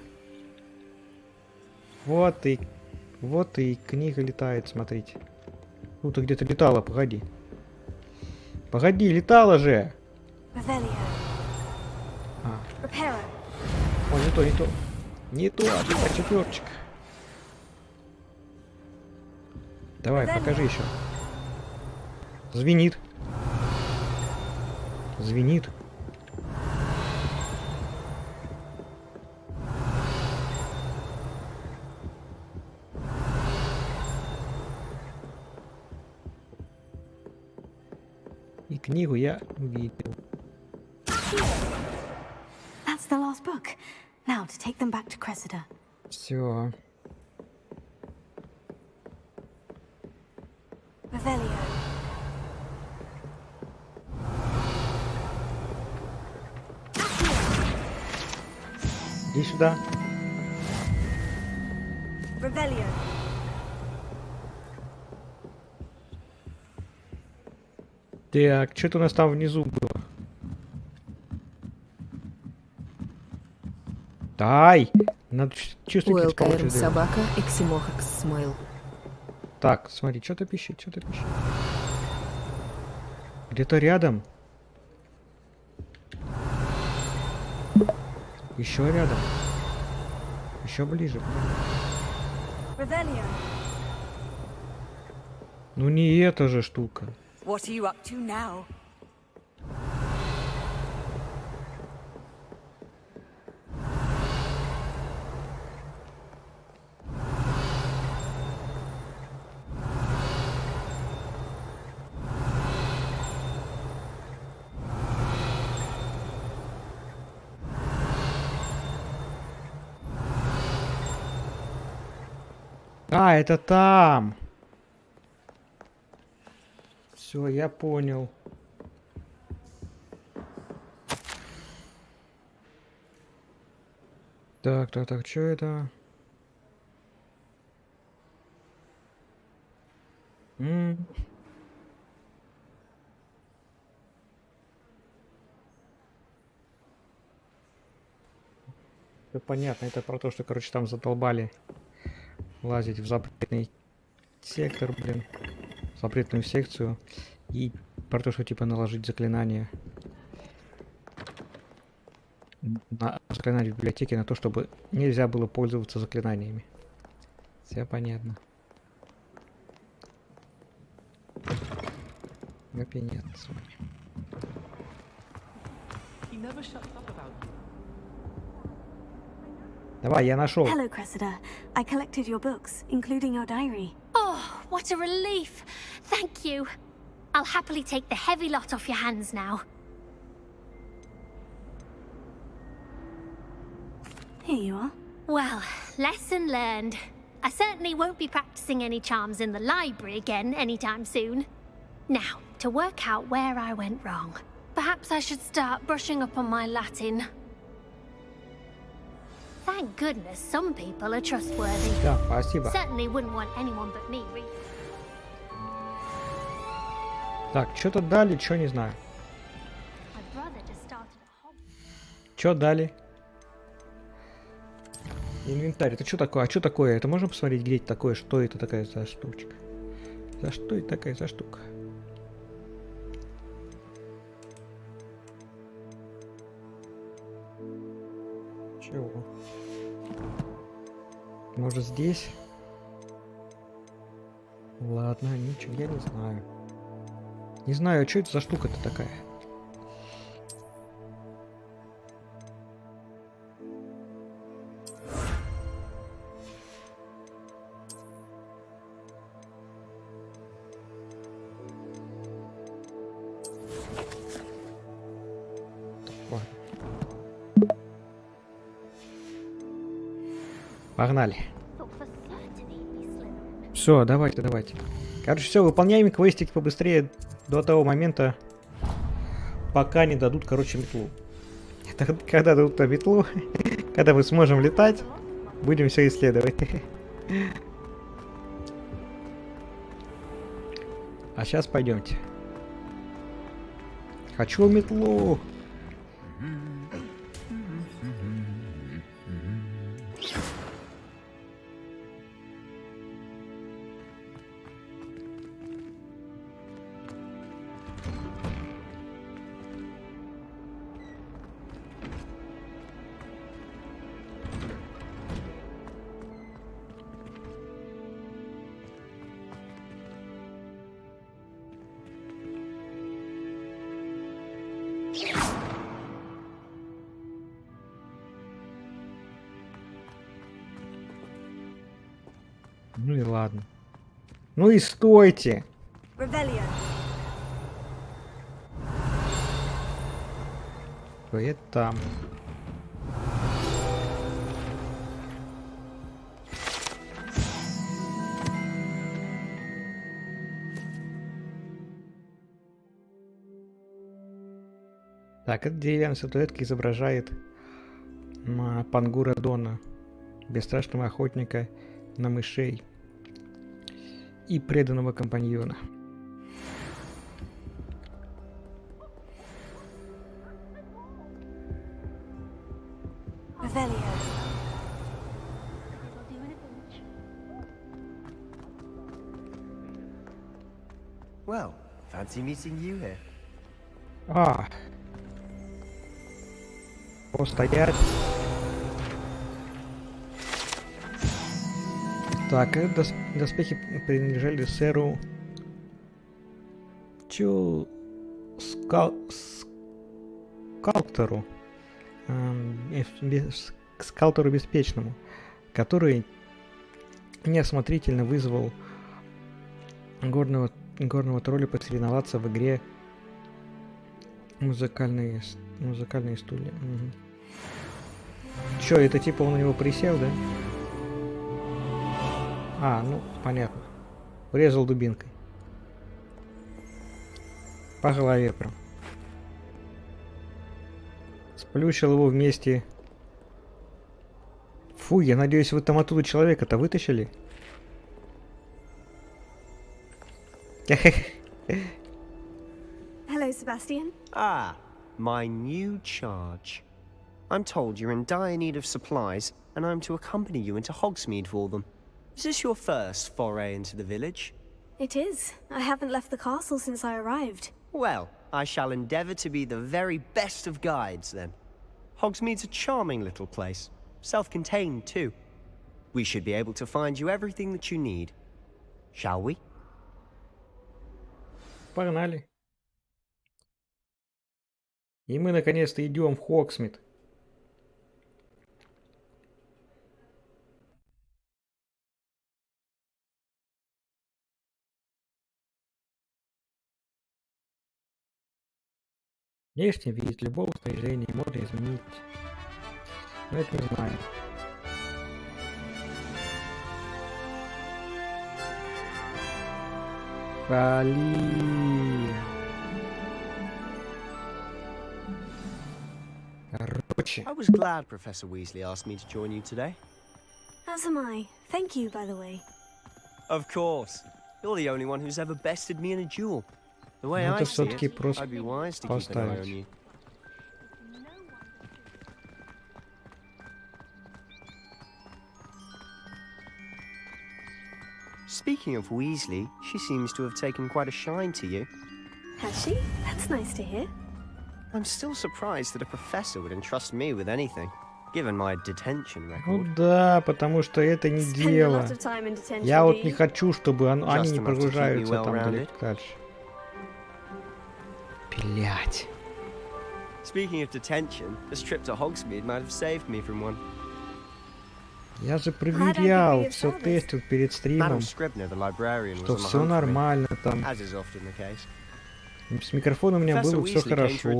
Вот и книга летает, смотрите. Ну, ты где-то летала, погоди. Погоди, летала же! А. О, не то. Не то, а ты по четверочка. Давай, покажи еще. Звенит. И книгу я увидел. That's the last book. Now to take them back to Cressida. Все. Revelio. Иди сюда. Revelio. Так, что-то у нас там внизу было. Дай! Надо чувствовать, УЛКР собака, Эксимохакс Смайл. Так, смотри, что-то пищит. Где-то рядом. Еще рядом. Еще ближе. Revelio. Ну не эта же штука. What are you up to now? А, это там. Все, я понял. Так, что это? Все понятно, это про то, что, короче, там задолбали лазить в запретный сектор, блин, запретную секцию, и про то, что, типа, наложить заклинание на заклинание в библиотеке на то, чтобы нельзя было пользоваться заклинаниями. Все понятно. Понятно с вами. Давай, я нашел. Hello, Cressida. I collected your books, including your diary. Oh, what a relief. Thank you. I'll happily take the heavy lot off your hands now. Here you are. Well, lesson learned. I certainly won't be practicing any charms in the library again anytime soon. Now, to work out where I went wrong. Perhaps I should start brushing up on my Latin. Thank goodness some people are trustworthy. Да, спасибо. Certainly wouldn't want anyone but me reading. Так, что-то дали, что не знаю. My brother just started a hobby. Что дали? Инвентарь. Это что такое? А что такое? Это можно посмотреть, где это такое? Что это такая за штучка? За что это такая за штука? Чего? Может здесь? Ладно, ничего, я не знаю. Не знаю, что это за штука-то такая. Погнали. Все, давайте. Короче, все, выполняем квестики побыстрее до того момента, пока не дадут, короче, метлу. Это когда дадут метлу, когда мы сможем летать, будем все исследовать. А сейчас пойдемте. Хочу метлу. Ну и ладно. Ну и стойте. Что это там? Так, эта деревянная статуэтка изображает Пангура Дона, бесстрашного охотника на мышей и преданного компаньона. Well, fancy meeting you here. А. Постоять. Так, это доспехи принадлежали сэру Скалктору, Скалктору Беспечному, который неосмотрительно вызвал горного тролля посоревноваться в игре музыкальные стулья. Угу. Чё, это типа он на него присел, да? А, ну, понятно. Врезал дубинкой. По голове прям. Сплющил его вместе. Фу, я надеюсь, вы там оттуда человека-то вытащили? Hello, Sebastian. Ah, my new charge. I'm told you're in dire need of supplies, and I'm to accompany you into Hogsmeade for them. Is this your first foray into the village? It is. I haven't left the castle since I arrived. Well, I shall endeavour to be the very best of guides, then. Hogsmeade's a charming little place. Self-contained, too. We should be able to find you everything that you need. Shall we? Погнали. И мы наконец-то идем в Хогсмит. Внешний вид любого снаряжения можно изменить. Но это не знаю. Блин. Короче. I was glad Professor Weasley asked me to join you today. As am I. Thank you, by the way. Of course. You're the only one who's ever bested me in a duel. The way I see it, I'd be wise to keep an eye on you. Speaking of Weasley, she seems to have taken quite a shine to you. Has she? That's nice to hear. I'm still surprised that a professor would entrust me with anything, given my detention record. Ну да, потому что это не дело. Я вот не хочу, чтобы они не прогружаются там дальше. Блять. Speaking of detention, this trip to Hogsmeade might have saved me from one. Я же проверял, все тестил перед стримом, что все нормально там. С микрофоном у меня было все хорошо.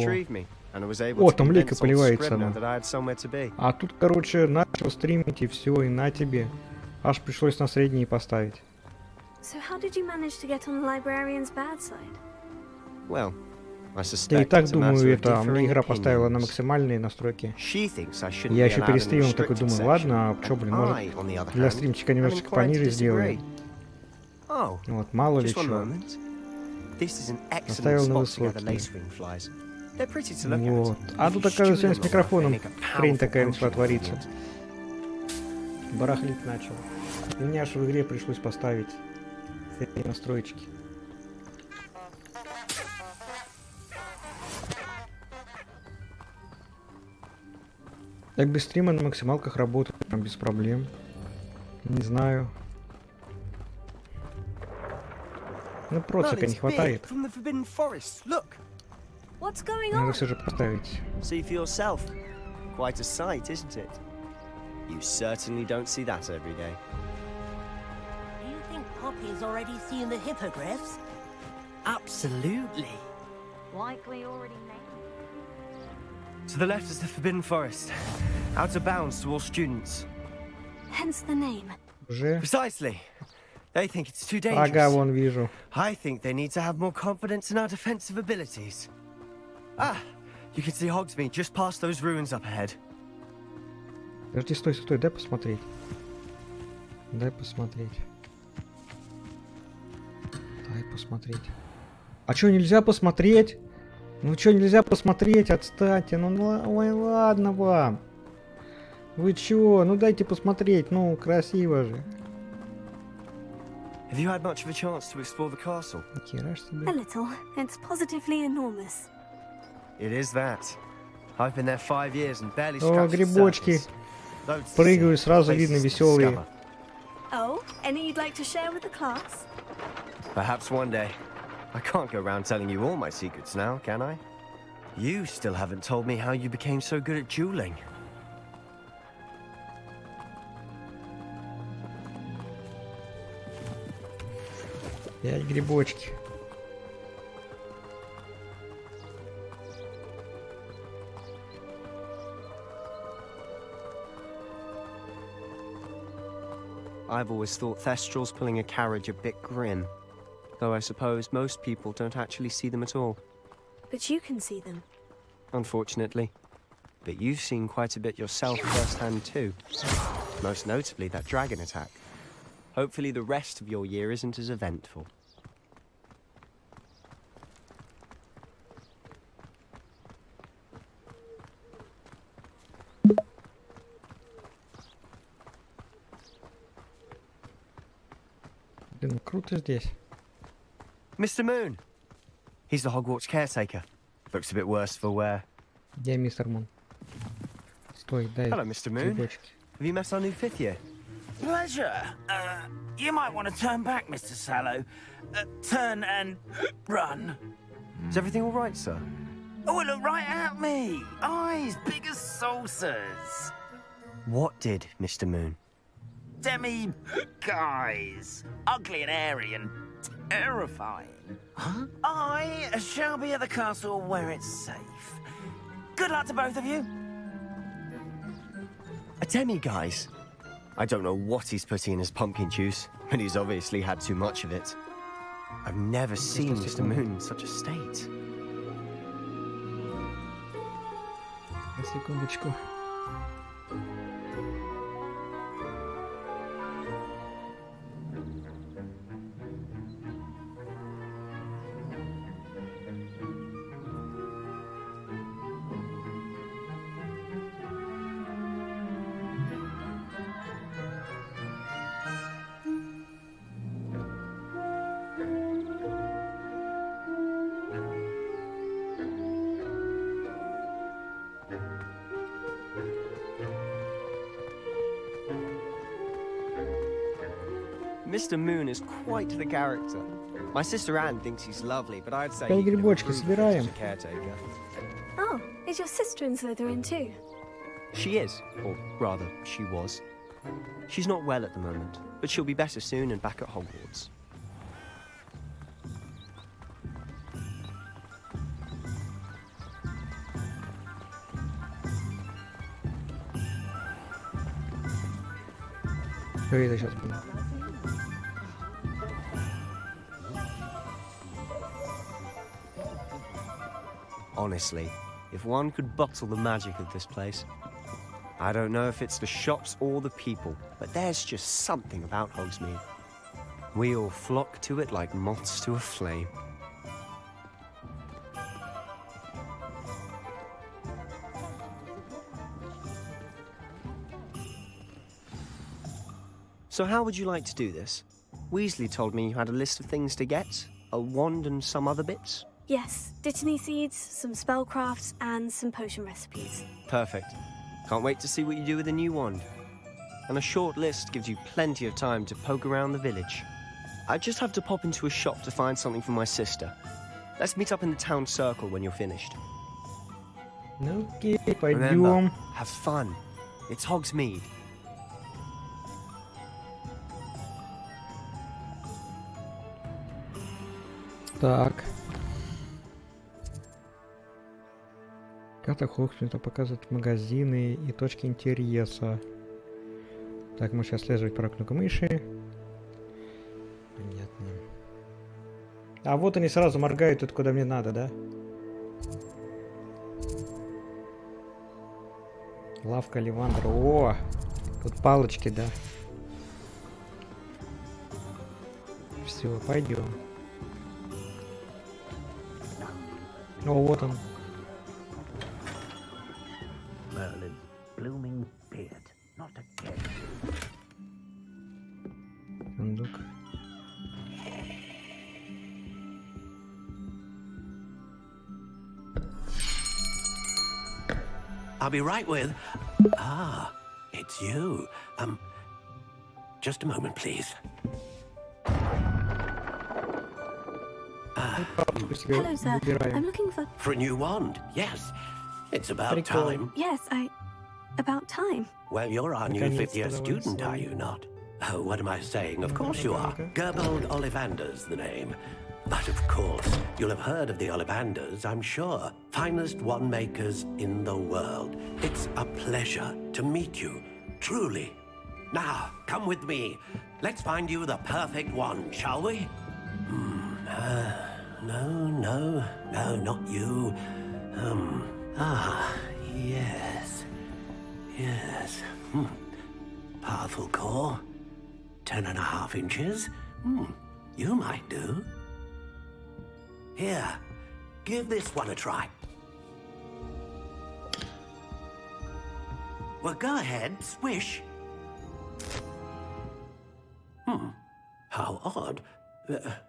О, там Лейка поливается она. А тут, короче, начал стримить и все, и на тебе. Аж пришлось на средние поставить. Я и так думаю, это мне игра поставила на максимальные настройки. Я еще перед стримом такой думаю, ладно, а чё, блин, может для стримчика немножечко пониже сделаем. Вот, мало ли чё. Поставил на высокие. Вот. А тут, оказывается, с микрофоном хрень такая начала твориться. Барахлить начал. И мне аж в игре пришлось поставить эти настройки. Так без стрима на максималках работает, прям без проблем. Не знаю. Ну, процика не хватает. Надо все же поставить. See for yourself. Quite a sight, isn't it? You certainly don't see that every day. Do you think Poppy's already seen the hippogriffs? Absolutely. Likely already named. To the left is the Forbidden Forest. Out of bounds to all students. Hence the name. Уже? Precisely. They think it's too dangerous. Ага, вон вижу. I think they need to have more confidence in our defensive abilities. Ah, you can see Hogsmeade just past those ruins up ahead. Подожди, стой, стой, дай посмотреть. Дай посмотреть. Дай посмотреть. А чё, нельзя посмотреть? Ну чё, нельзя посмотреть? Отстаньте. Ну ой, ладно вам. Вы чё? Ну дайте посмотреть. Ну, красиво же. Have you had much of a chance to explore the castle? A little. It's positively enormous. It is that. I've been there 5 years and barely О, scratched the грибочки. surface. Прыгаю, сразу видно веселые. Oh, any you'd like to share with the class? Perhaps one day. I can't go around telling you all my secrets now, can I? You still haven't told me how you became so good at dueling. Пять грибочки. I've always thought Thestrals pulling a carriage a bit grim. Though I suppose most people don't actually see them at all. But you can see them. Unfortunately. But you've seen quite a bit yourself firsthand too. Most notably that dragon attack. Hopefully the rest of your year isn't as eventful. Блин, круто здесь. Mr. Moon! He's the Hogwarts caretaker. Looks a bit worse for wear. Я мистер Мун. Стой, дай Hello, Mr. Moon. цветочки. Have you met our new fifth year? Pleasure. You might want to turn back, Mr. Sallow. Turn and run. Is everything all right, sir? Oh, look right at me. Eyes big as saucers. What did, Mr. Moon? Guys. Ugly and airy and terrifying. Huh? I shall be at the castle where it's safe. Good luck to both of you. A demi-guise? I don't know what he's putting in his pumpkin juice, but he's obviously had too much of it. I've never seen Mr. Moon in such a state. На секундочку. Mr. Moon is quite the character. My sister Anne thinks he's lovely, but I'd say Пять he could грибочки improve собираем. as a caretaker. Oh, is your sister in Slytherin too? She is, or rather, she was. She's not well at the moment, but she'll be better soon and back at Hogwarts. Что это сейчас было? Honestly, if one could bottle the magic of this place. I don't know if it's the shops or the people, but there's just something about Hogsmeade. We all flock to it like moths to a flame. So how would you like to do this? Weasley told me you had a list of things to get, a wand and some other bits. Yes, Dittany seeds, some spellcrafts, and some potion recipes. Perfect. Can't wait to see what you do with the new wand. And a short list gives you plenty of time to poke around the village. I just have to pop into a shop to find something for my sister. Let's meet up in the town circle when you're finished. Ну окей, Remember, пойдем. have fun. It's Hogsmeade. Так. Карта Хогсмита показывает магазины и точки интереса. Так, мы сейчас слеживать по кнопке мыши. Понятно. А вот они сразу моргают тут, куда мне надо, да? Лавка Ливандра. О! Тут палочки, да? Все, пойдем. О, вот он. Merlin's blooming beard. Not again. Сундук. I'll be right with... Ah, it's you. Just a moment, please. Hello, sir. I'm looking for... For a new wand, yes. It's about Прикол. time. Yes, About time. Well, you're our new fifth-year student, are you not? Oh, what am I saying? Of course you are. Gerbold Ollivander's the name. But of course, you'll have heard of the Ollivanders, I'm sure. Finest wand makers in the world. It's a pleasure to meet you, truly. Now, come with me. Let's find you the perfect one, shall we? No, not you. Yes. Powerful core. 10.5 inches. You might do. Here, give this one a try. Well, go ahead, swish. How odd.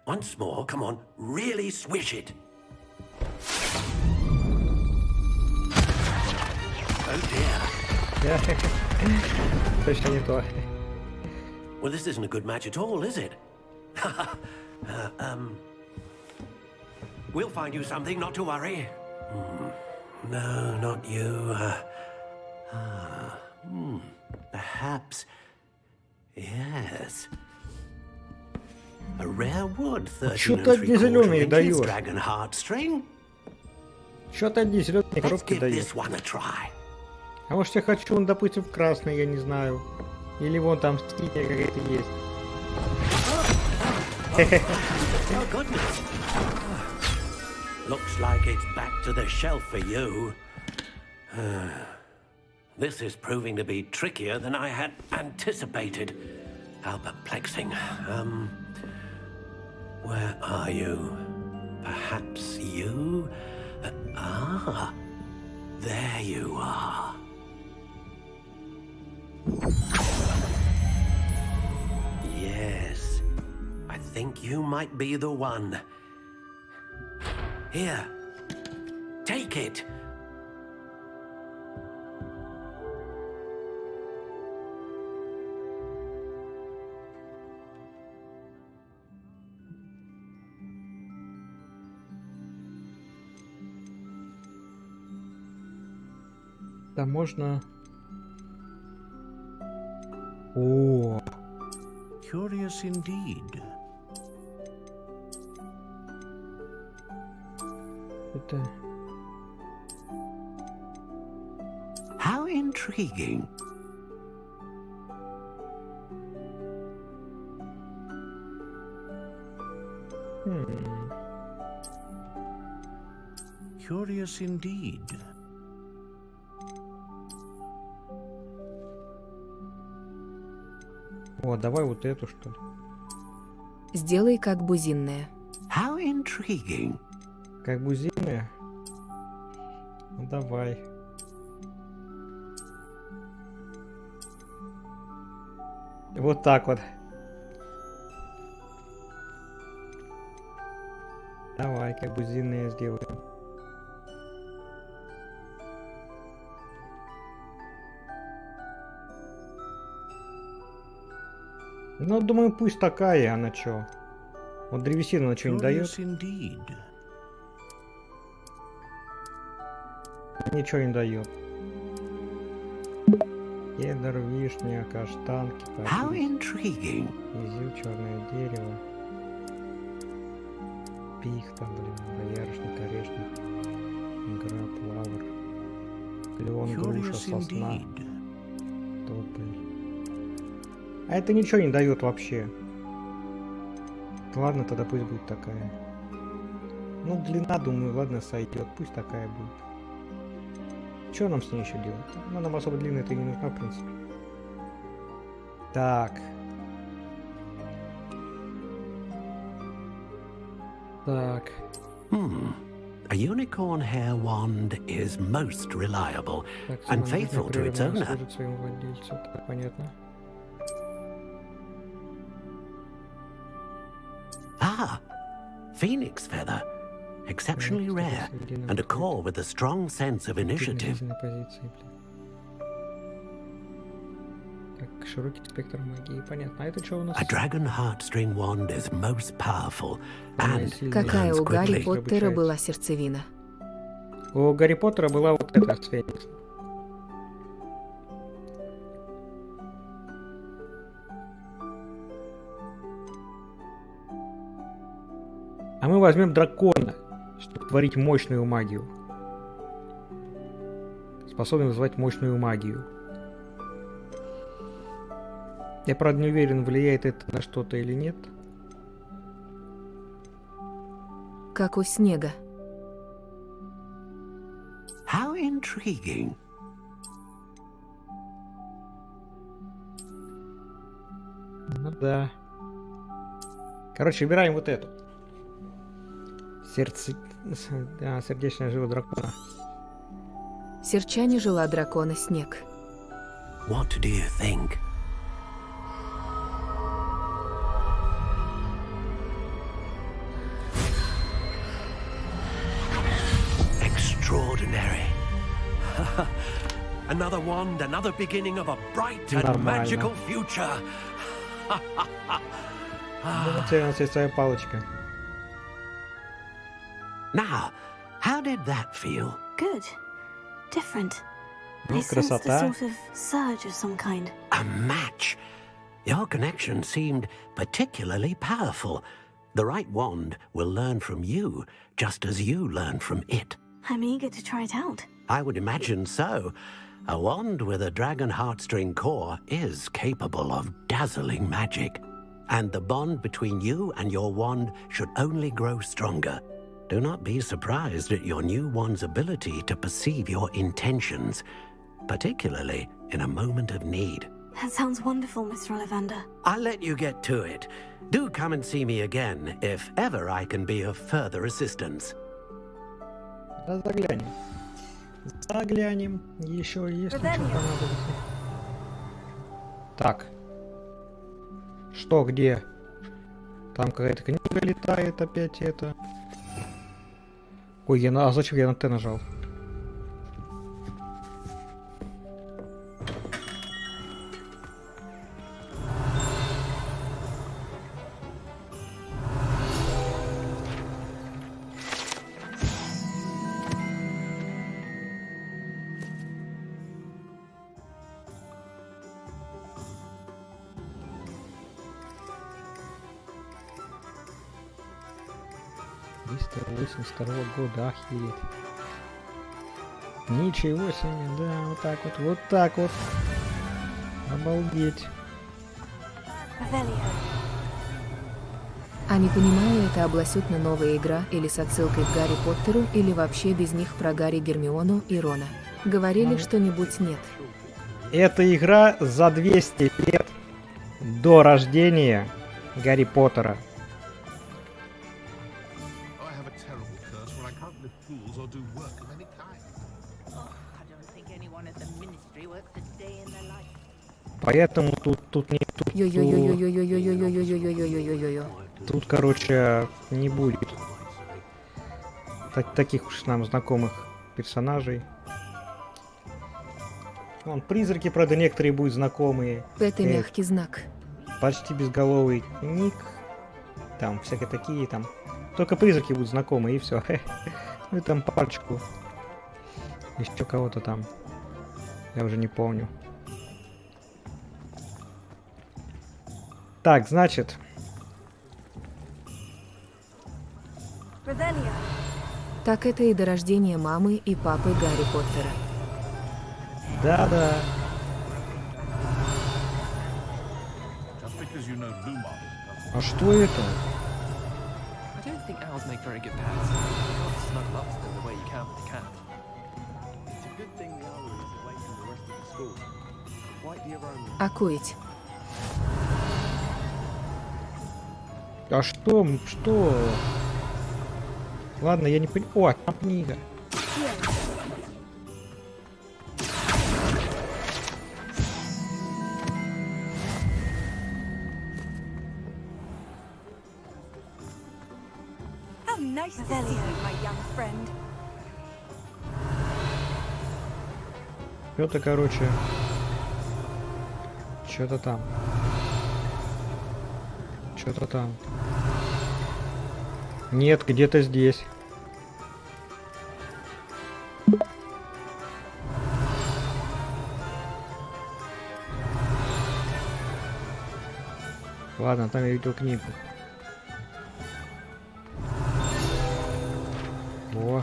Once more, come on, really swish it. Oh dear. Точно не то. Well, this isn't a good match at all, is it? We'll find you something, not to worry. No, not you. Perhaps. Yes. A rare wood, 13 3/4 dragon heartstring. Что-то одни зеленые Let's коробки give дают. this one a try. А может я хочу, он, допустим, в красный, я не знаю. Или вон там скидка какая-то есть. Oh, goodness. Looks like it's back to the shelf for you. This is proving to be trickier than I had anticipated. How perplexing. Where are you? Perhaps you? There you are. Yes, I think you might be the one. Here, take it. Там можно... О, Curious indeed. это... How intriguing. Curious indeed. О, давай вот эту, что ли. Сделай как бузинная. How intriguing. Как бузинная? Ну давай. Вот так вот. Давай, как бузинная сделаем. Ну, думаю, пусть такая, она чё? Вот древесина, она что, не дает? Ничего не дает. Кедр, вишня, каштанки, изюм, черное дерево. Пихта, боярышник, орешник, граб, лавр, клен, груша, сосна, тополь. А это ничего не дает вообще. Ладно, тогда пусть будет такая. Ну, длина, думаю, ладно, сойдет. Пусть такая будет. Что нам с ней еще делать? Ну, нам особо длинная-то и не нужна, в принципе. Так. Так. A unicorn hair wand is most reliable and faithful to its owner. Служит своему владельцу. Так, понятно. Phoenix feather, exceptionally rare, and a core with a strong sense of initiative. Так, широкий спектр магии, понятно. А это что у нас? A dragon heartstring wand is most powerful and Какая learns у Гарри quickly. Поттера была сердцевина? У Гарри Поттера была вот эта с Фениксом. А мы возьмем дракона, чтобы творить мощную магию. Способен вызывать мощную магию. Я, правда, не уверен, влияет это на что-то или нет. Как у снега. How intriguing. Ну да. Короче, выбираем вот эту. Сердечная жила дракона. Серчане жила дракона снег. What do you think? Extraordinary. Another wand, another beginning of a bright and Нормально. magical future. Вот у нас есть своя палочка. Now, how did that feel? Good. Different. Ну, I sensed a красота. sort of surge of some kind. A match. Your connection seemed particularly powerful. The right wand will learn from you, just as you learn from it. I'm eager to try it out. I would imagine so. A wand with a dragon heartstring core is capable of dazzling magic. And the bond between you and your wand should only grow stronger. Do not be surprised at your new wand's ability to perceive your intentions, particularly in a moment of need. That sounds wonderful, Mr. Ollivander. I'll let you get to it. Do come and see me again if ever I can be of further assistance. Да, заглянем. Заглянем. Еще есть что понадобится. Так. Что, где? Там какая-то книга летает опять это. Ой, а зачем я на Т нажал? Года, охереть. Ничего себе, да, вот так вот, вот так вот. Обалдеть. А не понимаю, это абсолютно новая игра или с отсылкой к Гарри Поттеру, или вообще без них про Гарри, Гермиону и Рона. Говорили что-нибудь нет. Это игра за 200 лет до рождения Гарри Поттера. Поэтому тут не тут, короче, не будет таких уж нам знакомых персонажей. Вон, призраки, правда, некоторые будут знакомые. Это мягкий знак. Почти безголовый Ник. Там всякие такие там. Только призраки будут знакомые и все. Ну и там парочку. Еще кого-то там. Я уже не помню. Так, значит. Так это и до рождения мамы и папы Гарри Поттера. Да-да. А что это? Акуить. А что? Что? Ладно, я не понимаю. О, там книга. How nice to see you, my young friend. Это, короче, что-то там. Что-то там. Нет, где-то здесь. Ладно, там я видел книгу. О.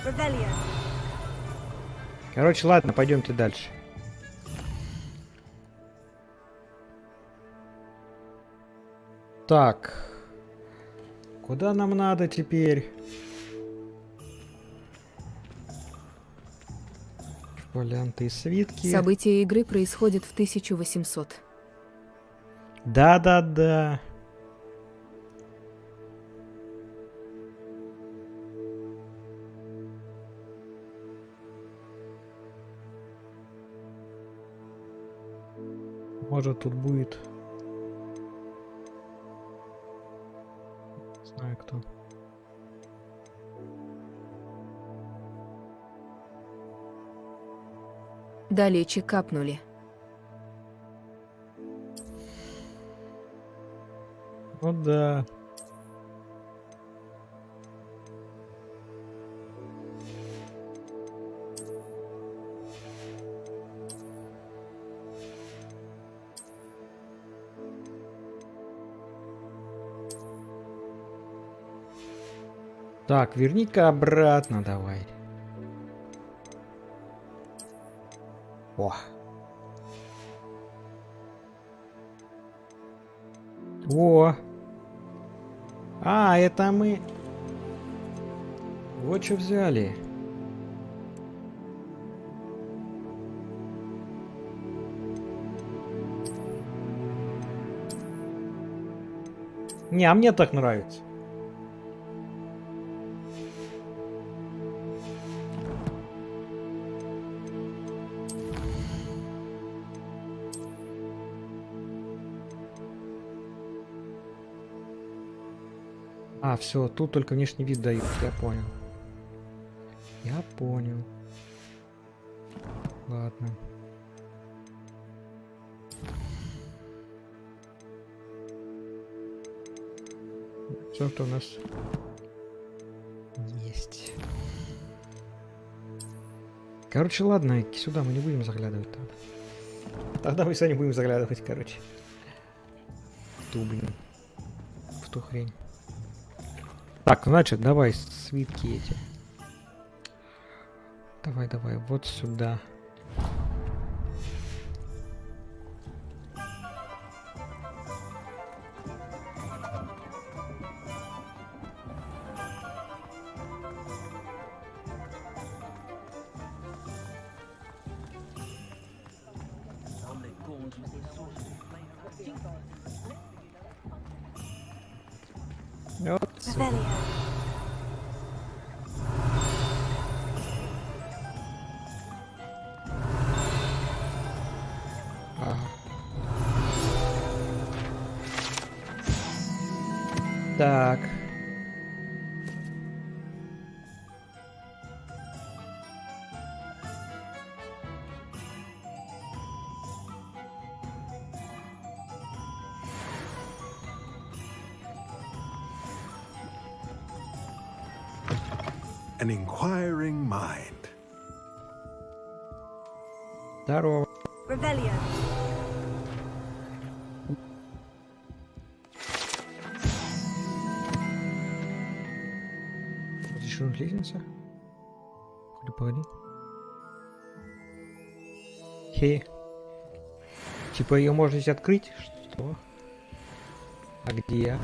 Revelio. Короче, ладно, пойдемте дальше. Так. Куда нам надо теперь? Фолианты и свитки. События игры происходят в 1800. Да-да-да. Может, тут будет... Не знаю, кто. Далее капнули. Ну да. Так, верни-ка обратно давай. О. О. А, это мы... Вот что взяли. Не, а мне так нравится. А, все, тут только внешний вид дают, я понял. Я понял. Ладно. Все, что у нас есть. Короче, ладно, сюда мы не будем заглядывать тогда. Тогда мы сюда не будем заглядывать, короче. В ту, блин. В ту хрень. Так, значит, давай свитки эти. Давай, давай, вот сюда. Вот сюда. Так. An inquiring mind. Здорово. Revelio. Еще лестница? Погоди. Хе. Типа ее можно здесь открыть? Что? А где?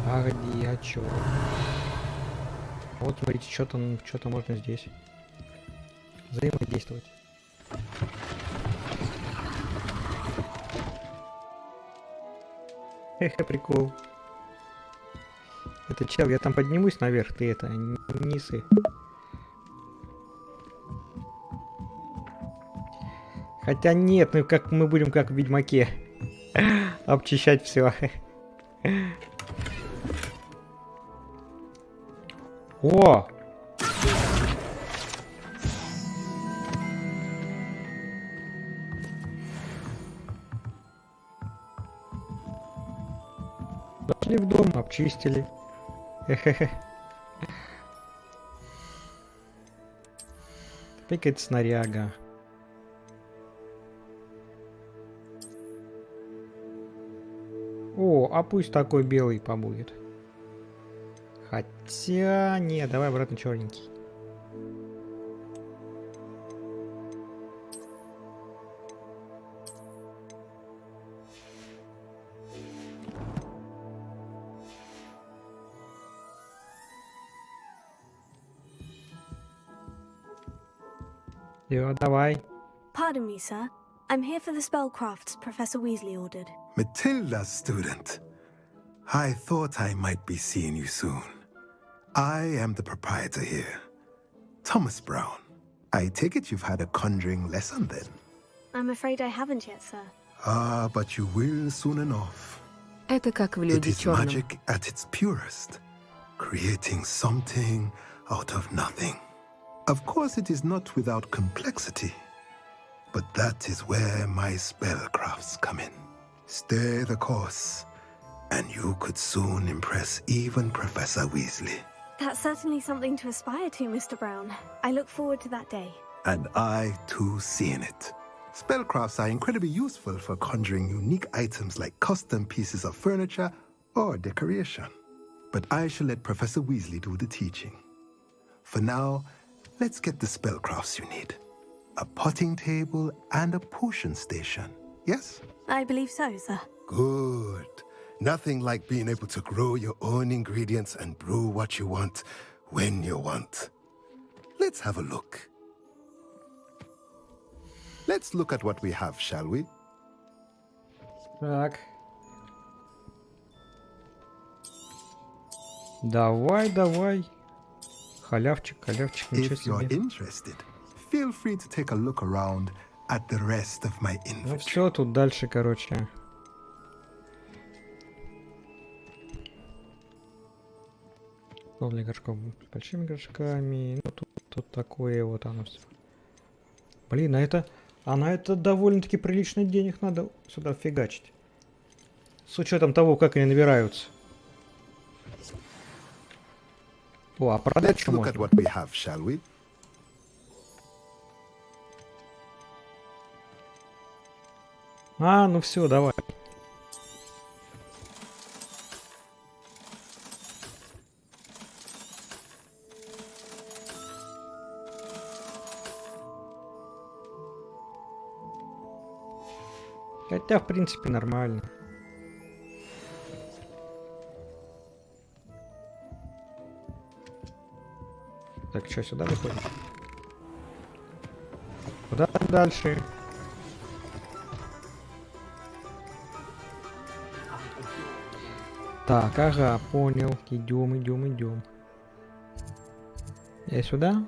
А где? А чё? Вот смотрите, что-то можно здесь взаимодействовать. Эхе, прикол. Это чел, я там поднимусь наверх, ты это, не сы. Хотя нет, ну как мы будем как в Ведьмаке обчищать все. О! Зашли в дом, обчистили. Хе-хе-хе. Опять снаряга. О, а пусть такой белый побудет. Хотя... Не, давай обратно черненький. Всё, давай. Pardon me, sir. I'm here for the spellcrafts Professor Weasley ordered. Matilda's student. I thought I might be seeing you soon. I am the proprietor here, Thomas Brown. I take it you've had a conjuring lesson then? I'm afraid I haven't yet, sir. Ah, but you will soon enough. Это как в It «Люди в is черном». magic at its purest, creating something out of nothing. Of course, it is not without complexity, but that is where my spellcrafts come in. Stay the course, and you could soon impress even Professor Weasley. That's certainly something to aspire to, Mr. Brown. I look forward to that day. And I, too, seeing it. Spellcrafts are incredibly useful for conjuring unique items like custom pieces of furniture or decoration. But I shall let Professor Weasley do the teaching. For now, let's get the spellcrafts you need. A potting table and a potion station, yes? I believe so, sir. Good. Nothing like being able to grow your own ingredients and brew what you want when you want. Let's have a look. Let's look at what we have, shall we? Так. Давай, давай. Халявчик, халявчик, ничего If you're себе. interested, feel free to take a look around at the rest of my Ну inventory. все, тут дальше, короче. Стол для горшков с большими горшками. Ну тут такое вот оно все. Блин, а на это довольно-таки прилично денег надо сюда фигачить. С учетом того, как они набираются. О, а продать Let's что look at можно? what we have, shall we? А, ну все, давай. Хотя, в принципе, нормально. Так, что, сюда выходим? Куда там дальше? Так, ага, понял. Идем, идем, идем. Я сюда?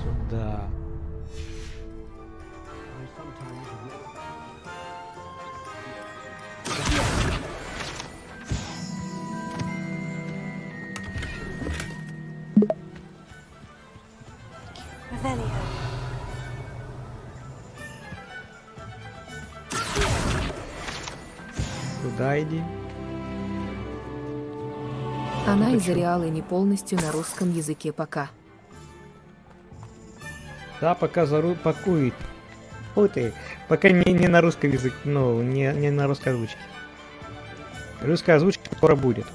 Сюда. Revelio. Туда иди. Она из Ареала не полностью на русском языке пока. Да, пока пакует. Ух ты. Пока не на русском языке, ну, не на русской озвучке. Русская озвучка скоро будет.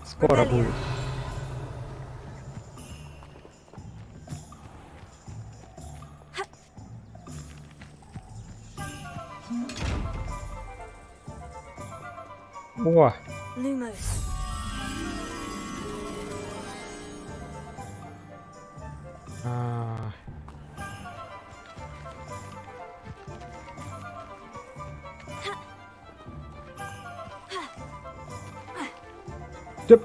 Скоро будет. О! Lumos. А. Тып.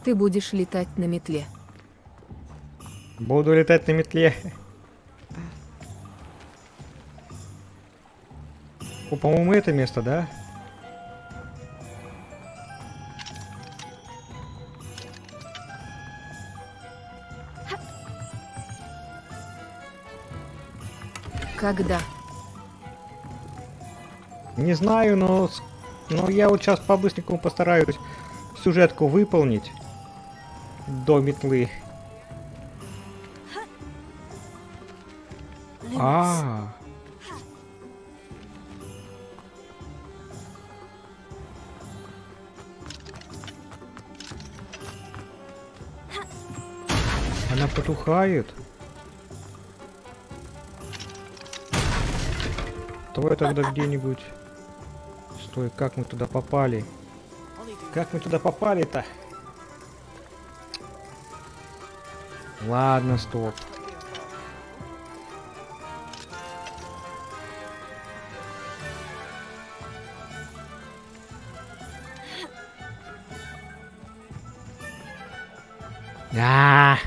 Ты будешь летать на метле. Буду летать на метле. О, по-моему, это место, да? Когда? Не знаю, но я вот сейчас по-быстренькому постараюсь сюжетку выполнить до метлы. А. Она потухает. Давай тогда где-нибудь. Стой, как мы туда попали? Как мы туда попали-то? Ладно, стоп. А!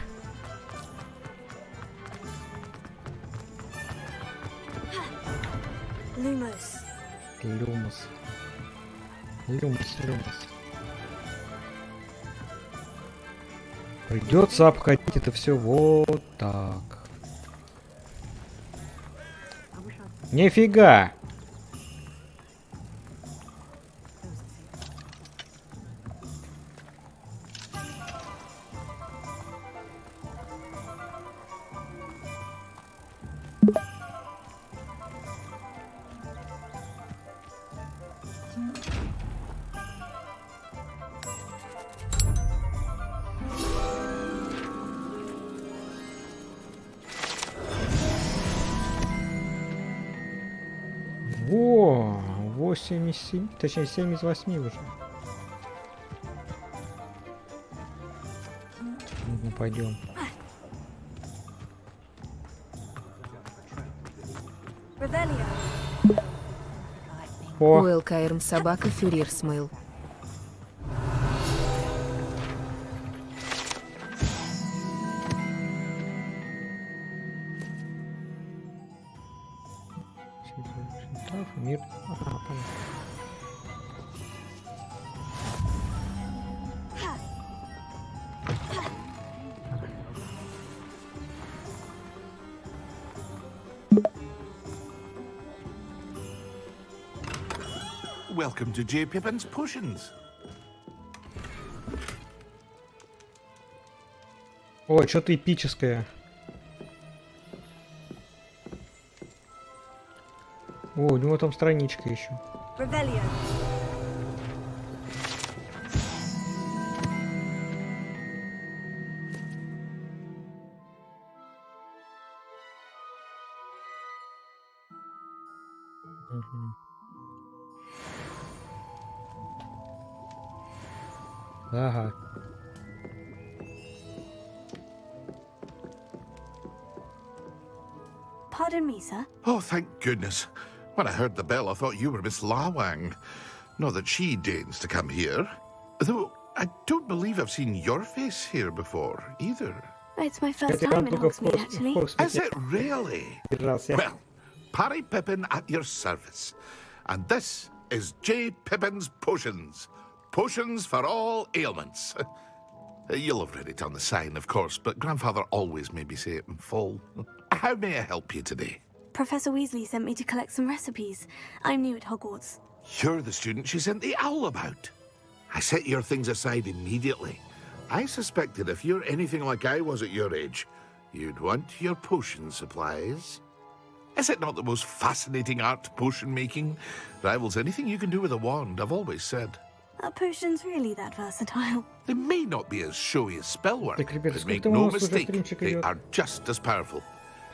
Lumos. Люмус. Люмус. Придется обходить это все вот так. Нифига! Во, 8 из 7, точнее 7 из 8 уже. Ну, пойдем. О. УЛКРМ собака Фюрир смыл. Мир. Ага, понятно. Welcome to J. Pippin's Potions. Ой, что-то эпическое. О, у него там страничка еще. Ага. Pardon me, sir. Oh, thank goodness. When I heard the bell, I thought you were Miss Lawang. Not that she deigns to come here. Though, I don't believe I've seen your face here before, either. It's my first time in Hogsmeade, actually. Is it really? Well, Parry Pippin at your service. And this is J. Pippin's Potions. Potions for all ailments. You'll have read it on the sign, of course, but Grandfather always made me say it in full. How may I help you today? Professor Weasley sent me to collect some recipes. I'm new at Hogwarts. You're the student she sent the owl about. I set your things aside immediately. I suspected if you're anything like I was at your age, you'd want your potion supplies. Is it not the most fascinating art, potion making? Rivals anything you can do with a wand, I've always said. Are potions really that versatile? They may not be as showy as spellwork, Так, ребята, but сколько make там у no нас уже mistake, стримчик they идет? are just as powerful.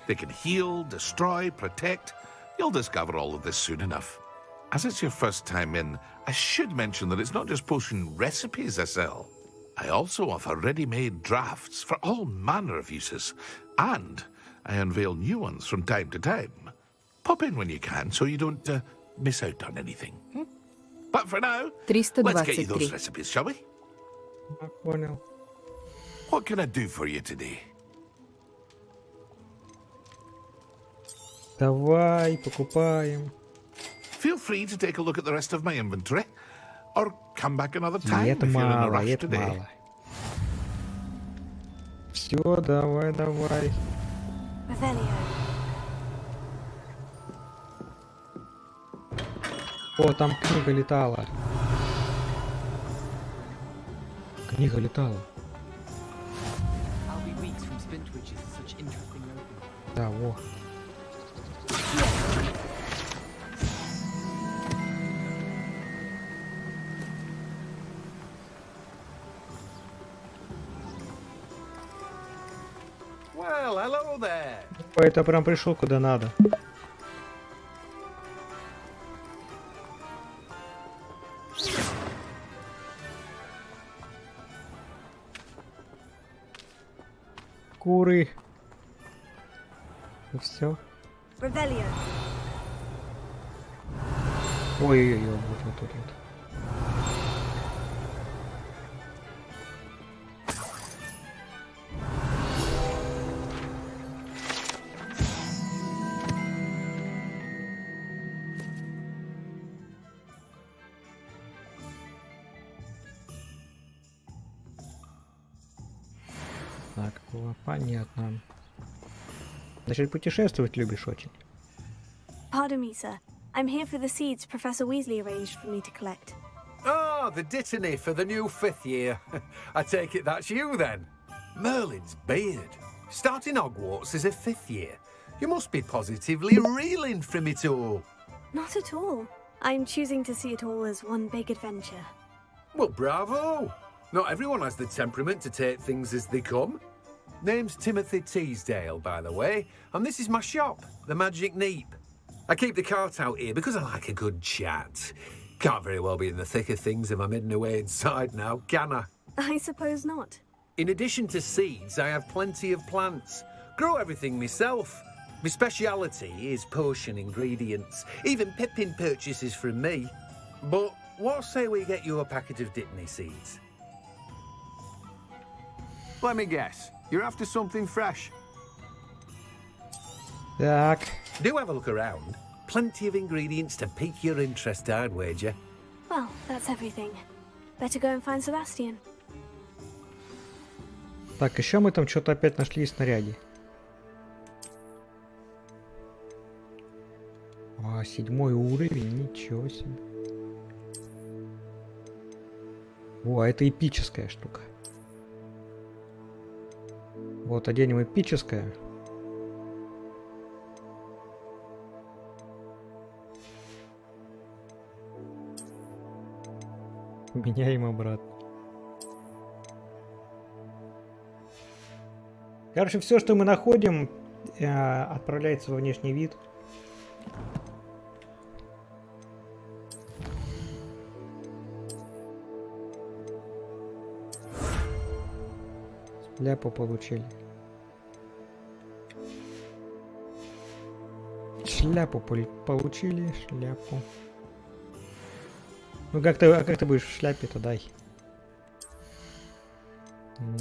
They can heal, destroy, protect. You'll discover all of this soon enough. As it's your first time in, I should mention that it's not just potion recipes I sell. I also offer ready-made drafts for all manner of uses, and I unveil new ones from time to time. Pop in when you can so you don't miss out on anything. But for now, let's get you those 323. recipes, shall we? Понял. What can I do for you today? Давай, покупаем. Feel free to take a look at the rest of my inventory, or come back another time Это if you're in a мало, rush это today. мало. Все, давай, давай. О, там книга летала. Книга летала. I'll be weeks from Spintwitches, such interesting open. Да, во. Well, hello there. Ой, это прям пришел куда надо. Куры. И все. Revelio. Ой-ой-ой, вот. Так, понятно. Значит, путешествовать любишь очень. Pardon me, sir. I'm here for the seeds Professor Weasley arranged for me to collect. Ah, the dittany for the new 5th year. I take it that's you then. Merlin's beard. Starting Hogwarts as a 5th year. You must be positively reeling from it all. Not at all. I'm choosing to see it all as one big adventure. Well, bravo. Not everyone has the temperament to take things as they come. Name's Timothy Teasdale, by the way, and this is my shop, the Magic Neep. I keep the cart out here because I like a good chat. Can't very well be in the thick of things if I'm hidden away inside now, can I? I suppose not. In addition to seeds, I have plenty of plants. Grow everything myself. My speciality is potion ingredients. Even Pippin purchases from me. But what say we get you a packet of Dittany seeds? Let me guess. You're after something fresh. Так. Do have a look around. Plenty of ingredients to pique your interest, I'd wager. Well, that's everything. Better go and find Sebastian. Так, еще мы там что-то опять нашли снаряди. А, 7-й уровень, ничего себе. О, это эпическая штука. Вот, оденем эпическое. Меняем обратно. Короче, все, что мы находим, отправляется во внешний вид. Шляпу получили. Шляпу получили, шляпу. Ну как ты будешь в шляпе-то, дай.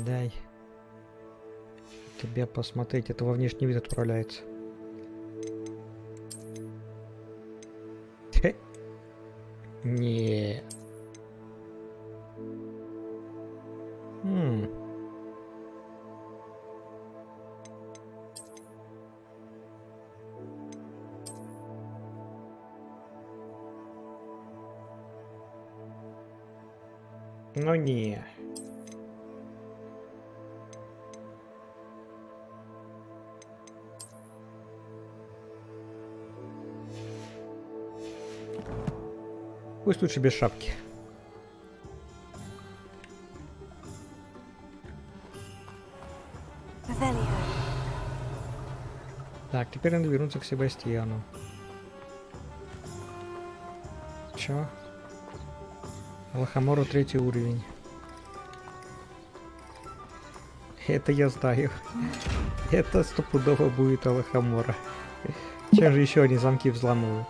Дай. Тебя посмотреть, это во внешний вид отправляется. Не. Ну не. Пусть лучше без шапки. Так, теперь надо вернуться к Себастьяну. Чё? Лохомору 3-й уровень. Это я знаю. Это стопудово будет Лохомора. Чем же еще они замки взламывают?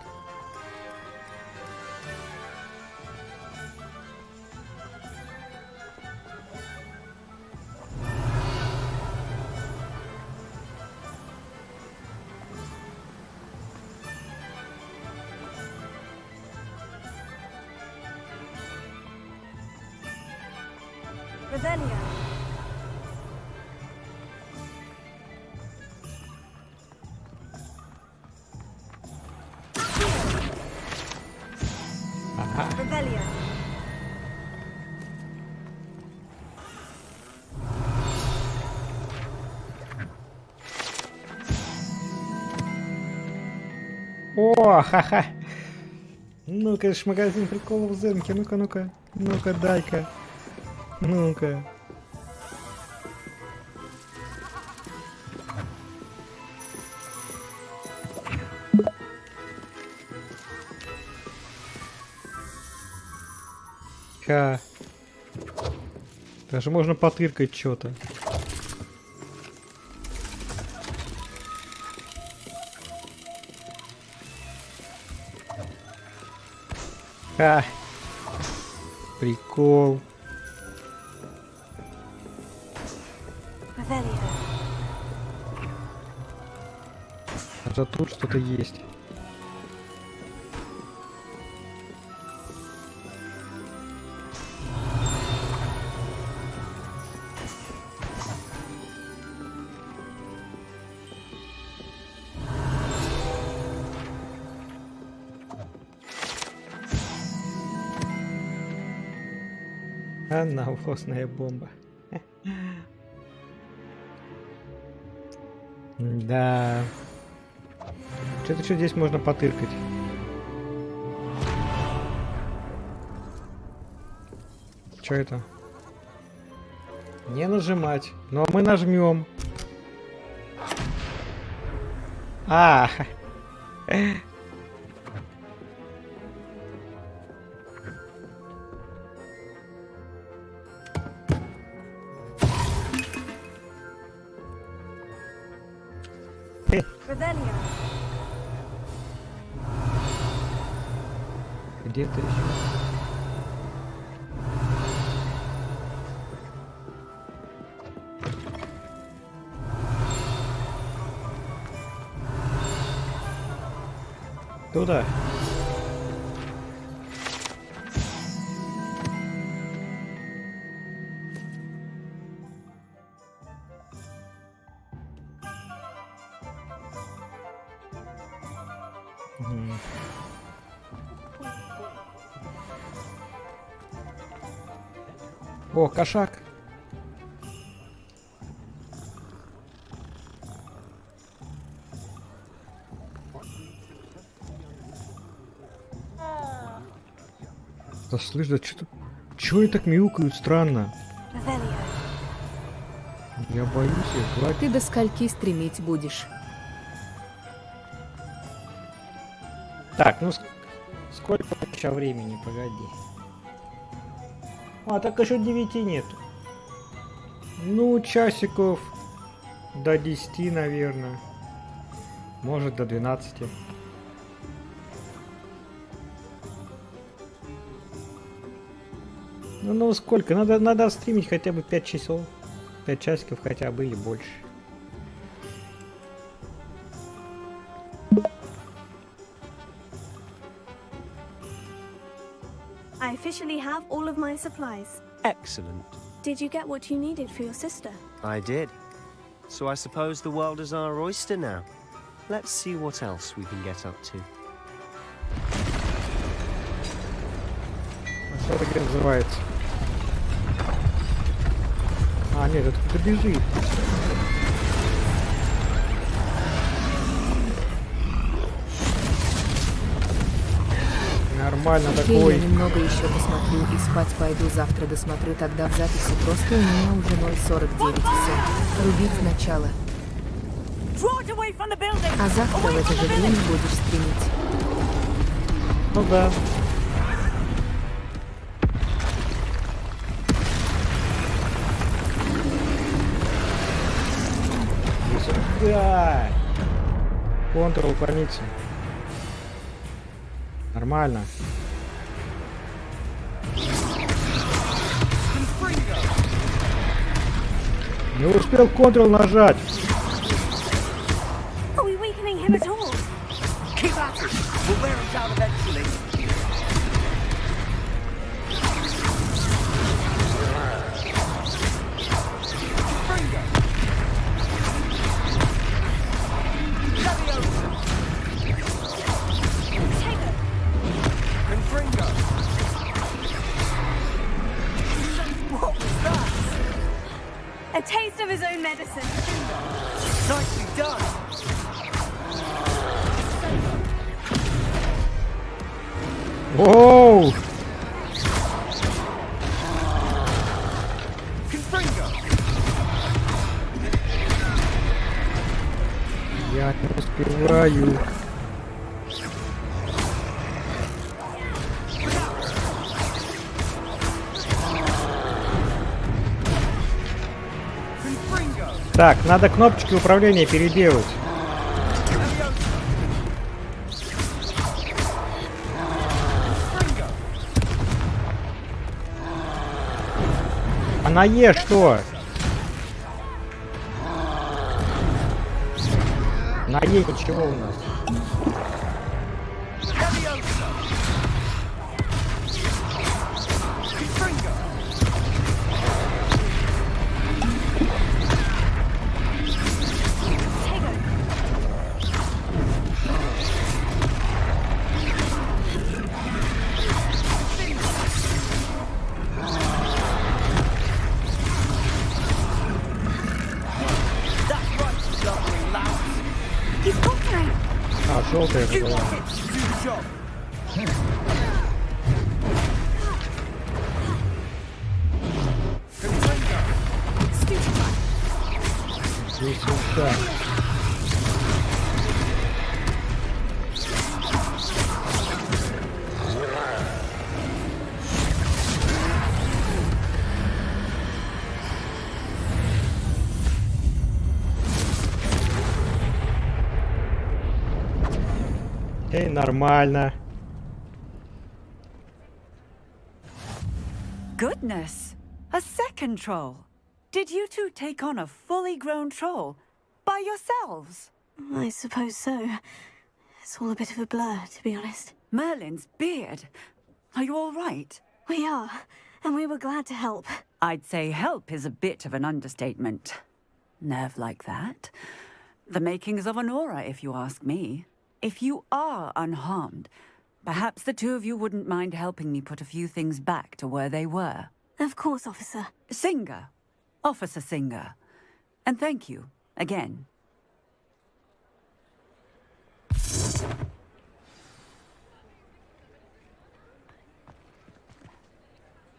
О, ха-ха. Ну-ка, это ж магазин приколов в Зенке. Ну-ка, ну-ка. Ну-ка, дай-ка. Ну-ка. Ха. Даже можно потыркать что-то. Ха. Прикол. Это тут что-то есть. Навозная бомба. Да. Что-то что здесь можно потыркать. Что это? Не нажимать. Но мы нажмем. А. Где ты еще? Туда. О, кошак. Да слышь, да что-то... Чё они так мяукают странно? Я боюсь их. Ты до скольки стримить будешь? Так, ну сколько еще времени, погоди. А, так еще 9 нет. Ну, часиков до 10, наверное. Может, до 12. Ну сколько? Надо стримить хотя бы 5 часов. 5 часиков хотя бы или больше. I officially have all of my supplies. Excellent. Did you get what you needed for your sister? I did. So I suppose the world is our oyster now. Let's see what else we can get up to. Что это называется? А, нет, это кто-то бежит. Нормально Окей, такой. я немного еще посмотрю и спать пойду. Завтра досмотрю тогда в записи. Просто у меня уже 0:49 и все. Рубить сначала. А завтра в это же время будешь стримить. Ну да. Да. Контрол уклониться. Нормально. Не успел контрол нажать. Are we weakening him at all? Keep at it. We'll wear him down eventually. A taste of his own medicine. Nicely done. Оу! Я не успеваю. Так, надо кнопочки управления переделать. А на Е что? На Е ничего у нас. А, желтая это была. Здесь вот так. Эй, нормально. Goodness! A second troll! Did you two take on a fully grown troll? By yourselves? I suppose so. It's all a bit of a blur, to be honest. Merlin's beard. Are you all right? We are, and we were glad to help. I'd say help is a bit of an understatement. Nerve like that. The makings of an aura, if you ask me. If you are unharmed, perhaps the two of you wouldn't mind helping me put a few things back to where they were. Of course, officer. Singer. Officer Singer. And thank you, again.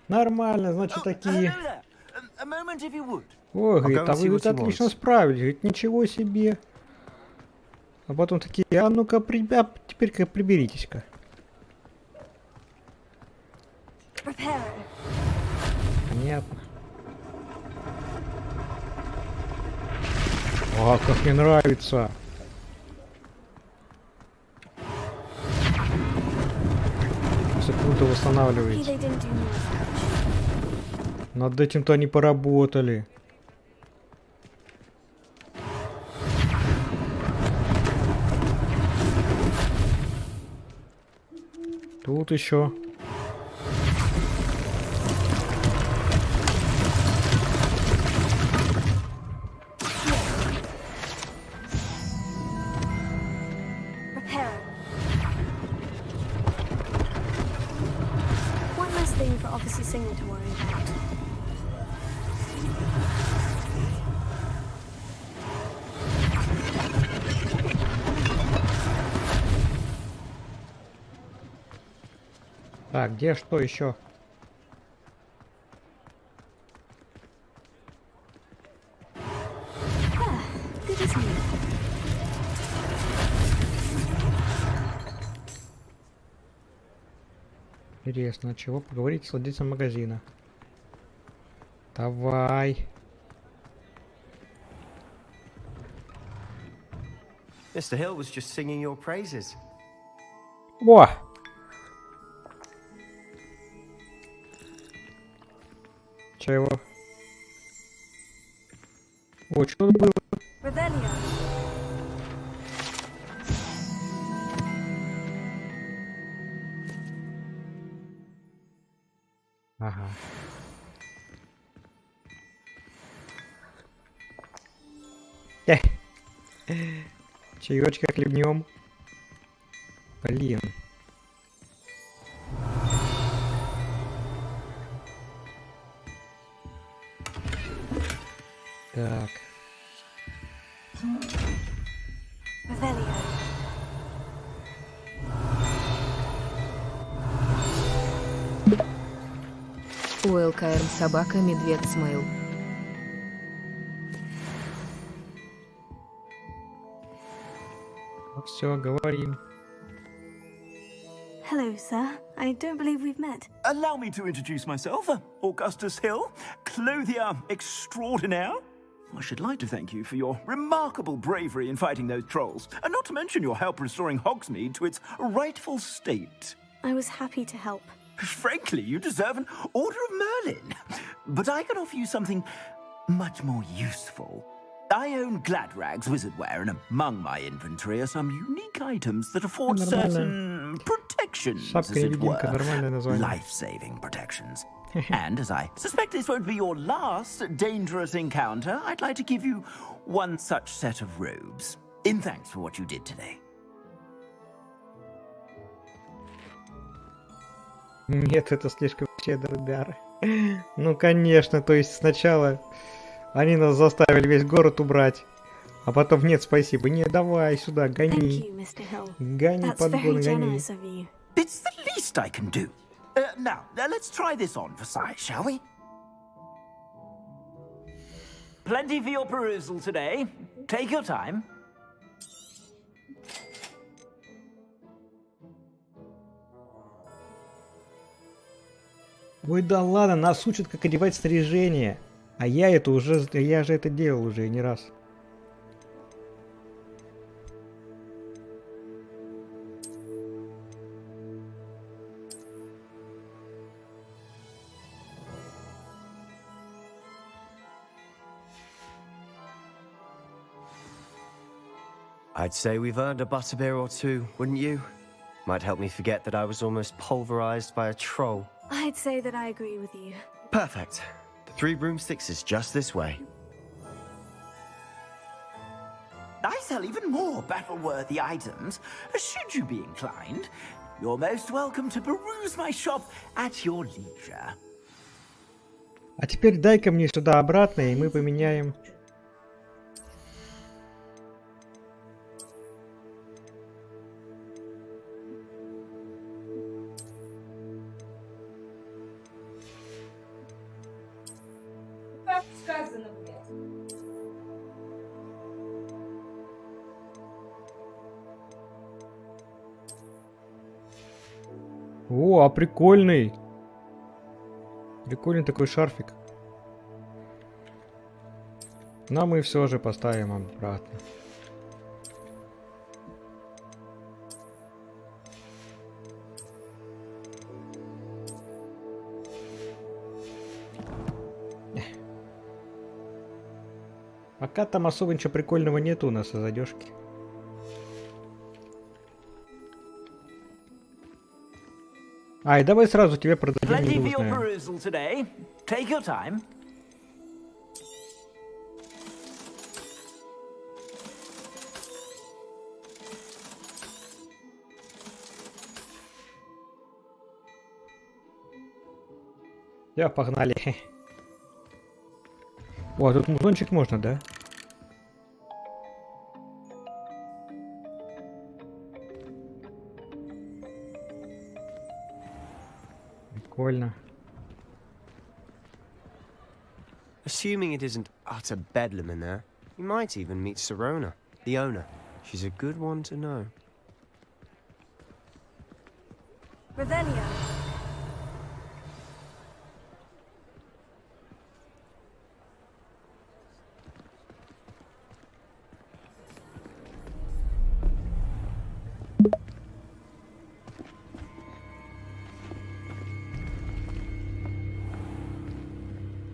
Нормально, значит, такие. A moment, if you would. Ой, говорит, а вы тут отлично справились. Говорит, ничего себе. А потом такие, а ну-ка, теперь-ка приберитесь-ка. Понятно. А, как мне нравится. Секунду восстанавливается. Над этим-то они поработали. Тут еще. One less thing for Officer Singer to worry about. Так, где что еще? Интересно, от чего поговорить с владельцем магазина? Давай. Mr. Hill was just singing your praises. О! Чего? О, что тут было? Ага. Чаечка хлебнем. Блин. Так. Каэрм собака медведь Смейл. Все, говорим. Hello, sir. I don't believe we've met. Allow me to introduce myself, Augustus Hill, clothier extraordinaire. I should like to thank you for your remarkable bravery in fighting those trolls, and not to mention your help restoring Hogsmeade to its rightful state. I was happy to help. Frankly, you deserve an Order of Merlin. But I can offer you something much more useful. I own Gladrag's wizardwear, and among my inventory are some unique items that afford certain protections, as it were. Life-saving protections. And as I suspect this won't be your last dangerous encounter, I'd like to give you one such set of robes, in thanks for what you did today. Нет, это слишком щедрый дар. Ну, конечно, то есть сначала они нас заставили весь город убрать, а потом нет, спасибо. Не, давай сюда, гони. Гони, подгон, гони. It's the least I can do. Now, let's try this on for size, shall we? Plenty for your perusal today. Take your time. Ой, да ладно, нас учат, как одевать снаряжение. А я же это делал уже не раз. I'd say we've earned a butterbeer or two, wouldn't you? Might help me forget that I was almost pulverized by a troll. I'd say that I agree with you. Perfect. The 3 broomsticks is just this way. I sell even more battle-worthy items. Should you be inclined, you're most welcome to peruse my shop at your leisure. А теперь дай-ка мне сюда обратно, и мы поменяем. О, а прикольный. Прикольный такой шарфик. Но мы все же поставим обратно. Пока там особо ничего прикольного нету у нас из одежки. Ай, давай сразу тебе продадим ненужное. Все, погнали. О, тут музончик можно, да? Прикольно. Assuming it isn't utter bedlam in there, you might even meet Sirona, the owner. She's a good one to know. Revelio.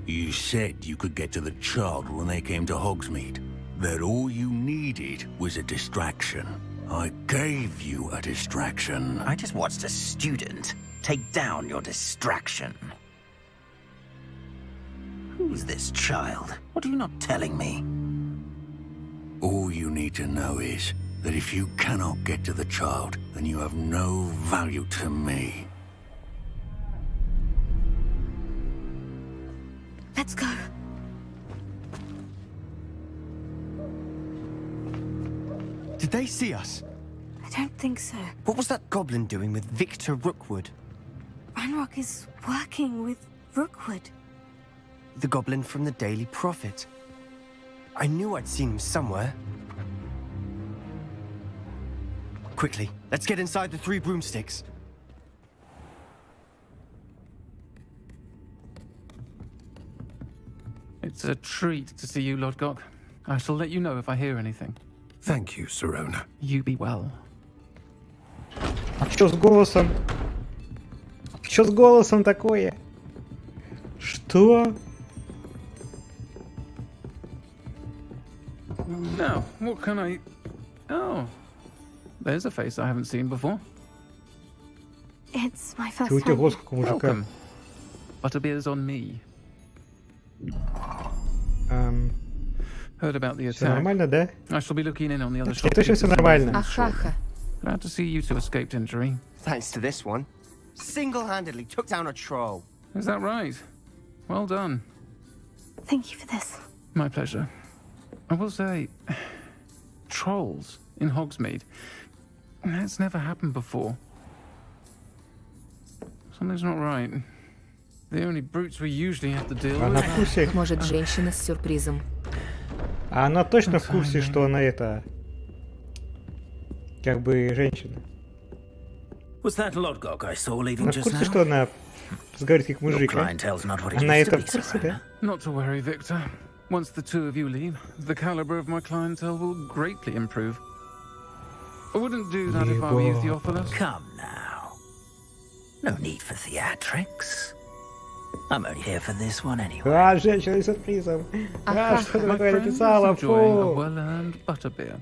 You said you could get to the child when they came to Hogsmeade. That all you needed was a distraction. I gave you a distraction. I just watched a student take down your distraction. Who's this child? What are you not telling me? All you need to know is that if you cannot get to the child, then you have no value to me. Let's go. Did they see us? I don't think so. What was that goblin doing with Victor Rookwood? Ranrock is working with Rookwood. The goblin from the Daily Prophet. I knew I'd seen him somewhere. Quickly, let's get inside the 3 broomsticks. It's a treat to see you, Lodgok. I shall let you know if I hear anything. Thank you, Sirona. You be well. А чё с голосом? Чё с голосом такое? Что? Now, what can I... Oh, there's a face I haven't seen before. It's my first Чё у тебя time. голос как у мужика? Welcome. Butterbeer's on me. Heard about the Всё attack. нормально, да? I shall be looking in on the other Точно, точно всё нормально. Ахаха. Glad to see you two escaped injury. Thanks to this one. Single-handedly took down a troll. Is that right? Well done. Thank you for this. My pleasure. I will say, trolls in Hogsmeade. That's never happened before. Something's not right. The only brutes we usually have to deal Она with. в курсе. Может, женщина с сюрпризом. А она точно в курсе, что она это... Как бы женщина. Was that Lodgok I saw leaving Она в just курсе, now? что она разговаривает как Your мужик, а? clientele's not what it Она used to это be, в курсе, да? Not to worry, Victor. Once the two of you leave, the caliber of my clientele will greatly improve. I wouldn't do that if I were you, Theophilus. Come now. No need for theatrics. I'm only here for this one anyway. А, женщина с сюрпризом. А, что ты My такое friend is написала? enjoying a Фу. well-earned butterbeer.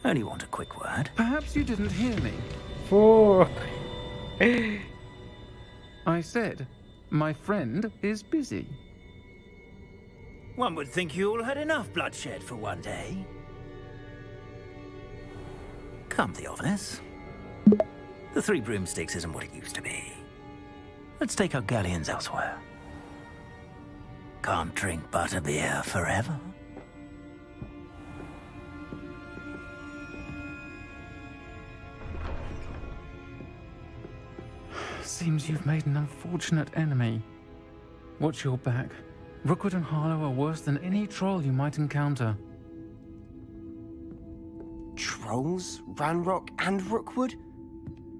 Only want a quick word. Perhaps you didn't hear me. Фу. I said, my friend is busy. One would think you all had enough bloodshed for one day. Come, Theophilus. The 3 broomsticks isn't what it used to be. Let's take our galleons elsewhere. Can't drink butterbeer forever. Seems you've made an unfortunate enemy. Watch your back. Rookwood and Harlow are worse than any troll you might encounter. Trolls, Ranrock, and Rookwood?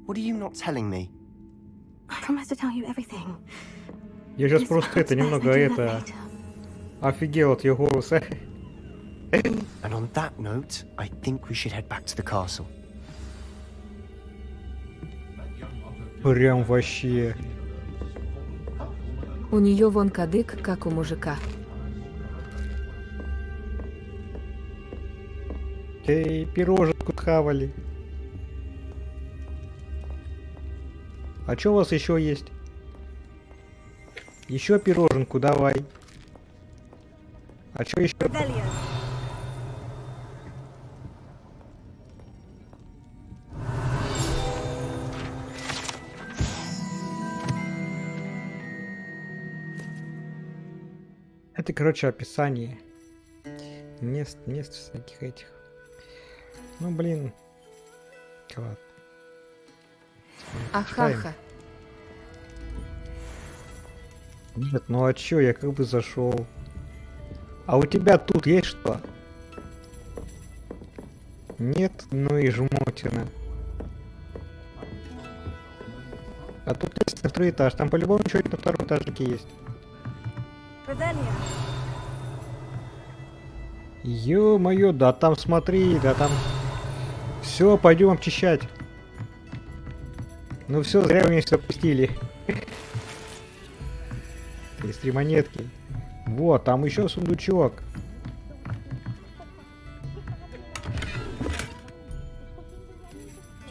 What are you not telling me? I promise to tell you everything. Я сейчас просто это немного это... Офигел от ее голоса. And on that note, I think we should head back to the castle. Прям вообще. У нее вон кадык, как у мужика. Эй, пироженку хавали. А что у вас еще есть? Еще пироженку давай. А что еще? Это, короче, описание мест всяких этих. Ну, блин. Ладно. Ахаха. Нет, ну а чё, я как бы зашел. А у тебя тут есть что? Нет, ну и жмотина. А тут есть на 2-й этаж, там по-любому что-нибудь на 2-м этажике есть. Ё-моё, да там смотри, да там... Все, пойдем обчищать. Ну все, зря вы меня сюда пустили. 3 монетки. Вот, там еще сундучок.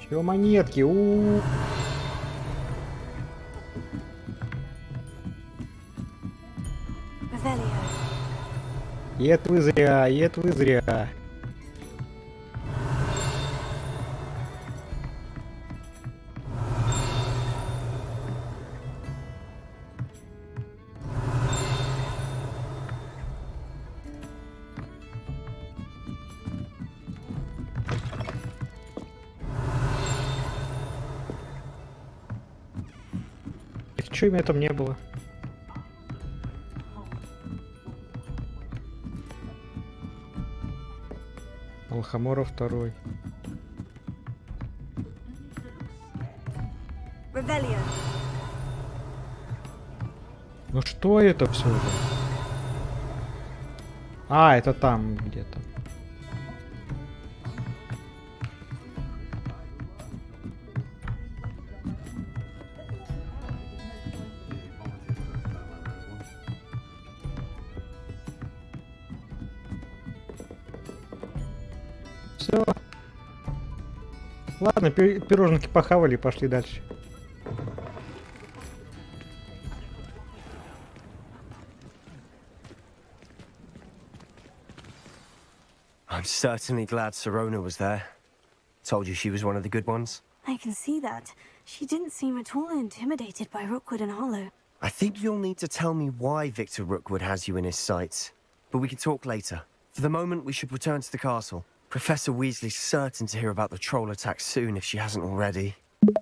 Еще монетки. У-у-у. И это вы зря, и это вы зря. И в чем там не было? Алхамора второй. Revelio. Ну что это все же? А, это там где-то. Все. Ладно, пироженки похавали и пошли дальше. I'm certainly glad Sirona was there. Told you she was one of the good ones. I can see that. She didn't seem at all intimidated by Rookwood and Hollow. I think you'll need to tell me why Victor Rookwood has you in his sights. But we can talk later. For the moment, we should return to the castle. Professor Weasley's certain to hear about the troll attack soon if she hasn't already.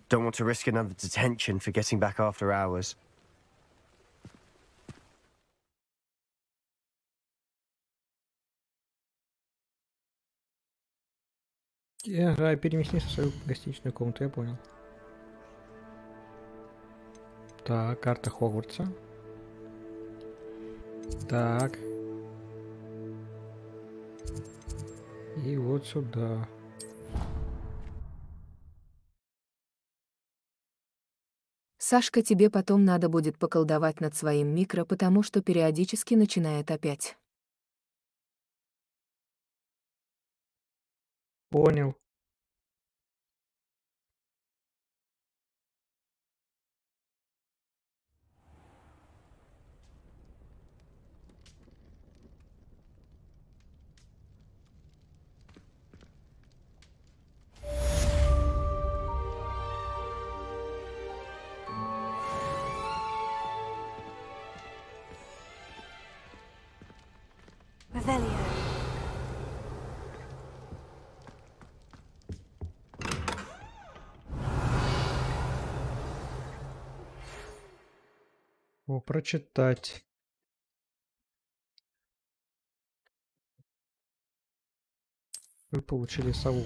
Don't want to risk another detention for getting back after hours. Ага, переместись в свою гостиничную комнату, я понял. Так, карта Хогвартса. Так. И вот сюда. Сашка, тебе потом надо будет поколдовать над своим микро, потому что периодически начинает опять. Понял. Revelio. О, прочитать. Вы получили сову.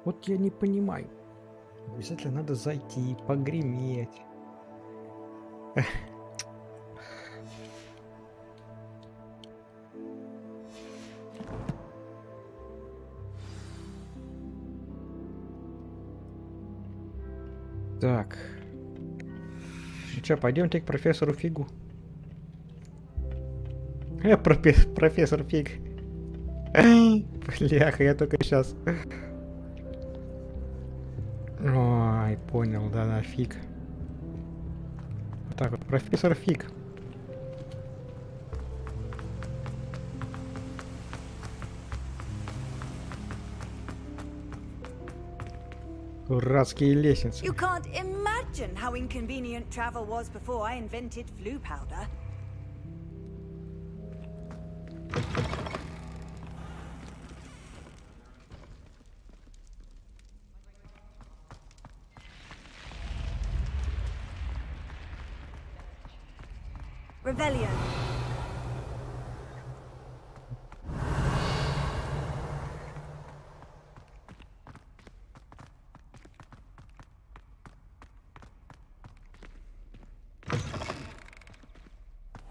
Вот я не понимаю. Обязательно надо зайти, погреметь. Так. Ну что, пойдемте к профессору Фигу. Профессор Фиг. Бляха, я только сейчас. Ой, понял, да, Фиг. Вот так вот, профессор Фиг. Дурацкие лестницы. You can't imagine how inconvenient travel was before I invented flu powder. Revelio.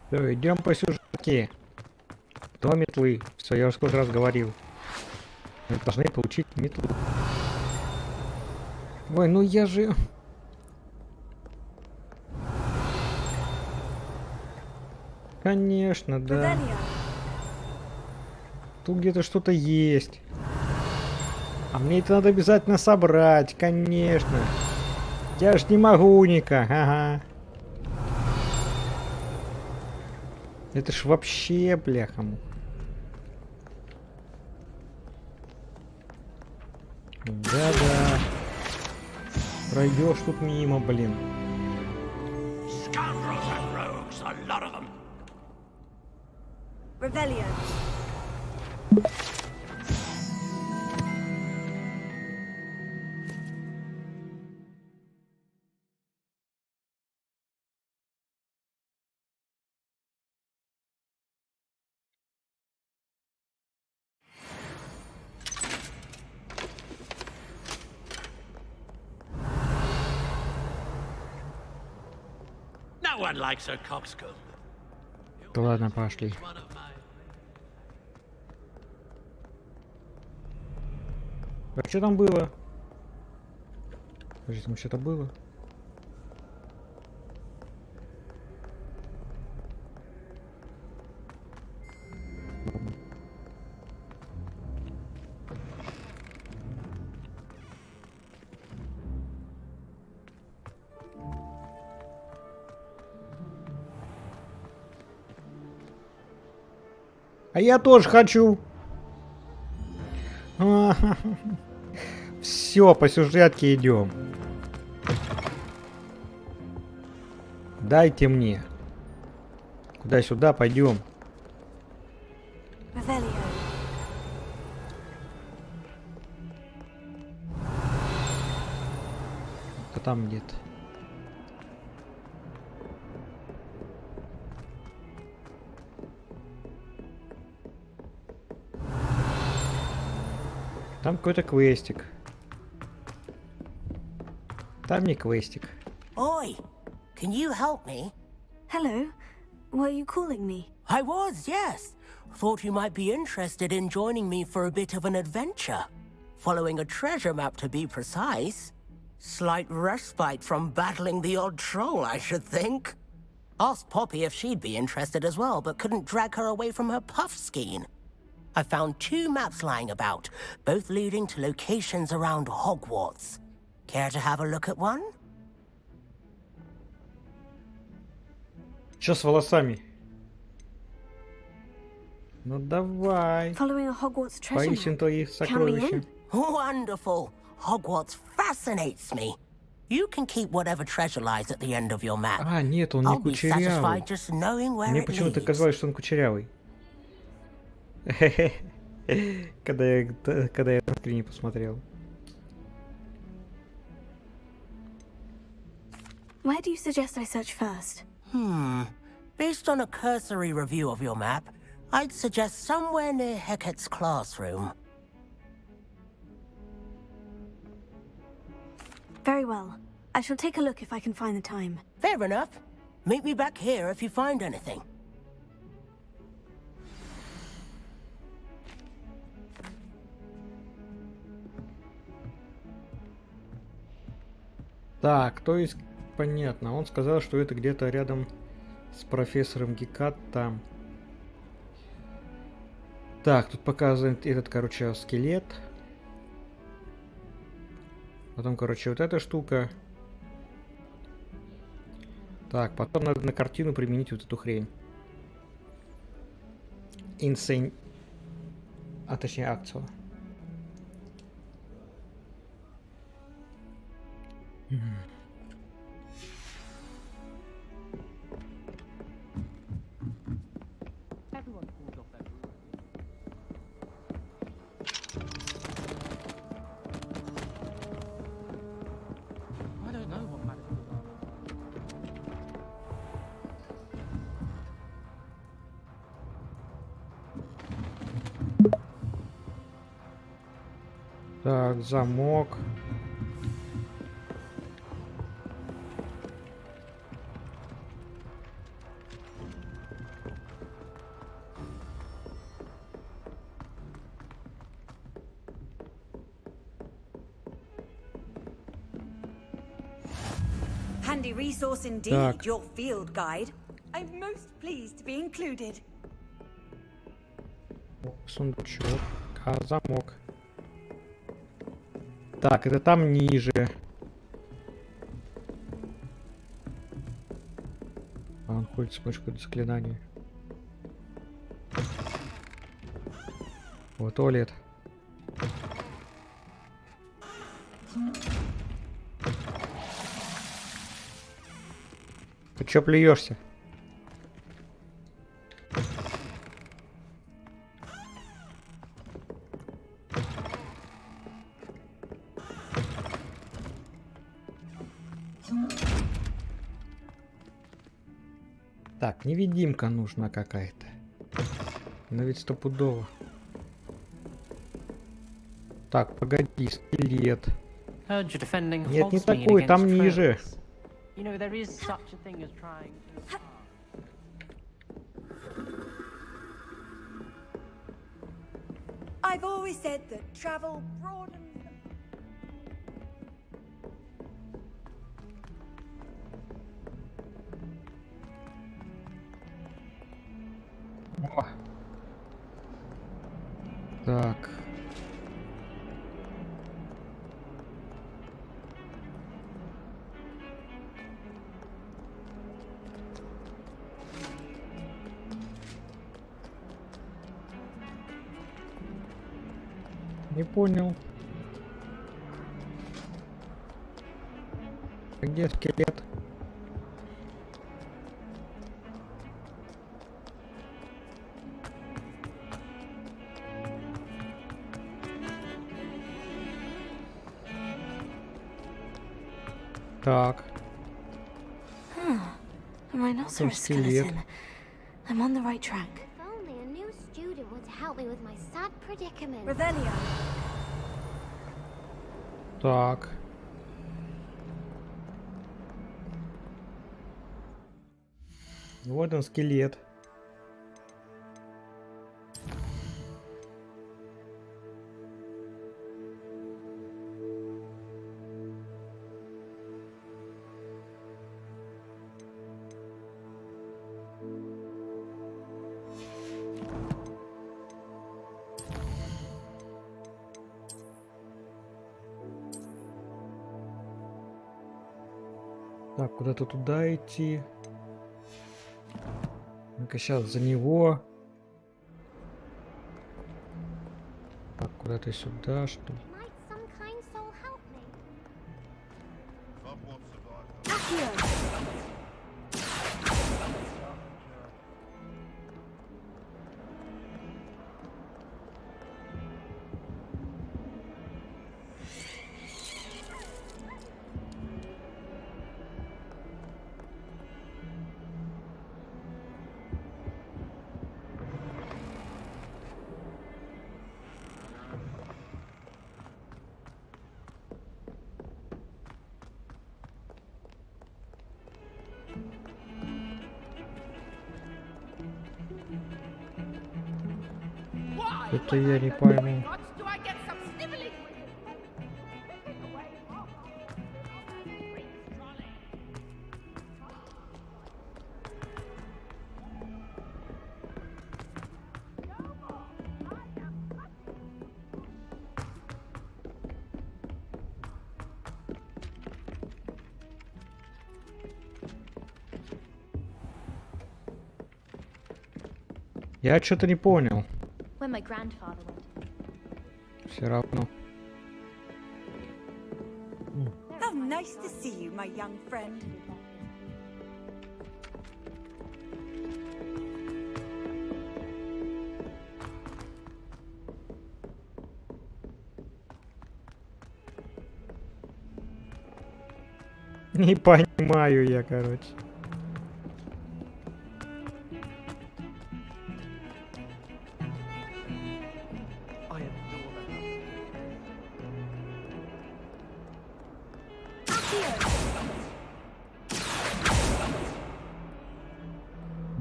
Все, идем по сюжетке. До метлы. Все, я уже сколько раз говорил. Мы должны получить метлу. Ой, ну я же... Конечно, да. Тут где-то что-то есть. А мне это надо обязательно собрать, конечно. Я ж не могу никак, ага. Это ж вообще, бляха. Да-да. Пройдешь тут мимо, блин. Scoundrels and rogues, a lot of them. Revelio. No one likes a coxcomb. Да ладно, пошли. А что там было? Подожди, там что-то было? А я тоже хочу. Все, по сюжетке идем. Дайте мне. Куда-сюда пойдем. А там где-то. Там какой-то квестик. Там не квестик. Oi, can you help me? Hello. Were you calling me? I was, yes. Thought you might be interested in joining me for a bit of an adventure. Following a treasure map, to be precise. Slight respite from battling the odd troll, I should think. Asked Poppy if she'd be interested as well, but couldn't drag her away from her puff skein. I found 2 maps lying about, both leading to locations around Hogwarts. Care to have a look at one? Что с волосами? Ну давай. Following a Hogwarts treasure Поищем map. твои сокровища. Wonderful. Hogwarts fascinates me. You can keep whatever treasure lies at the end of your map. А, нет, он не I'll be кучерявый. satisfied just knowing where Мне it почему-то leads. казалось, что он кучерявый. Когда я на скрине посмотрел. Where do you suggest I search first? Based on a cursory review of your map, I'd suggest somewhere near Hecat's classroom. Very well. I shall take a look if I can find the time. Fair enough. Meet me back here if you find anything. Так, то есть понятно. Он сказал, что это где-то рядом с профессором Гекатом. Так, тут показывает этот, короче, скелет. Потом, короче, вот эта штука. Так, потом надо на картину применить вот эту хрень. Insane. А точнее акцию. I don't know what magic. Так, замок. Handy resource indeed, Так. your field guide. I'm most pleased to be included. Сундучок. А, замок. Так, это там ниже. А он ходит с помощью какое-то заклинание. Вот туалет. Ты чё плюешься? Так, невидимка нужна какая-то. Но ведь стопудово. Так, погоди, скелет. Heard you're defending Нет, не Hogsmeade такой, against там ниже. trolls. You know, there is such a thing as trying to... I've always said that travel broadens the... О. Так. Не понял. Где скелет? Так. A rhinoceros skeleton. I'm on the right track. If only a new student were to help me with my sad predicament. Revelio. Так. Вот он, скелет. Так, куда-то туда идти. Ну-ка, сейчас за него. Так, куда-то сюда, что ли? Это я не пойму. Я что-то не понял. When my grandfather went. Все равно. How nice to see you, my young friend. Не понимаю я, короче.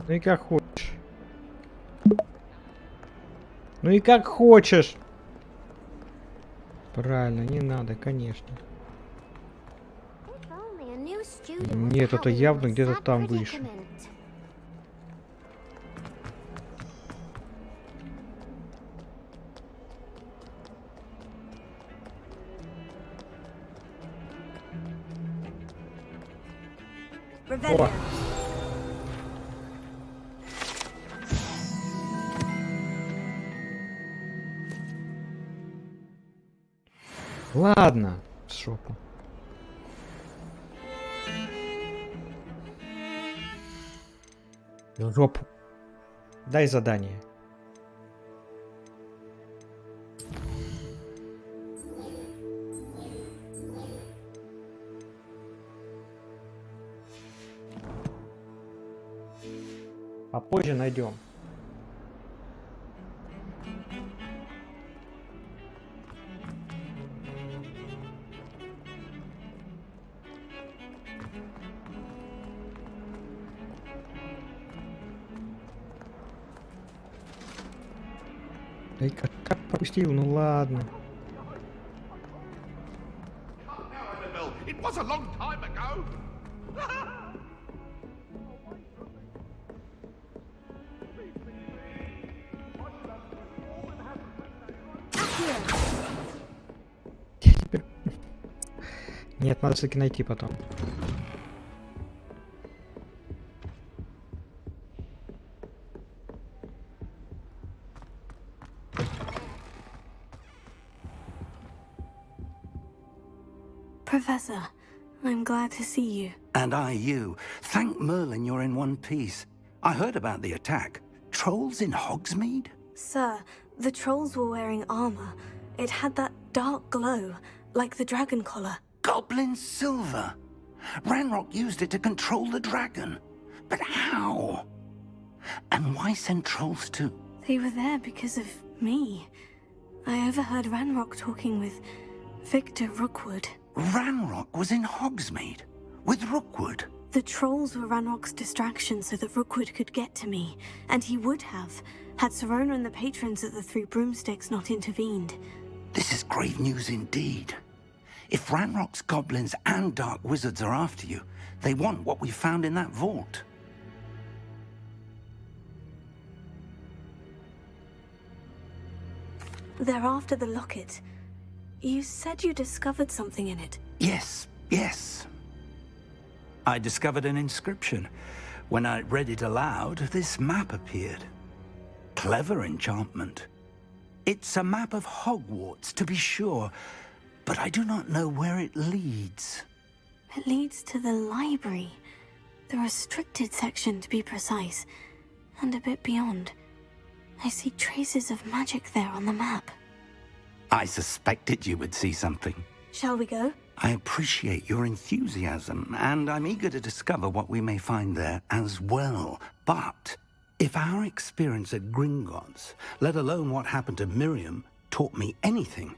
Ну и как хочешь. Ну и как хочешь. Правильно, не надо, конечно. Нет, это явно где-то там выше. О. Ладно, в шопу. В жопу. Дай задание. Попозже найдем. Да и как пропустил, ну ладно. It was a long time ago. Нет, надо все-таки найти потом. Professor, I'm glad to see you. And I you. Thank Merlin you're in one piece. I heard about the attack. Trolls in Hogsmeade? Sir, the trolls were wearing armor. It had that dark glow, like the dragon collar. Goblin silver. Ranrock used it to control the dragon. But how? And why send trolls too? They were there because of me. I overheard Ranrock talking with Victor Rookwood. Ranrock was in Hogsmeade with Rookwood. The trolls were Ranrock's distraction so that Rookwood could get to me, and he would have, had Serona and the patrons at the Three Broomsticks not intervened. This is grave news indeed. If Ranrock's goblins and dark wizards are after you, they want what we found in that vault. They're after the locket. You said you discovered something in it. Yes, yes. I discovered an inscription. When I read it aloud, this map appeared. Clever enchantment. It's a map of Hogwarts, to be sure, but I do not know where it leads. It leads to the library. The restricted section, to be precise. And a bit beyond. I see traces of magic there on the map. I suspected you would see something. Shall we go? I appreciate your enthusiasm, and I'm eager to discover what we may find there as well. But if our experience at Gringotts, let alone what happened to Miriam, taught me anything,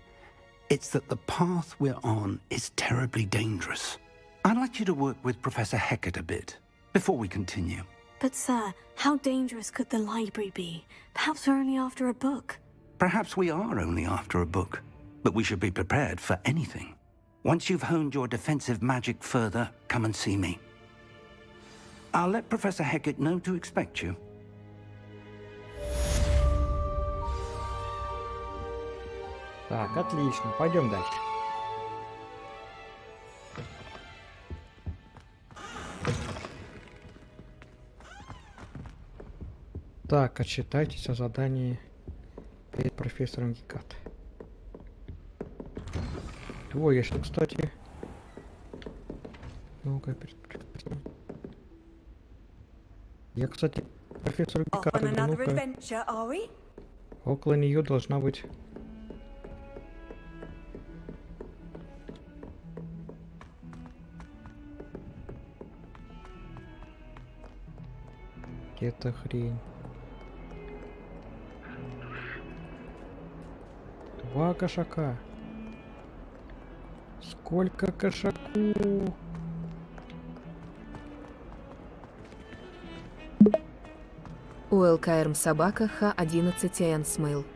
it's that the path we're on is terribly dangerous. I'd like you to work with Professor Hecat a bit before we continue. But sir, how dangerous could the library be? Perhaps we're only after a book. Perhaps we are only after a book, but we should be prepared for anything. Once you've honed your defensive magic further, come and see me. I'll let Professor Hecat know to expect you. Так, отлично, пойдем дальше. Так, отчитайтесь о задании перед профессором Гекат. Ой, я что, кстати... Ну-ка, я, кстати, профессору Гекат, ну-ка... Около нее должна быть... Где-то хрень. 2 кошака. Сколько кошаку? УЛКРМ собака Х11 Энсмейл.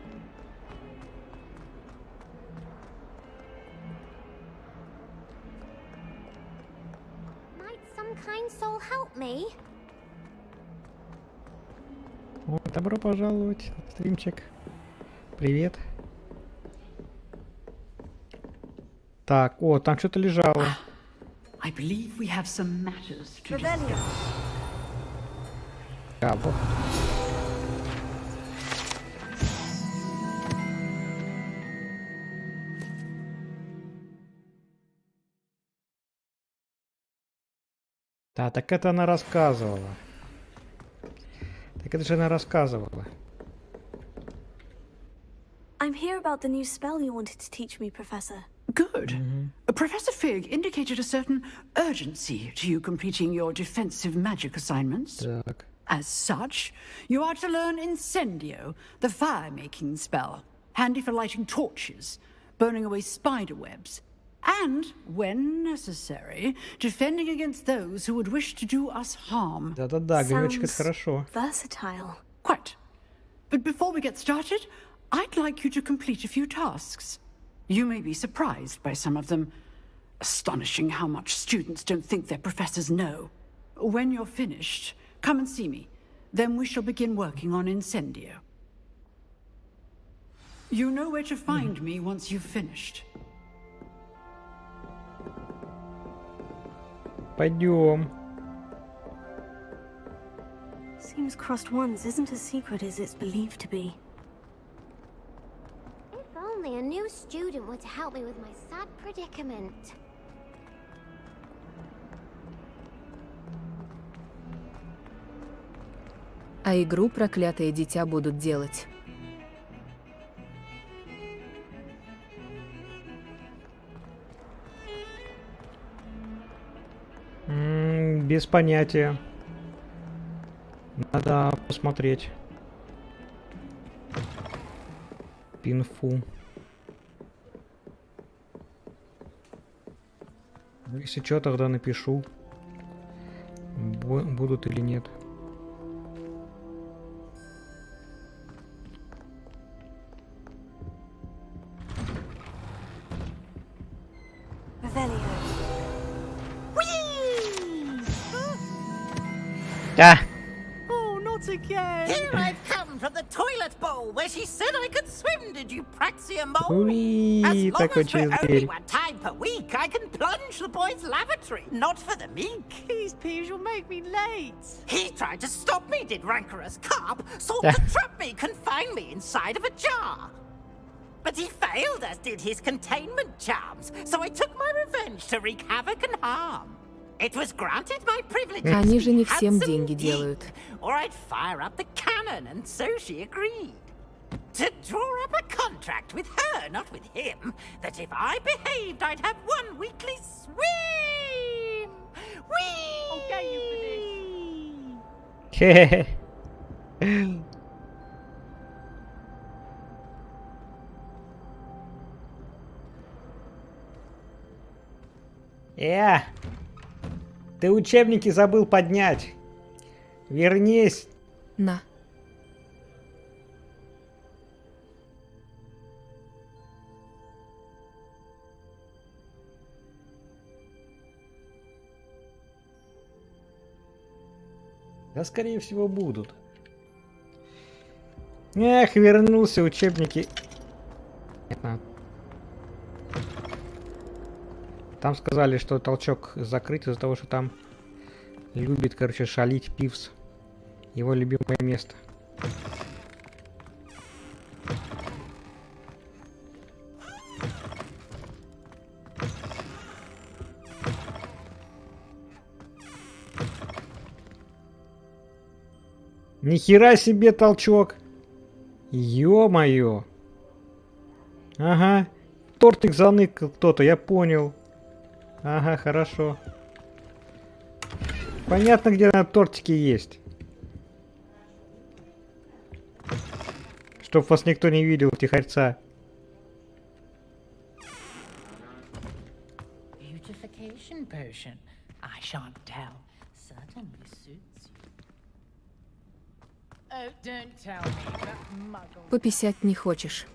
Might some kind soul help me? О, добро пожаловать, стримчик. Привет. Так, о, там что-то лежало. I believe we have some matters to discuss. А, вот. Да, так это она рассказывала. Так это же она рассказывала. I'm here about the new spell you wanted to teach me, Professor. Good. Professor Fig indicated a certain urgency to you completing your defensive magic assignments. Так. As such, you are to learn Incendio, the fire-making spell, handy for lighting torches, burning away spider webs, and, when necessary, defending against those who would wish to do us harm. Да-да-да, огнёмёчек — это хорошо. Versatile. Quite. But before we get started, I'd like you to complete a few tasks. You may be surprised by some of them. Astonishing how much students don't think their professors know. When you're finished, come and see me. Then we shall begin working on Incendio. You know where to find me once you've finished. Пойдем. Seems crossed ones isn't as secret as it's believed to be. If only a new student were to help me with my sad predicament. А игру «Проклятое дитя» будут делать. Без понятия. Надо посмотреть. Пинфу. Если что, тогда напишу, будут или нет. Ah! Oh, not again! Here I've come from the toilet bowl where she said I could swim, did you praxia mole? Уи, As long такой as for через only дверь. 1 time per week, I can plunge the boys' lavatory, not for the meek. Please, Peeves, you'll make me late. He tried to stop me, did rancorous carp, sought to trap me, confine me inside of a jar. But he failed, as did his containment charms, so I took my revenge to wreak havoc and harm. It was granted my privilege. Они же не всем деньги делают. Or I'd fire up the cannon, and so she agreed. To draw up a contract with her, not with him, that if I behaved, I'd have 1 weekly swim! Whee! I'll get you for this. Хе-хе. Ты учебники забыл поднять. Вернись. На. Да, скорее всего, будут. Эх, вернулся учебники. Там сказали, что толчок закрыт из-за того, что там любит, короче, шалить Пивс. Его любимое место. Нихера себе толчок! Ё-моё! Ага, тортик заныкал кто-то, я понял. Ага, хорошо. Понятно, где на тортике есть. Чтоб вас никто не видел, тихорца. Beautification potion. I shan't tell. Certainly suits you. Oh, don't tell me that muggle. Пописать не хочешь.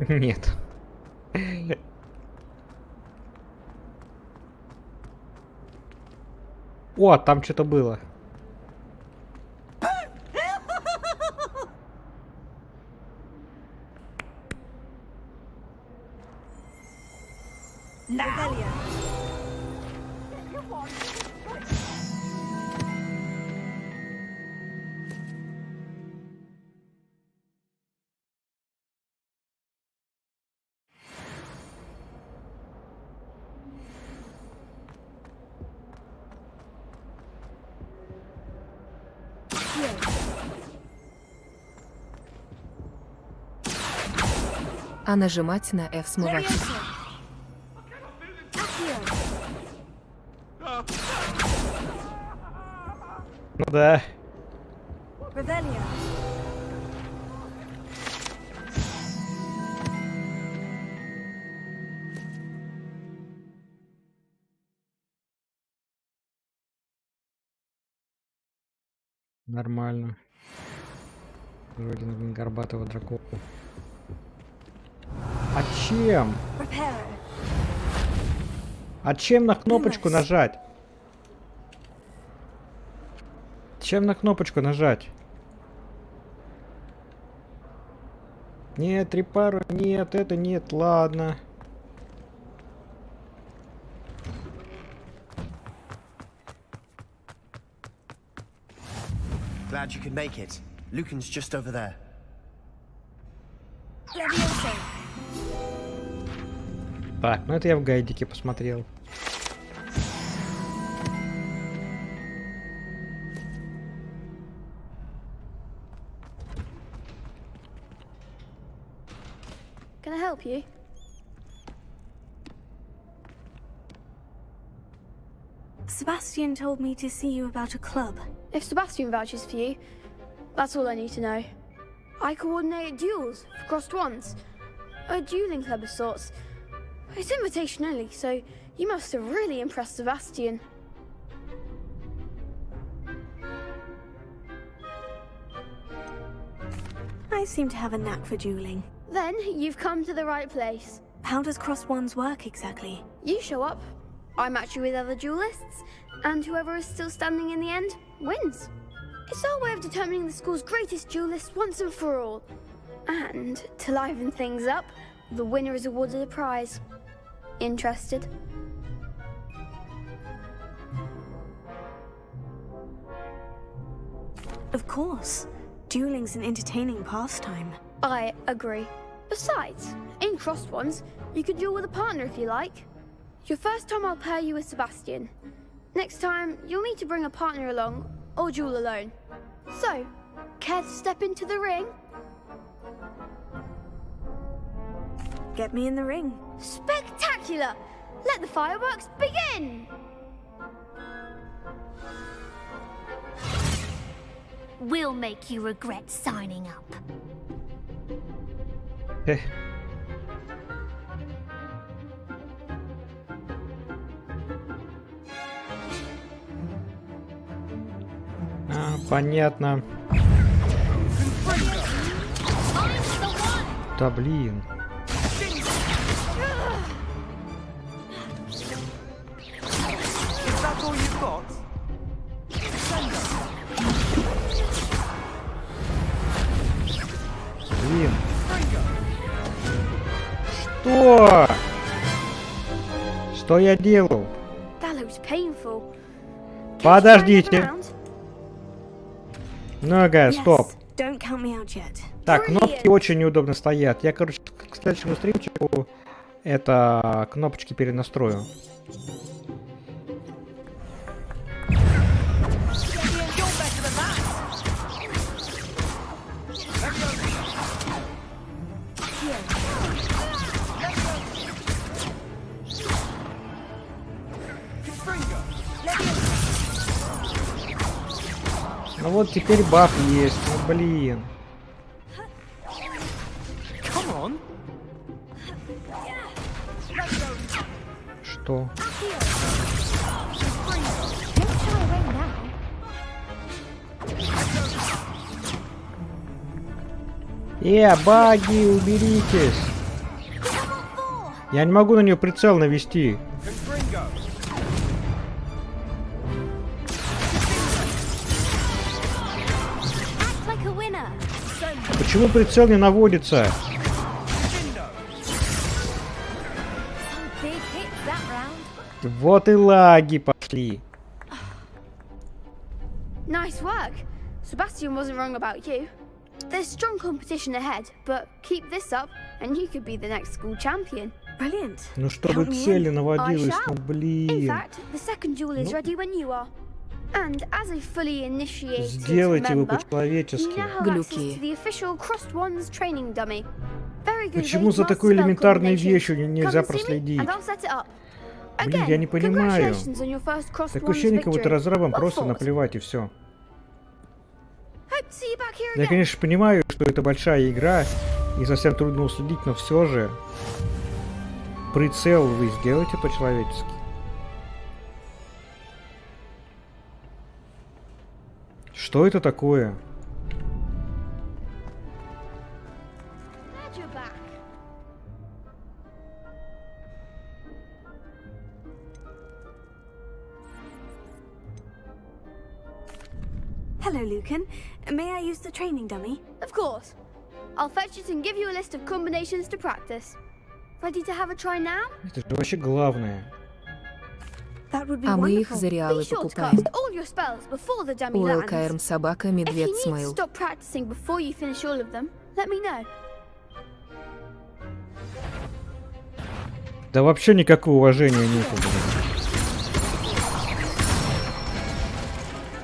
Нет. О, там что-то было. А нажимать на F смывать. Ну да. Revelio. Нормально. Родина горбатого дракона. А чем? А чем на кнопочку нажать? Чем на кнопочку нажать? Нет, репару, нет, это нет, ладно. Glad you could make it. Lucan's just over there. Так, ну это я в гайдике посмотрел. Can I help you? Sebastian told me to see you about a club. If Sebastian vouches for you, that's all I need to know. I coordinate duels for crossed ones. A dueling club of sorts. It's invitation only, so you must have really impressed Sebastian. I seem to have a knack for dueling. Then you've come to the right place. How does crossed ones work exactly? You show up, I match you with other duelists, and whoever is still standing in the end wins. It's our way of determining the school's greatest duelist once and for all. And to liven things up, the winner is awarded a prize. Interested? Of course. Dueling's an entertaining pastime. I agree. Besides, in crossed ones, you could duel with a partner if you like. Your first time I'll pair you with Sebastian. Next time, you'll need to bring a partner along, or duel alone. So, care to step into the ring? Get me in the ring. Spectacular! Let the fireworks begin! We'll make you regret signing up. Понятно. Да блин. Блин. Что? Что я делал? That looks painful. Подождите. Ну-ка, стоп. Don't count me out yet. Так, кнопки очень неудобно стоят. Я, короче, к следующему стримчику это кнопочки перенастрою. Ну вот теперь баф есть, ну блин. Что? Баги, уберитесь! Я не могу на нее прицел навести. Почему прицел не наводится? Вот и лаги пошли. Nice work. Sebastian wasn't wrong about you. There's strong competition ahead, but keep this up and you could be the next school champion. Brilliant. Ну чтобы цели наводилось, ну блин. In fact, the second duel is ready when you are. And as a fully initiated Сделайте вы member, по-человечески. you now have access to the official Crossed Ones training dummy. Very good Почему way за to такой master spell элементарной combinations. вещью Come нельзя and see me, проследить? and I'll set it up. Блин, Again, я не понимаю. congratulations on your first Crossed Такое Ones ощущение, как будто victory. разрабам What просто for? наплевать и все. See you back here Я, again. конечно, понимаю, что это большая игра, и совсем трудно уследить, но все же прицел вы сделаете по-человечески. Что это такое? Glad you're back. Hello, Lucan. May I use the training dummy? Of course. I'll fetch it and give you a list of combinations to practice. Ready to have a try now? Это же вообще главное. That would be А мы их wonderful. за реалы Be sure to покупаем. cast all your spells before the dummy lands. УЛКРМ собака If медведь you need to смыл. stop practicing before you finish all of them, let me know. Да вообще никакого уважения нету, блин.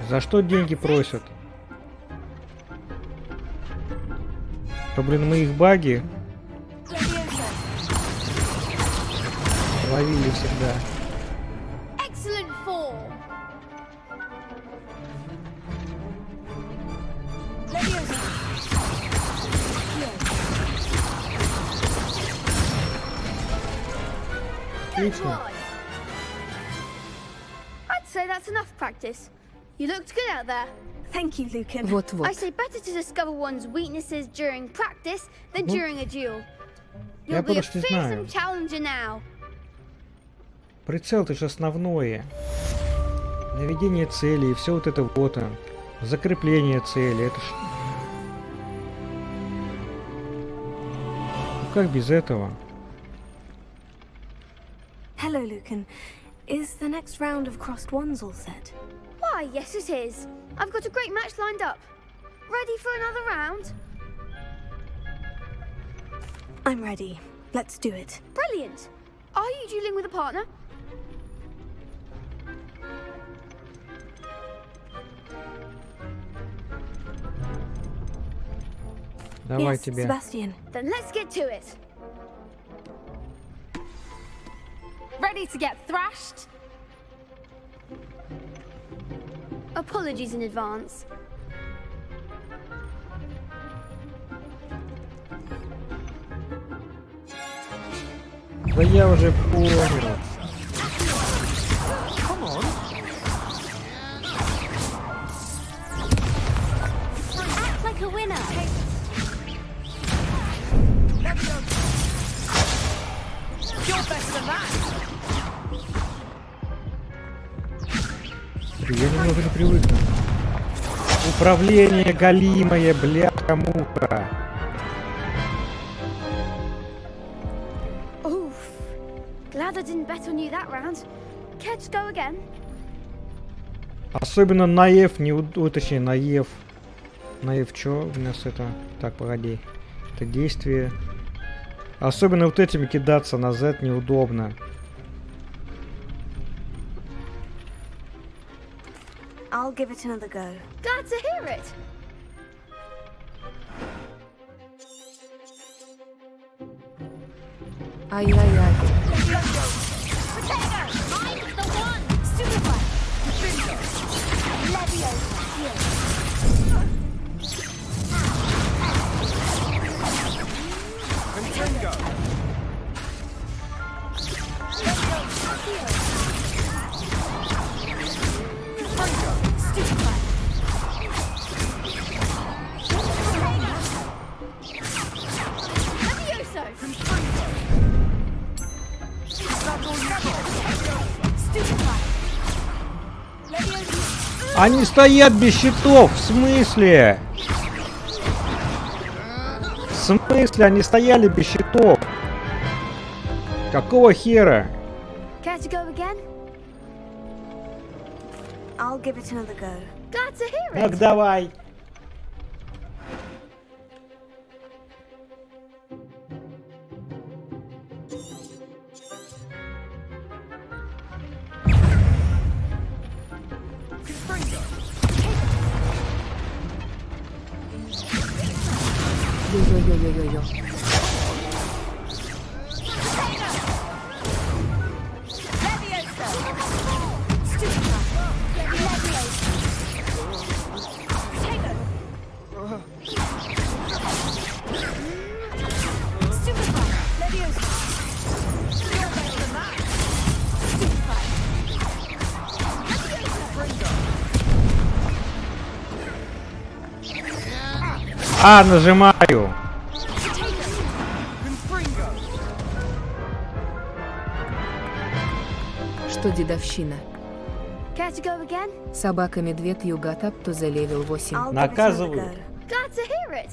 За что деньги просят? То, блин, мы их баги ловили всегда. Excellent form. Отлично. I'd say that's enough practice. You looked good out there. Thank you, Lucan. Вот-вот. I say better to discover one's weaknesses during practice than during a duel. Я You'll be a просто знаю. fearsome challenger now. Прицел это же основное. Наведение цели и все вот это вот. Закрепление цели. Это ж... Ну как без этого? Hello, Lucan. Is the next round of crossed wands all set? Why, yes it is. I've got a great match lined up. Ready for another round? I'm ready. Let's do it. Brilliant. Are you dueling with a partner? Давай Yes, тебе. Sebastian. Then let's get to it. Ready to get thrashed? Apologies in advance. Да я уже понял. Act like a winner. You're better than that. Я немного не привыкну. Управление галимое, бляха-муха. Oof. Glad I didn't bet on you that round. Care to go again? Особенно наев, не точнее наев. Наев чё у нас это? Так, погоди. Это действие. Особенно вот этими кидаться назад неудобно. I'll give it another go. Glad to hear it. Ай-яй-яй. Они стоят без щитов! В смысле? В смысле они стояли без щитов? Какого хера? Care to go again? I'll give it another go. Glad to hear it. Так, давай. Йо-йо-йо-йо-йо. А, нажимаю. Что дедовщина? Care to go again? Собака-медведь Югата Птузе левел 8. I'll give it Наказываю. another go. Glad to hear it.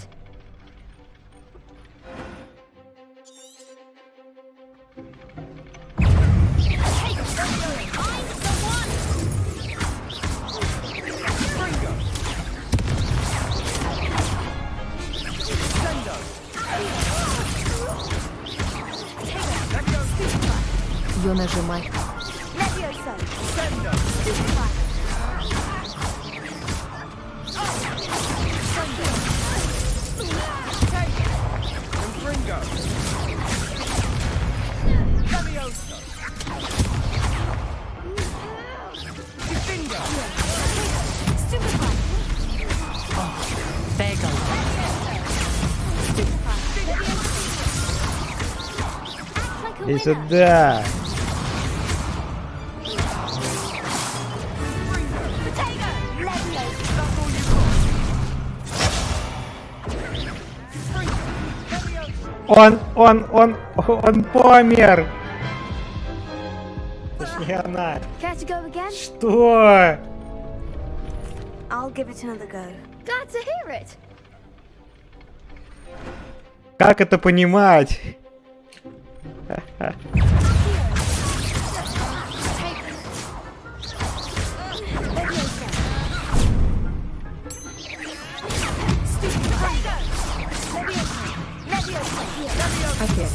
Ё нажимай. There goes. И сюда. Он помер. Точнее, она. Care to go again? Что? I'll give it another go. Glad to hear it. Как это понимать? Опять.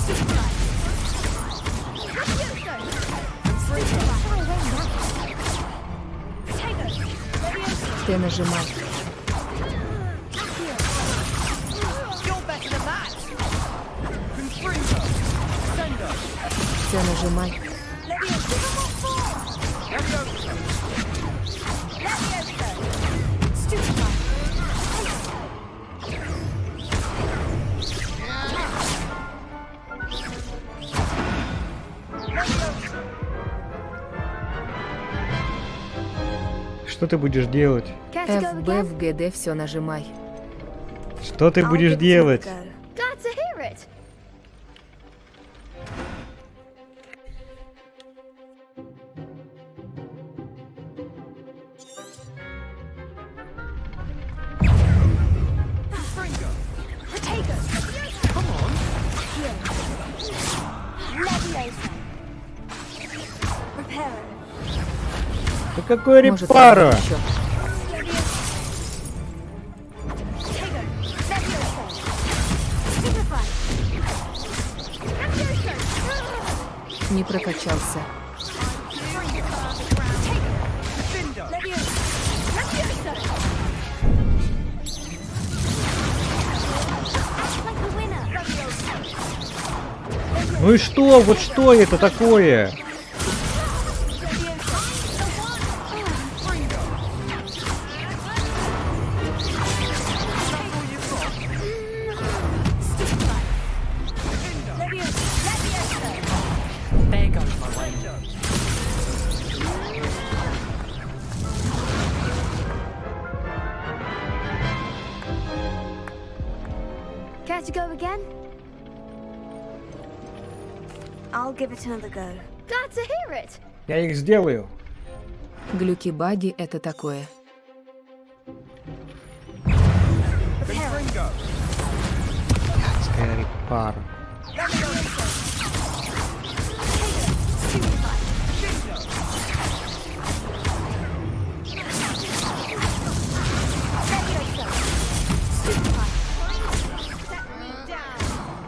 Ты нажимай. Ты нажимай. Что ты будешь делать? FB в ГД все нажимай. Что ты будешь делать? Glad to hear it. Да какой Может, репара? еще. Не прокачался. Ну и что? Вот что это такое? There goes my way. Care to go again? I'll give it another go. Glad to hear it. Я их сделаю. Глюки-баги это такое. Адская репара.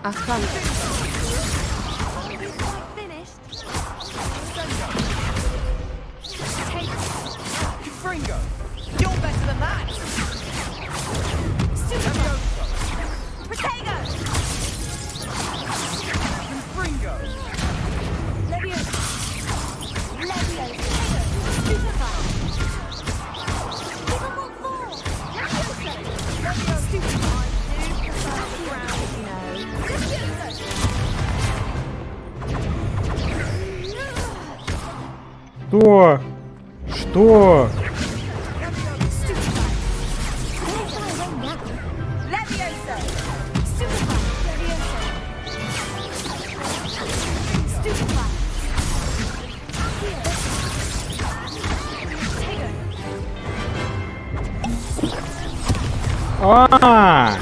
Ага. You're better than that! Что? Что? А!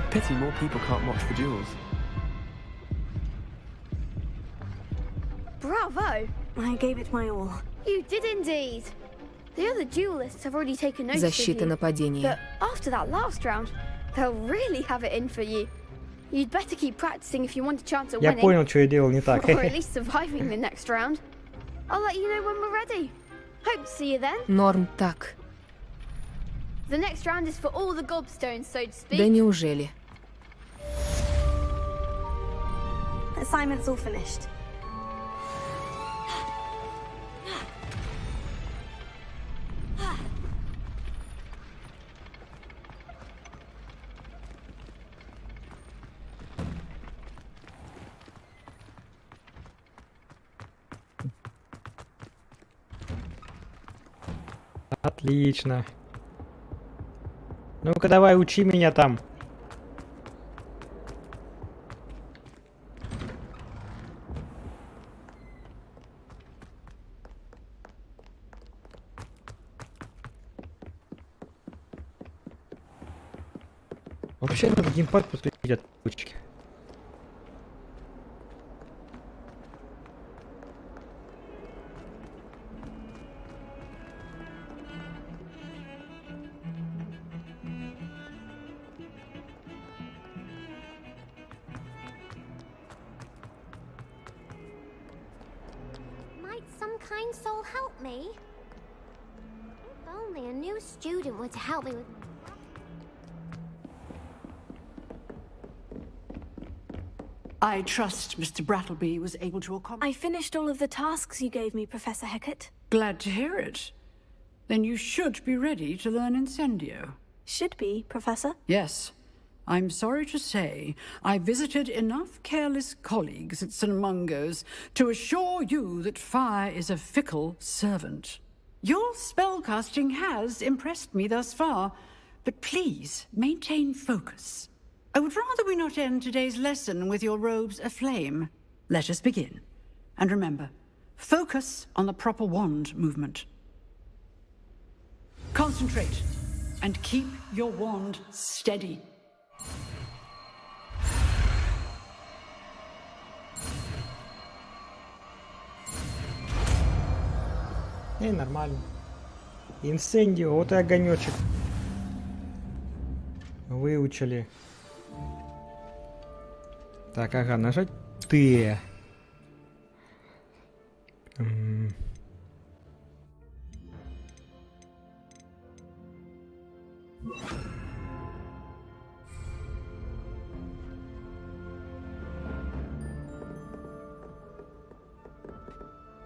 Pity more people can't watch the duels. Bravo! I gave it my all. You did indeed. The other duelists have already taken notice Защита of you, нападения. but after that last round, they'll really have it in for you. You'd better keep practicing if you want a chance at Я winning. понял, что я делал не так. Or at least surviving the next round. I'll let you know when we're ready. Hope to see you then. Норм так. The next round is for all the gobstones, so to speak. Да неужели? Assignment's all finished. Отлично. Ну-ка давай, учи меня там. Вообще надо геймпад подключить от ручки. Might some kind soul help me? If only a new student were to help me with... I trust Mr. Brattleby was able to accomplish... I finished all of the tasks you gave me, Professor Hecat. Glad to hear it. Then you should be ready to learn Incendio. Should be, Professor. Yes. I'm sorry to say, I visited enough careless colleagues at St. Mungo's to assure you that fire is a fickle servant. Your spellcasting has impressed me thus far, but please maintain focus. I would rather we not end today's lesson with your robes aflame. Let us begin. And remember, focus on the proper wand movement. Concentrate, and keep your wand steady. Нормально. Инсендио, вот и огонечек. Выучили. Так, ага, нажать Т.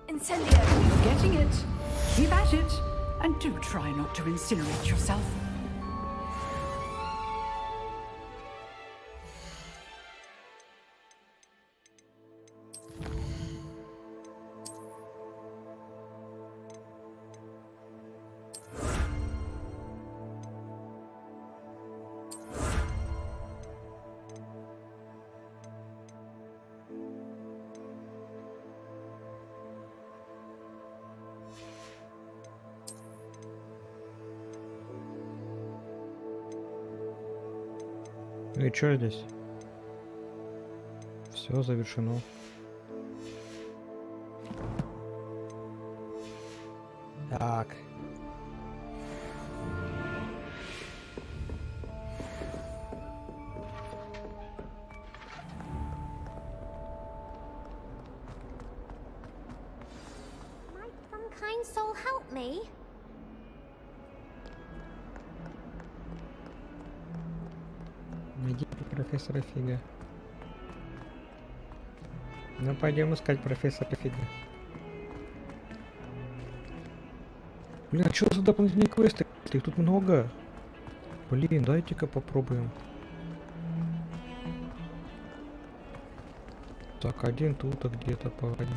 Incendio. You're getting it. Keep at it. And do try not to incinerate yourself. Ну и что здесь? Все завершено. Так. Might some kind soul help me? Найди профессора Фига. Ну пойдем искать профессора Фига. Блин, а что за дополнительные квесты Нет, их тут много. Блин, дайте-ка попробуем. Так, один тут, а где-то погоди.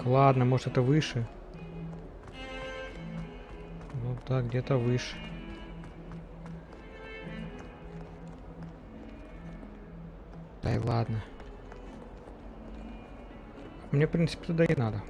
Ладно, может это выше. Ну так, где-то выше. Да и ладно. Мне, в принципе, туда и надо.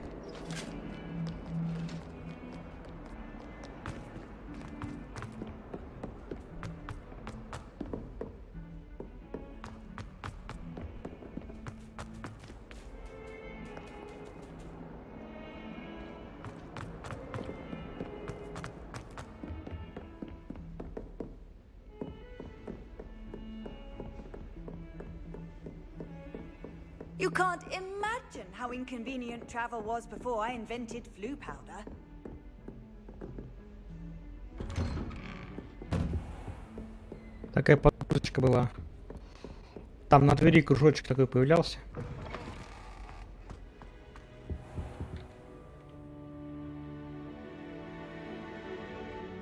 You can't imagine how inconvenient travel was before I invented flu powder. Такая подушечка была. Там на двери кружочек такой появлялся.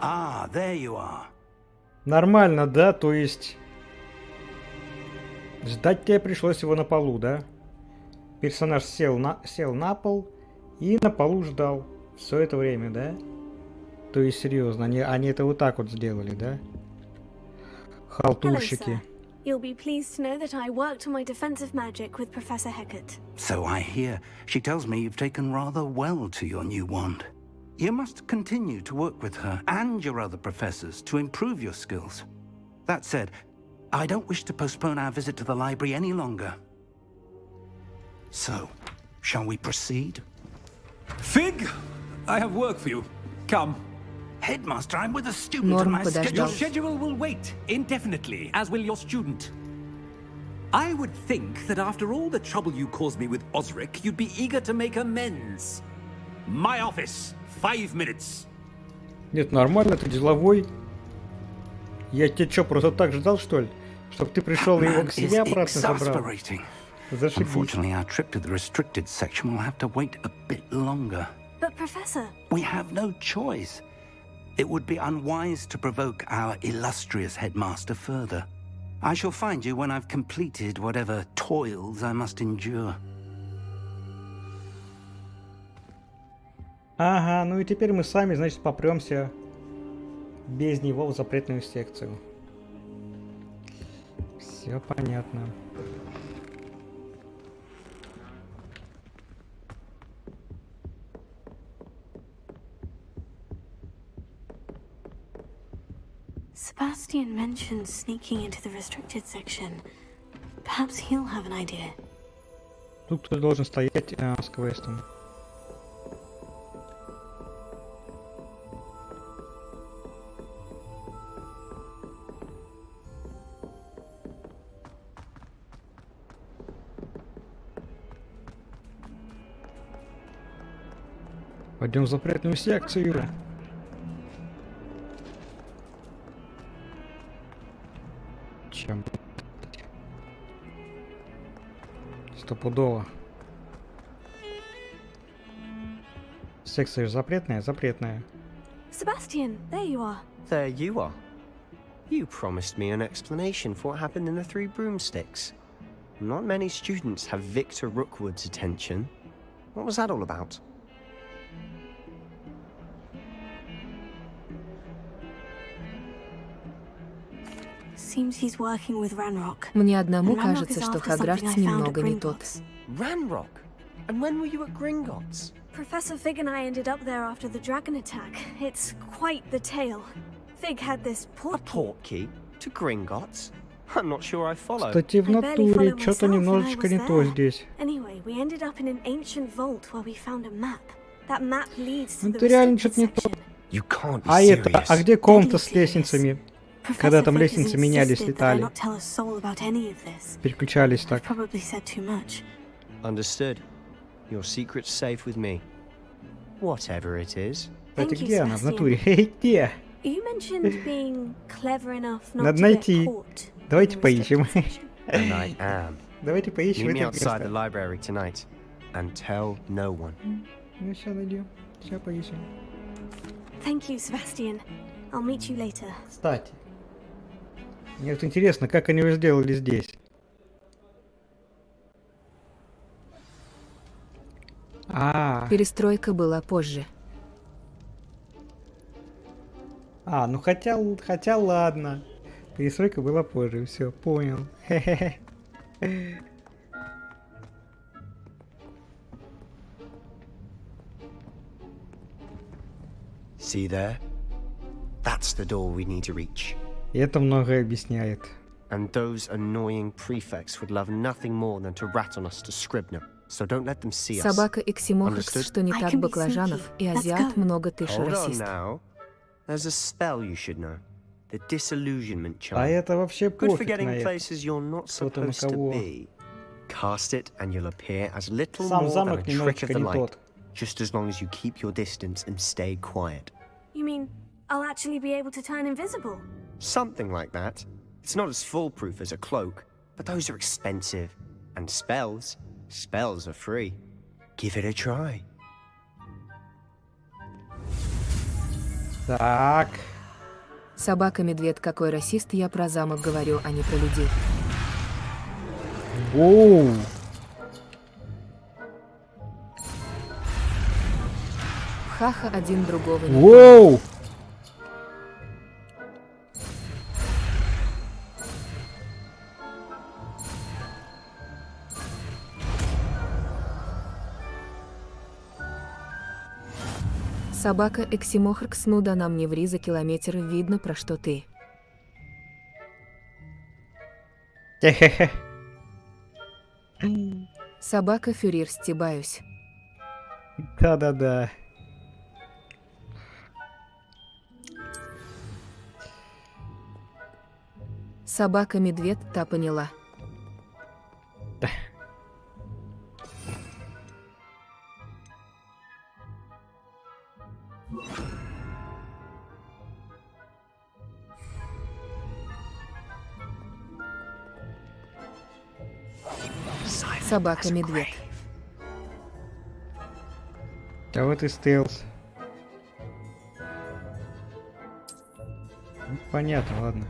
Ah, there you are. Нормально, да? То есть... Ждать тебе пришлось его на полу, да? Персонаж сел на пол и на полу ждал все это время, да? То есть, серьезно, они это вот так вот сделали, да? Халтурщики. You'll be pleased to know that I worked on my defensive magic with Professor Hecat. So I hear. She tells me you've taken rather well to your new wand. You must continue to work with her and your other professors to improve your skills. That said, I don't wish to postpone our visit to the library any longer. So, shall we proceed? Fig! I have work for you. Come. Headmaster, I'm with a student Норм and my подождал. Your schedule will wait indefinitely, as will your student. I would think that after all the trouble you caused me with Osric, you'd be eager to make amends. My office, 5 minutes. Нет, нормально, ты деловой. Я тебе что, просто так ждал, что ли? Чтоб ты пришел и его к себе обратно забрал? Зашибись. Unfortunately, our trip to the restricted section will have to wait a bit longer. But Professor... We have no choice. It would be unwise to provoke our illustrious headmaster further. I shall find you when I've completed whatever toils I must endure. Ага, ну и теперь мы сами, значит, попремся без него в запретную секцию. Все понятно. Sebastian mentioned sneaking into the restricted section. Perhaps he'll have an idea. Тут кто должен стоять с квестом. Пойдем в запретную секцию. Чем? Стопудово. Секция же запретная, запретная. Sebastian, there you are. There you are. You promised me an explanation for what happened in the Three Broomsticks. Not many students have Victor Rookwood's attention. What was that all about? Seems he's working with Ranrock. Мне одному And Ranrock кажется, is что after something Хогвартс I found at немного не тот. Gringotts. Ranrock? And when were you at Gringotts? Professor Fig and I ended up there after the dragon attack. It's quite the tale. Fig had this A portkey? To Gringotts? I'm not sure I follow. Кстати, в натуре что-то немножечко не то здесь. Anyway, we ended up in an ancient vault where we found a map. That map leads to the Это реально restricted что-то не то. section. You can't be А это, serious. а где комната с лестницами? Когда Professor там Fig has лестницы менялись, insisted that I летали. not tell a soul about any of this. Переключались так. Probably said too much. Understood. Your secret's safe with me. Whatever it is. Кстати, Thank you, где она в Sebastian. натуре? Где? You mentioned being clever enough not Надо to get найти. caught. Давайте поищем. And I am. Давайте поищем Meet me это outside the место. library tonight. And tell no one. Ну, сейчас найдем. Сейчас поищем. Thank you, Sebastian. I'll meet you later. Кстати, мне вот интересно, как они его сделали здесь. Перестройка была позже. Ну хотя ладно. Перестройка была позже, все, понял. See there? That's the door we need to reach. Это многое объясняет. And those annoying prefects would love nothing more than to rat on us to Scribner. So don't let them see us. Собака Эксимохекс, что не так баклажанов, и азиат много тыша расист. There's a spell you should know. The disillusionment charm. А это вообще Good for пофиг getting на это. places you're not Кто-то на supposed to кого. be. Cast it and you'll appear as little Сам more than замок a trick of немножечко the не light. тот. Just as long as you keep your distance and stay quiet. You mean I'll actually be able to turn invisible? Something like that. It's not as foolproof as a cloak, but those are expensive. And spells are free. Give it a try. Так. Собака-медведь, какой расист, я про замок говорю, а не про людей. Воу. Хаха, один другого не Воу. Собака Эксимохекс, ну да нам не ври, за километр видно, про что ты. Хе-хе-хе. Собака Фюрир, стебаюсь. Да-да-да. Собака-медведь, та поняла. Собака-медведь. А вот и стелс. Ну, понятно, ладно.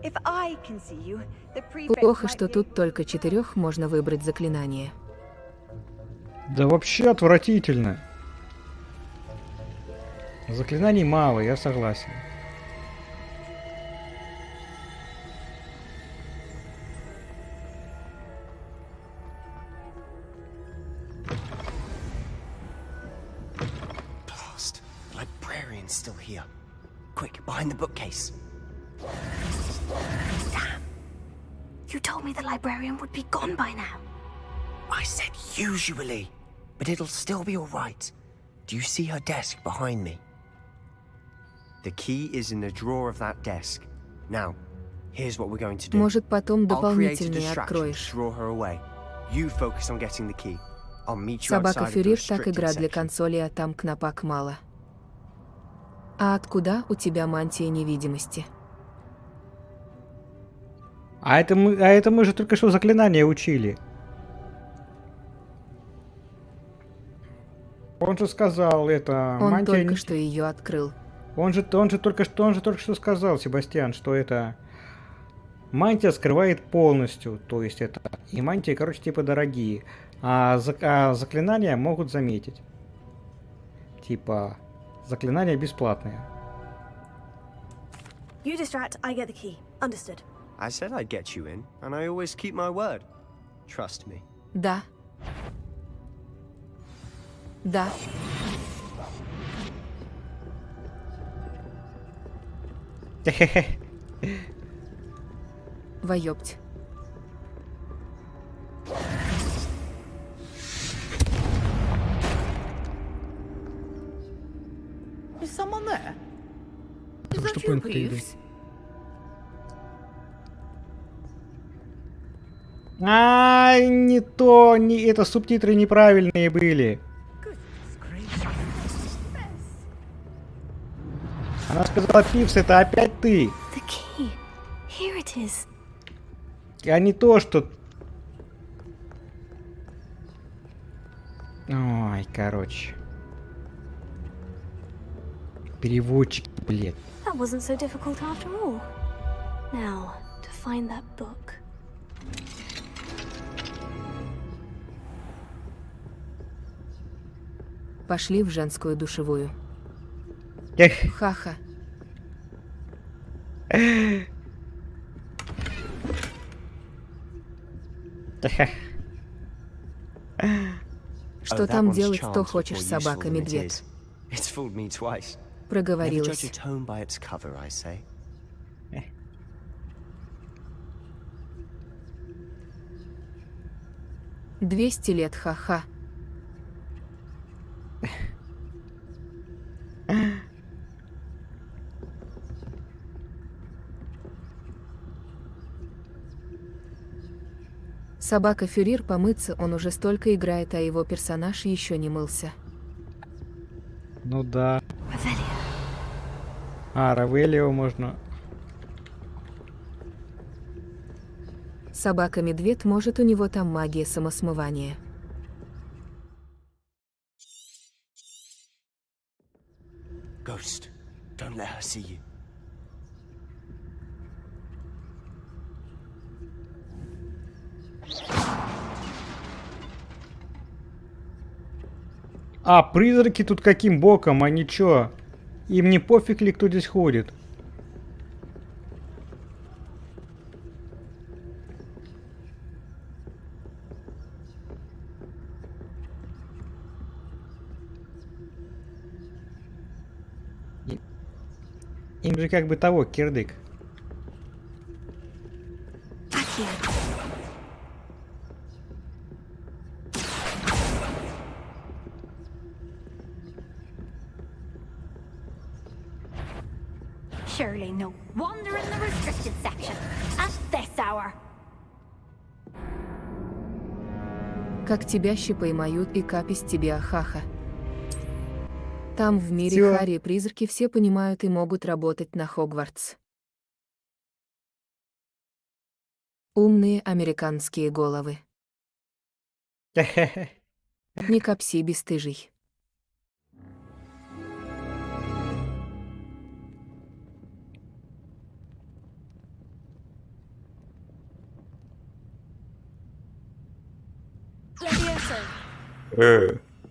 If I can see you, the prefect Плохо, might что be- тут только 4 можно выбрать заклинание. Да вообще отвратительно. Заклинаний мало, я согласен. Blast. The librarian's still here. Quick, behind the bookcase. Damn. You told me the librarian would be gone by now. I said usually, but it'll still be all right. Do you see her desk behind me? The key is in the drawer of that desk. Now, here's what we're going to do. Может, потом I'll create a дополнительные distraction to откроешь. draw her away. You focus on getting the key. I'll meet you Собака outside of the Фюрир, так restricted игра для section. консоли, а там кнопок мало. А откуда у тебя мантия невидимости? А это мы же только что заклинание учили. Он же сказал это. Он мантия только не- что ее открыл. Он же только что сказал, Себастьян, что это мантия скрывает полностью, то есть это и мантии, короче, типа дорогие, а заклинания могут заметить, типа заклинания бесплатные. You distract, I get the key. Understood. I said I'd get you in, and I always keep my word. Trust me. Да. Да. Воёпть. Is someone there? Is Только that что you, поинт перейду. Peeves? Не то, не это субтитры неправильные были. Она сказала, Пивс, это опять ты. The key. Here it is. А не то, что... Ой, короче. Переводчик, блядь. That wasn't so difficult after all. Now, to find that book. Пошли в женскую душевую. Ха-ха. Что там делать, кто хочешь, собака-медведь? Проговорилась. 200 лет, ха-ха. Собака-фюрир помыться, он уже столько играет, а его персонаж еще не мылся. Ну да. А, Равелио можно... Собака-медведь, может, у него там магия самосмывания. Ghost, don't let her see you. А, призраки тут каким боком, а ничего. Им не пофиг ли, кто здесь ходит. Им же как бы того, кирдык. Surely no wonder in the restricted section at this hour. Как тебя щипаймают и капись тебе, ахаха. Там в мире Всё. Харри и призраки все понимают и могут работать на Хогвартс. Умные американские головы. Не капси, бесстыжий.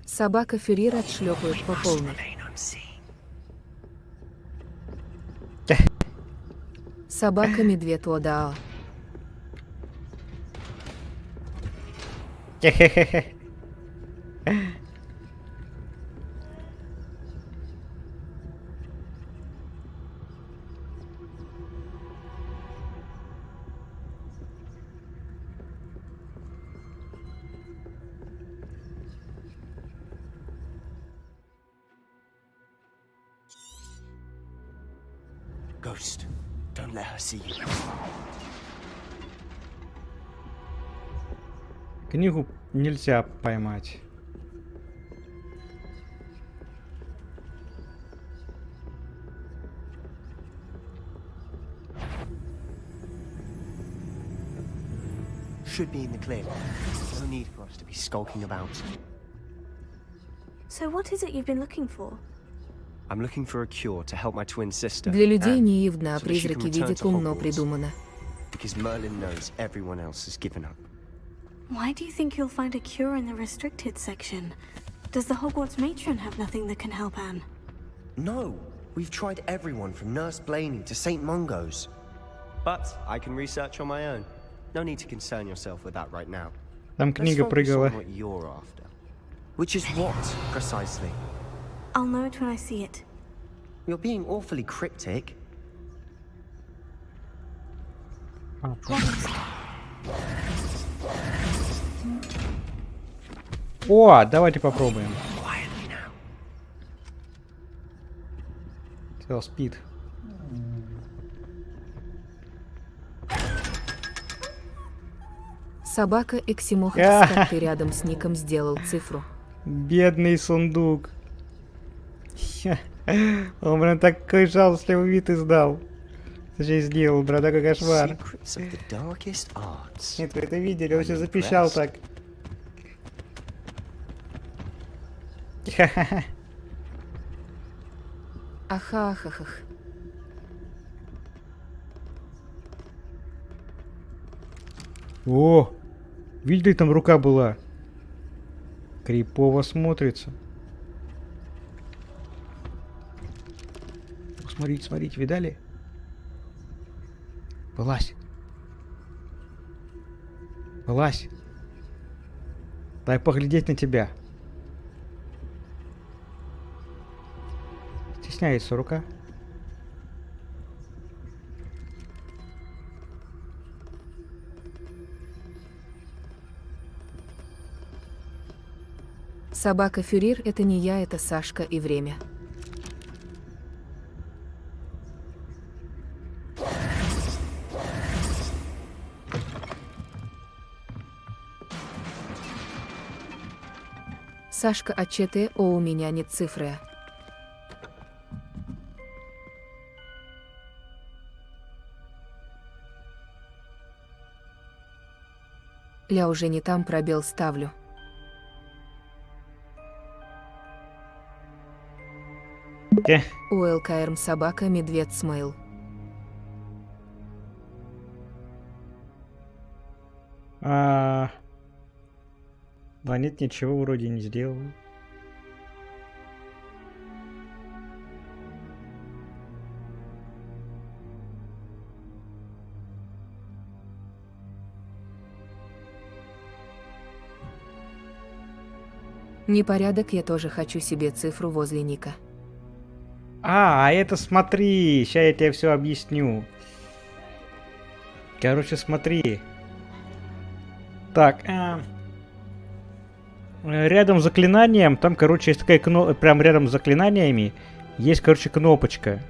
Собака-фюрир отшлепают по полной. Собака-медведь одао. Ghost, don't let her see you. Книгу нельзя поймать. Should be in the clear. No need for us to be skulking about. So what is it you've been looking for? I'm looking for a cure to help my twin sister. Для людей не явно, а so that she can призраки return видят to умно Hogwarts. придумано. Because Merlin knows everyone else has given up. Why do you think you'll find a cure in the restricted section? Does the Hogwarts matron have nothing that can help Anne? No, we've tried everyone from Nurse Blaney to St. Mungo's. But I can research on my own. No need to concern yourself with that right now. Там книга Let's focus прыгала. on what you're after. Which is what, precisely? I'll know it when I see it. You're being awfully cryptic. О, давайте попробуем. Все, спит. Собака Эксимоха с картой рядом с ником сделал цифру. Бедный сундук. Он, блин, такой жалостливый вид издал. Точнее, сделал, брат, такой кошмар. Secrets of the darkest arts. Нет, вы это видели, он все запищал так. Аха-ахахах. О, видели, там рука была. Крипово смотрится. Смотрите, смотрите, видали? Вылазь. Вылазь. Дай поглядеть на тебя. Стесняется рука. Собака-фюрир — это не я, это Сашка и время. Сашка АЧТ, о, у меня нет цифры. Ля уже не там, пробел ставлю. УЛКРМ собака, медведь смейл. Да нет, ничего вроде не сделал. Непорядок, я тоже хочу себе цифру возле ника. А это смотри, сейчас я тебе все объясню. Короче, смотри. Так, рядом с заклинанием, там, короче, есть такая кнопка, прям рядом с заклинаниями есть, короче, кнопочка.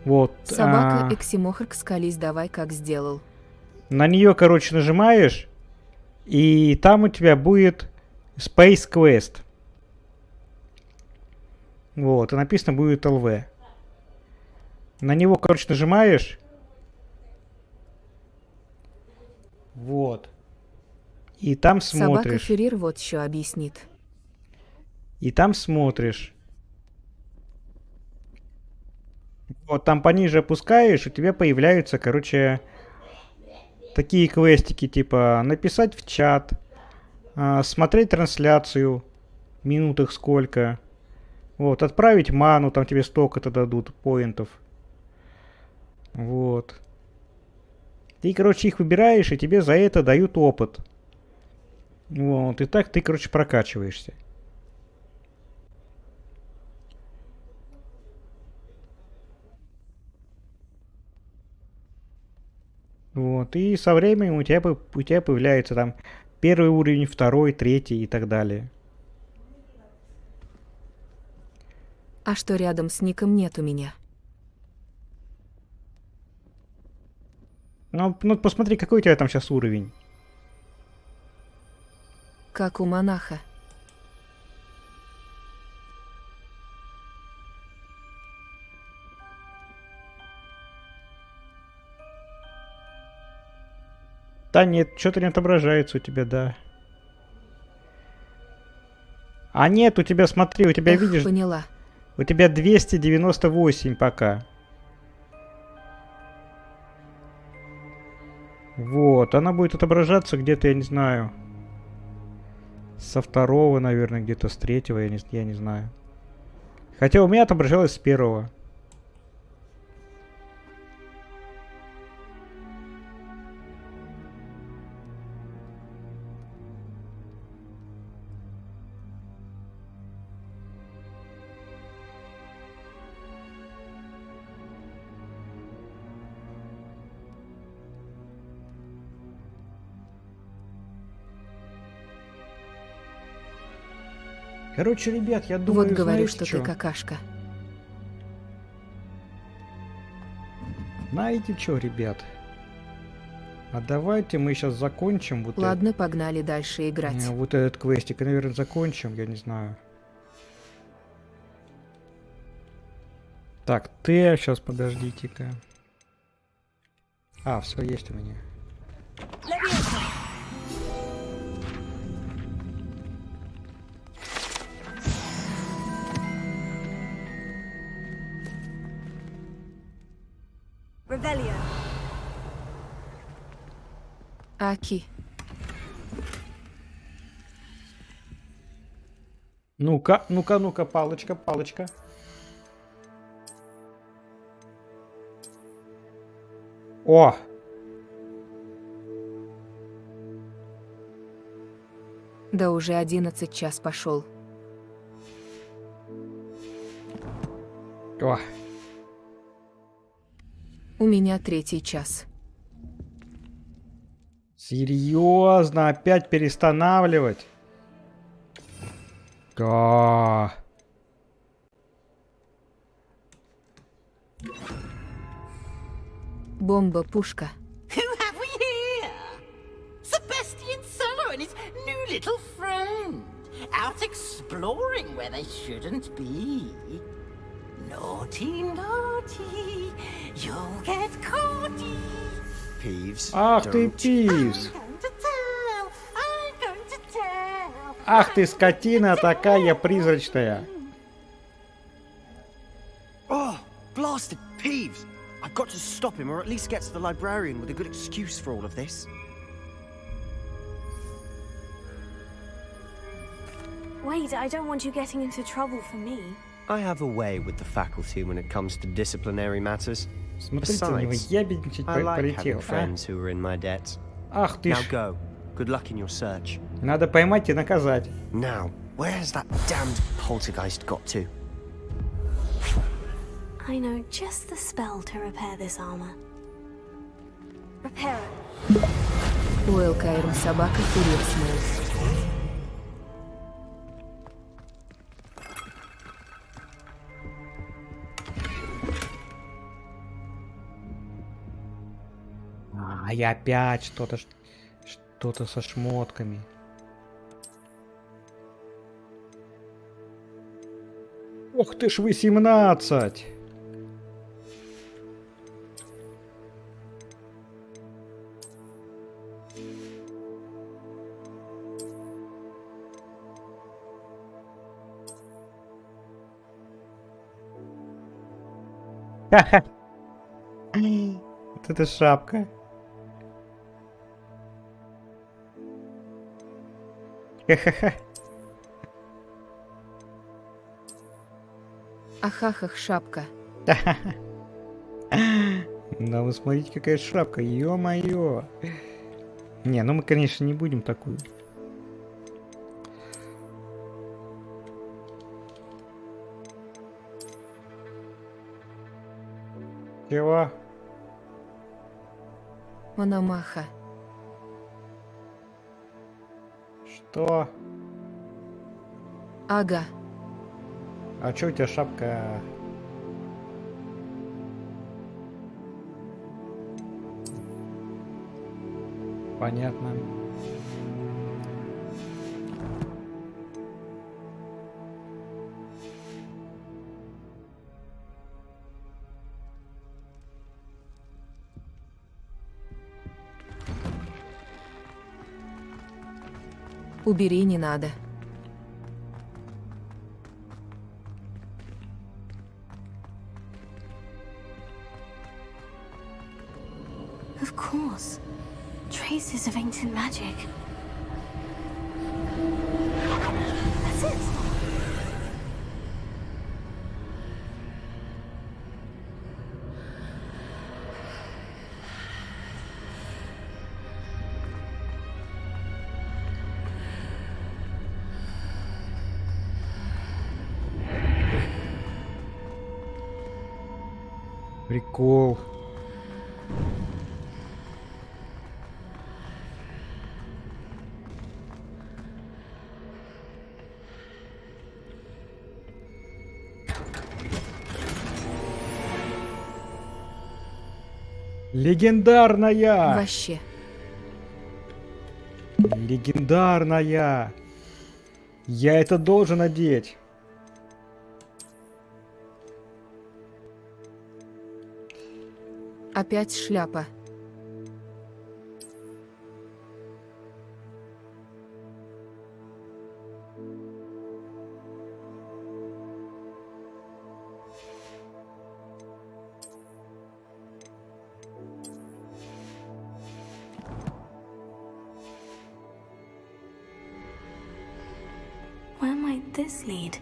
Вот. Собака, эксимохрк, скались, давай, как сделал. На нее, короче, нажимаешь, и там у тебя будет Space Quest. Вот, и написано будет ЛВ. На него, короче, нажимаешь. Вот. И там смотришь. Собака-фюрир вот еще объяснит. И там смотришь. Вот там пониже опускаешь, у тебя появляются, короче, такие квестики, типа написать в чат, смотреть трансляцию, минут их сколько. Вот, отправить ману, там тебе столько-то дадут поинтов. Вот. Ты, короче, их выбираешь, и тебе за это дают опыт. Вот, и так ты, короче, прокачиваешься. Вот, и со временем у тебя появляется там первый уровень, второй, третий и так далее. А что рядом с ником нет у меня? Ну, посмотри, какой у тебя там сейчас уровень. Как у монаха. Да нет, что-то не отображается у тебя, да. А нет, у тебя, смотри, у тебя, видишь... Поняла. У тебя 298 пока. Вот, она будет отображаться где-то, я не знаю. Со второго, наверное, где-то с третьего, я не знаю. Хотя у меня отображалось с первого. Короче, ребят, я думаю, вот говорю, знаете, что ты какашка. Знаете что, ребят? А давайте мы сейчас закончим вот Ладно, погнали дальше играть. вот этот квестик, наверное, закончим, я не знаю. Так, Т, сейчас подождите-ка. А, все есть у меня. Revelio. Аки. Ну-ка, ну-ка, ну-ка, палочка, палочка. О! Да уже 11 час пошел. О! У меня 3-й час. Серьезно, опять перестанавливать? Да. Бомба-пушка. Who have we here? Sebastian Solo and his new little friend. Out exploring where they shouldn't be. Naughty, naughty. You'll get caughty. Peeves. Ах ты, don't. Пивз. I'm going to tell. Ах ты, скотина такая призрачная. Oh, blasted Peeves! I've got to stop him, or at least get to the librarian with a good excuse for all of this. Wait, I don't want you getting into trouble for me. I have a way with the faculty when it comes to disciplinary matters. Смотрите на него, Besides, ябедничать I like having полетел, а? friends who are in my debt. Ах ты Now ж. go. Good luck in your search. Надо поймать и наказать. Now, where has that damned poltergeist got to? I know just the spell to repair this armor. Repair it. Уэлкайрм собака курьер смыл. А, и опять что-то со шмотками. Ох ты ж 18! Ха-ха. Вот это шапка. Ха-ха-ха. Ахахах, шапка. Да вы смотрите, какая шапка, ё-моё. Не, ну мы, конечно, не будем такую. Чего? Мономаха. Что? Ага. А чё у тебя шапка? Понятно. Убери, не надо. Of course. Traces of ancient magic. That's it. Прикол. Легендарная! Вообще. Легендарная! Я это должен одеть. Опять шляпа. Where might this lead?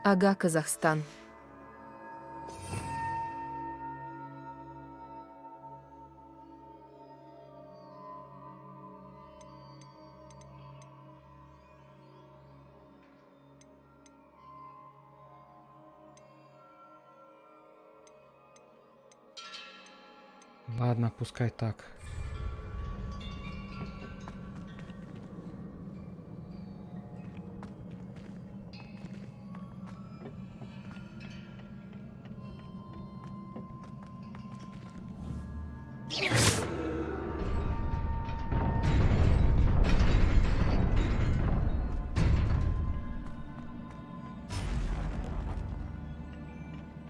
Ага, Казахстан. Ладно, пускай так.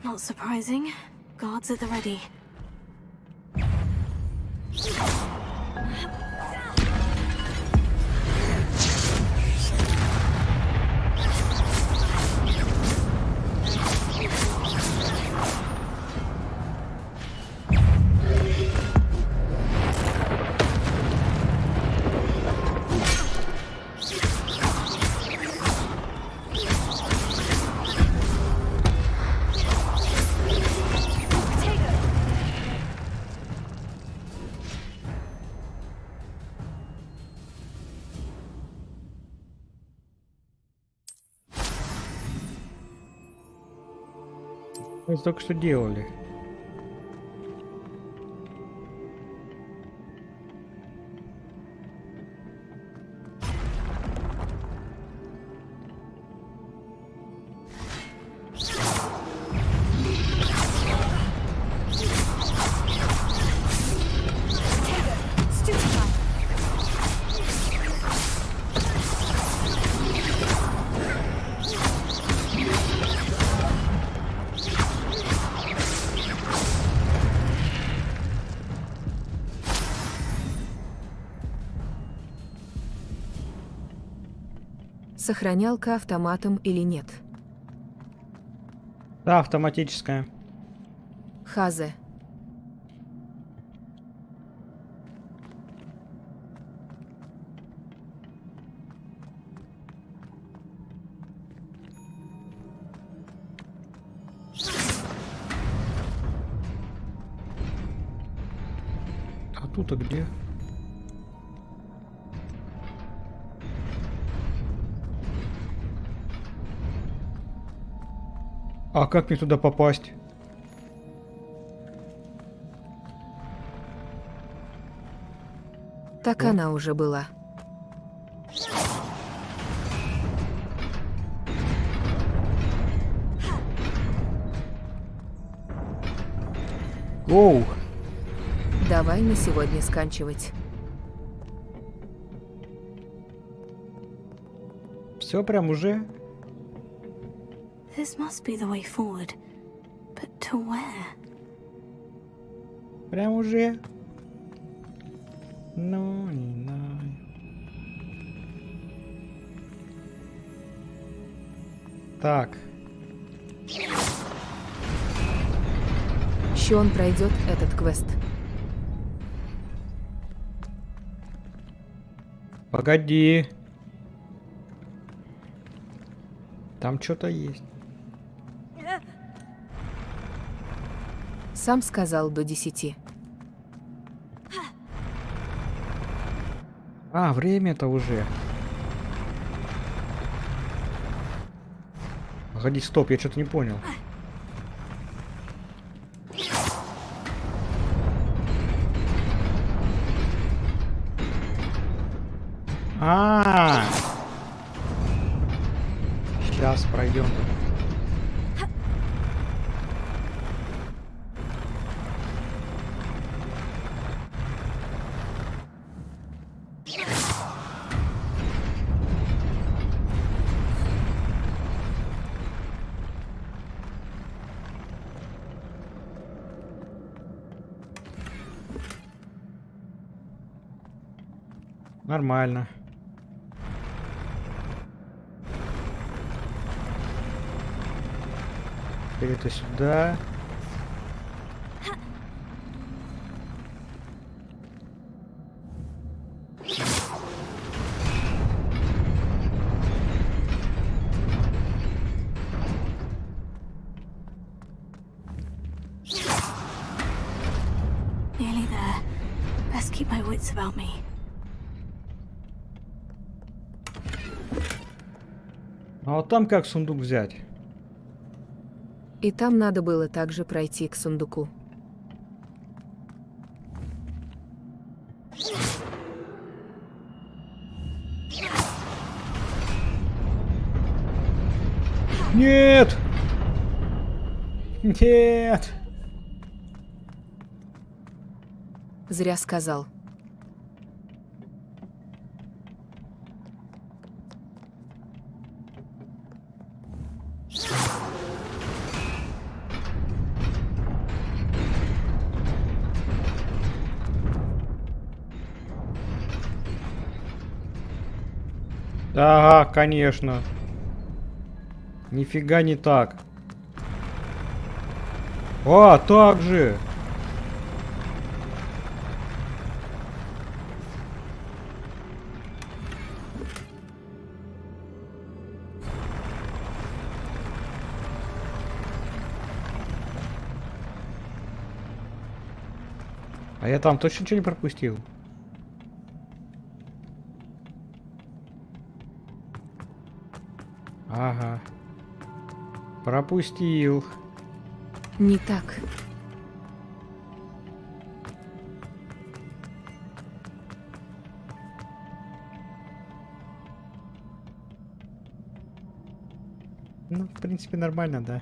Not surprising. Guards at the ready. Мы только что делали. Сохранялка автоматом или нет? Да, автоматическая. Хазе. А тут-то где? А как мне туда попасть? Так она уже была. Оу! Давай на сегодня сканчивать. Все прям уже? This must be the way forward. But to where? Прям уже? Ну, не знаю. Так. Еще он пройдет этот квест. Погоди. Там что-то есть. Сам сказал до 10. А, время-то уже. Погоди, стоп, я что-то не понял. Сейчас пройдем. Нормально. Теперь это сюда. Nearly there. Best keep my wits about me. А вот там как сундук взять? И там надо было также пройти к сундуку. Нет! Нет! Зря сказал. Ага, конечно. Нифига не так. А, так же. А я там точно ничего не пропустил? Ага. Пропустил. Не так. Ну, в принципе, нормально, да.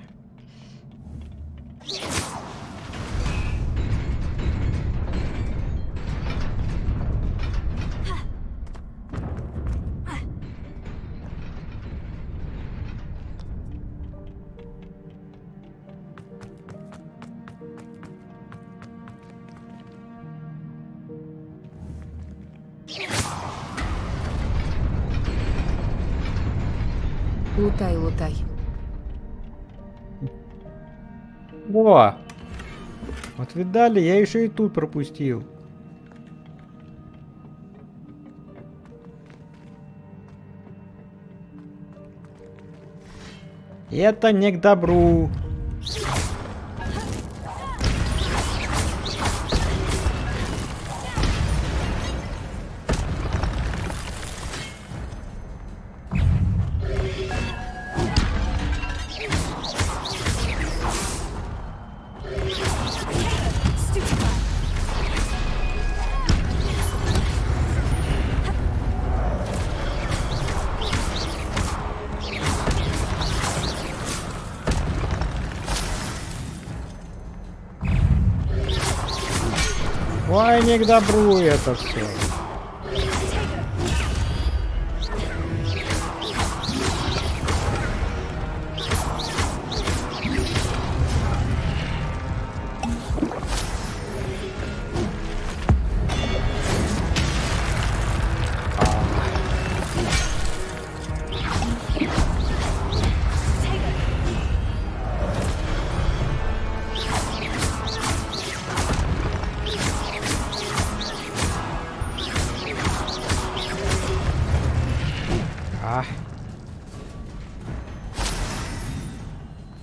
Лутай, лутай. О! Вот видали, я еще и тут пропустил. Это не к добру. Ой, не к добру это все.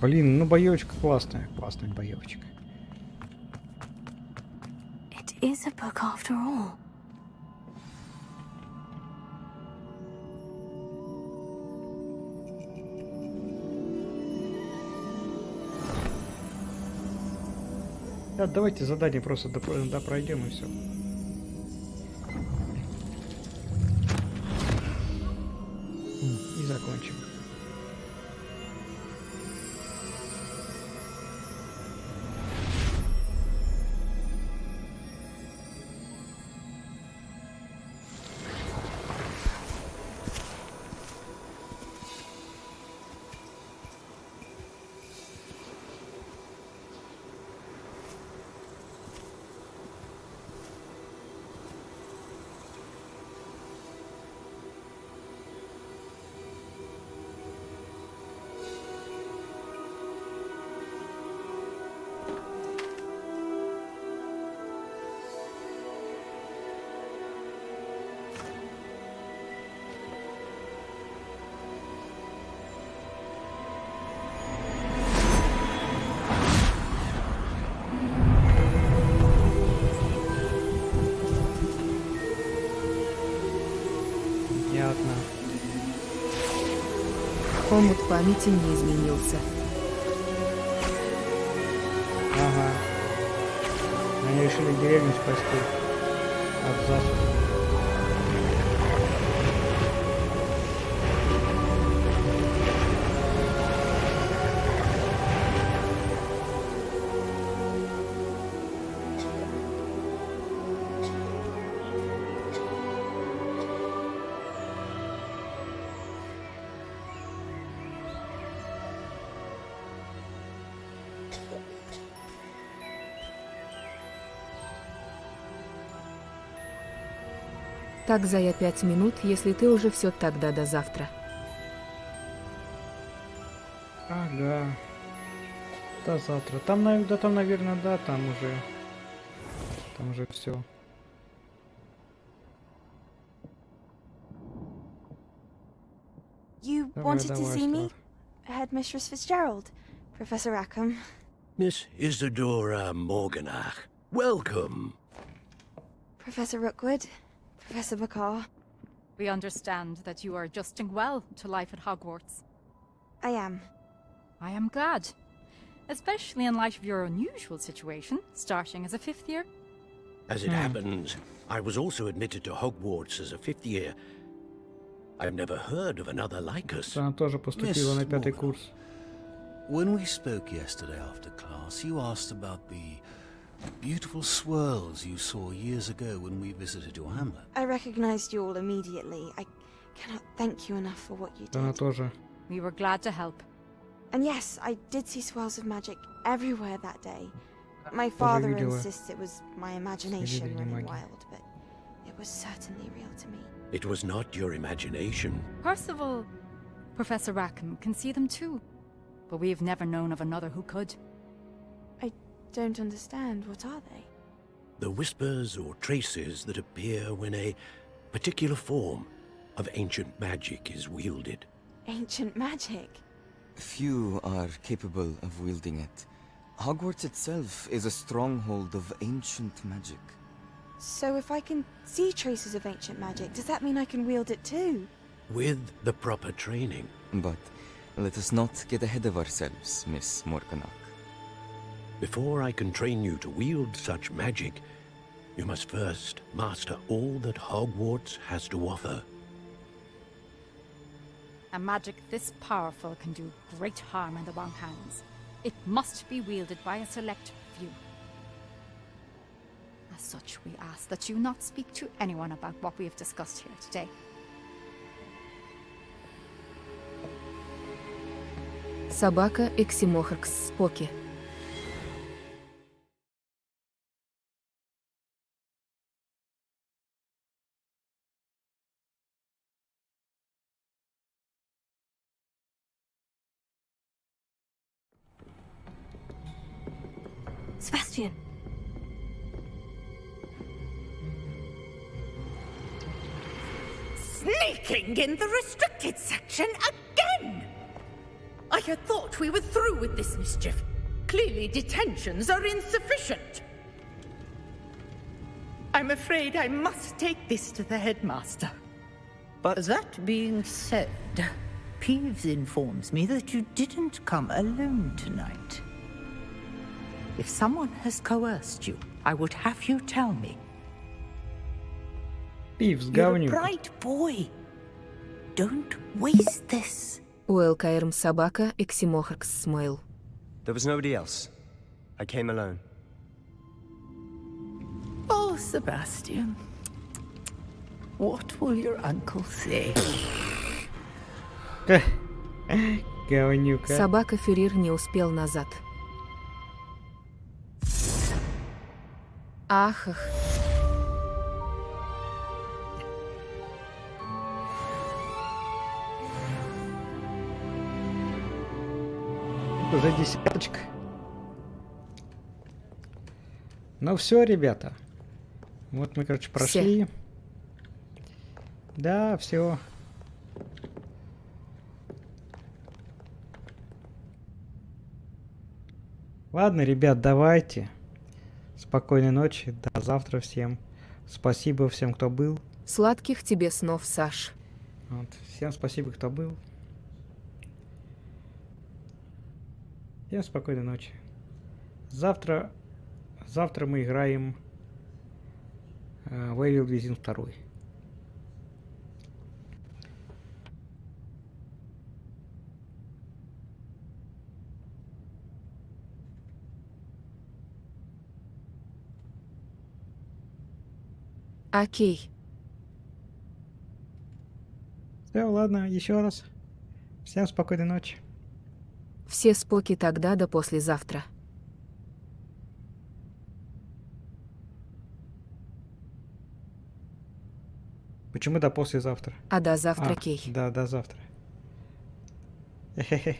Блин, ну боевочка классная, классная боевочка. It is a book after all. Да, давайте задание просто пройдем и все. И закончим. Понятно. Омут памяти не изменился. Ага. Они решили деревню спасти от засухи. Так за 5 минут, если ты уже все, тогда до завтра. Ага. До завтра. Там, наверное, да, там уже все. You Давай, wanted to давай, see me? Стар. Headmistress Fitzgerald, Professor Rackham. Miss Isadora Morganach, welcome. Professor Rookwood, Professor Bakar. We understand that you are adjusting well to life at Hogwarts. I am. I am glad. Especially in light of your unusual situation, starting as a 5th year. As it happens, I was also admitted to Hogwarts as a 5th year. I've never heard of another like us. Она тоже поступила на 5-й курс. When we spoke yesterday after class, you asked about the beautiful swirls you saw years ago when we visited your hamlet. I recognized you all immediately. I cannot thank you enough for what you did. Она тоже. We were glad to help. And yes, I did see swirls of magic everywhere that day. My father insists it was my imagination running wild, but it was certainly real to me. It was not your imagination. Percival, Professor Rackham can see them too. But we've never known of another who could. I don't understand. What are they? The whispers or traces that appear when a particular form of ancient magic is wielded. Ancient magic? Few are capable of wielding it. Hogwarts itself is a stronghold of ancient magic. So if I can see traces of ancient magic, does that mean I can wield it too? With the proper training. But let us not get ahead of ourselves, Miss Morganach. Before I can train you to wield such magic, you must first master all that Hogwarts has to offer. A magic this powerful can do great harm in the wrong hands. It must be wielded by a select few. As such, we ask that you not speak to anyone about what we have discussed here today. Собака Эксимохаркс Споки. Sebastian. Sneaking in the restricted section again! I had thought we were through with this mischief. Clearly detentions are insufficient. I'm afraid I must take this to the headmaster. But that being said, Peeves informs me that you didn't come alone tonight. If someone has coerced you, I would have you tell me. Peeves, You're a говнюк. bright boy. Don't waste this. УЛКРМ собака Эксимохаркс Смойл. There was nobody else. I came alone. Oh, Sebastian. What will your uncle say? Говнюка. Собака Фюрир не успел назад. Ахах. Уже десяточка. Ну все, ребята. Вот мы, короче, прошли. Да, все. Ладно, ребят, давайте. Спокойной ночи. До завтра всем. Спасибо всем, кто был. Сладких тебе снов, Саш. Вот. Всем спасибо, кто был. Всем спокойной ночи. Завтра мы играем в Evil Within 2. Окей. Все, ладно, еще раз. Всем спокойной ночи. Все споки тогда до послезавтра. Почему до послезавтра? А до завтра, Кей. Да, до завтра. Хе-хе-хе.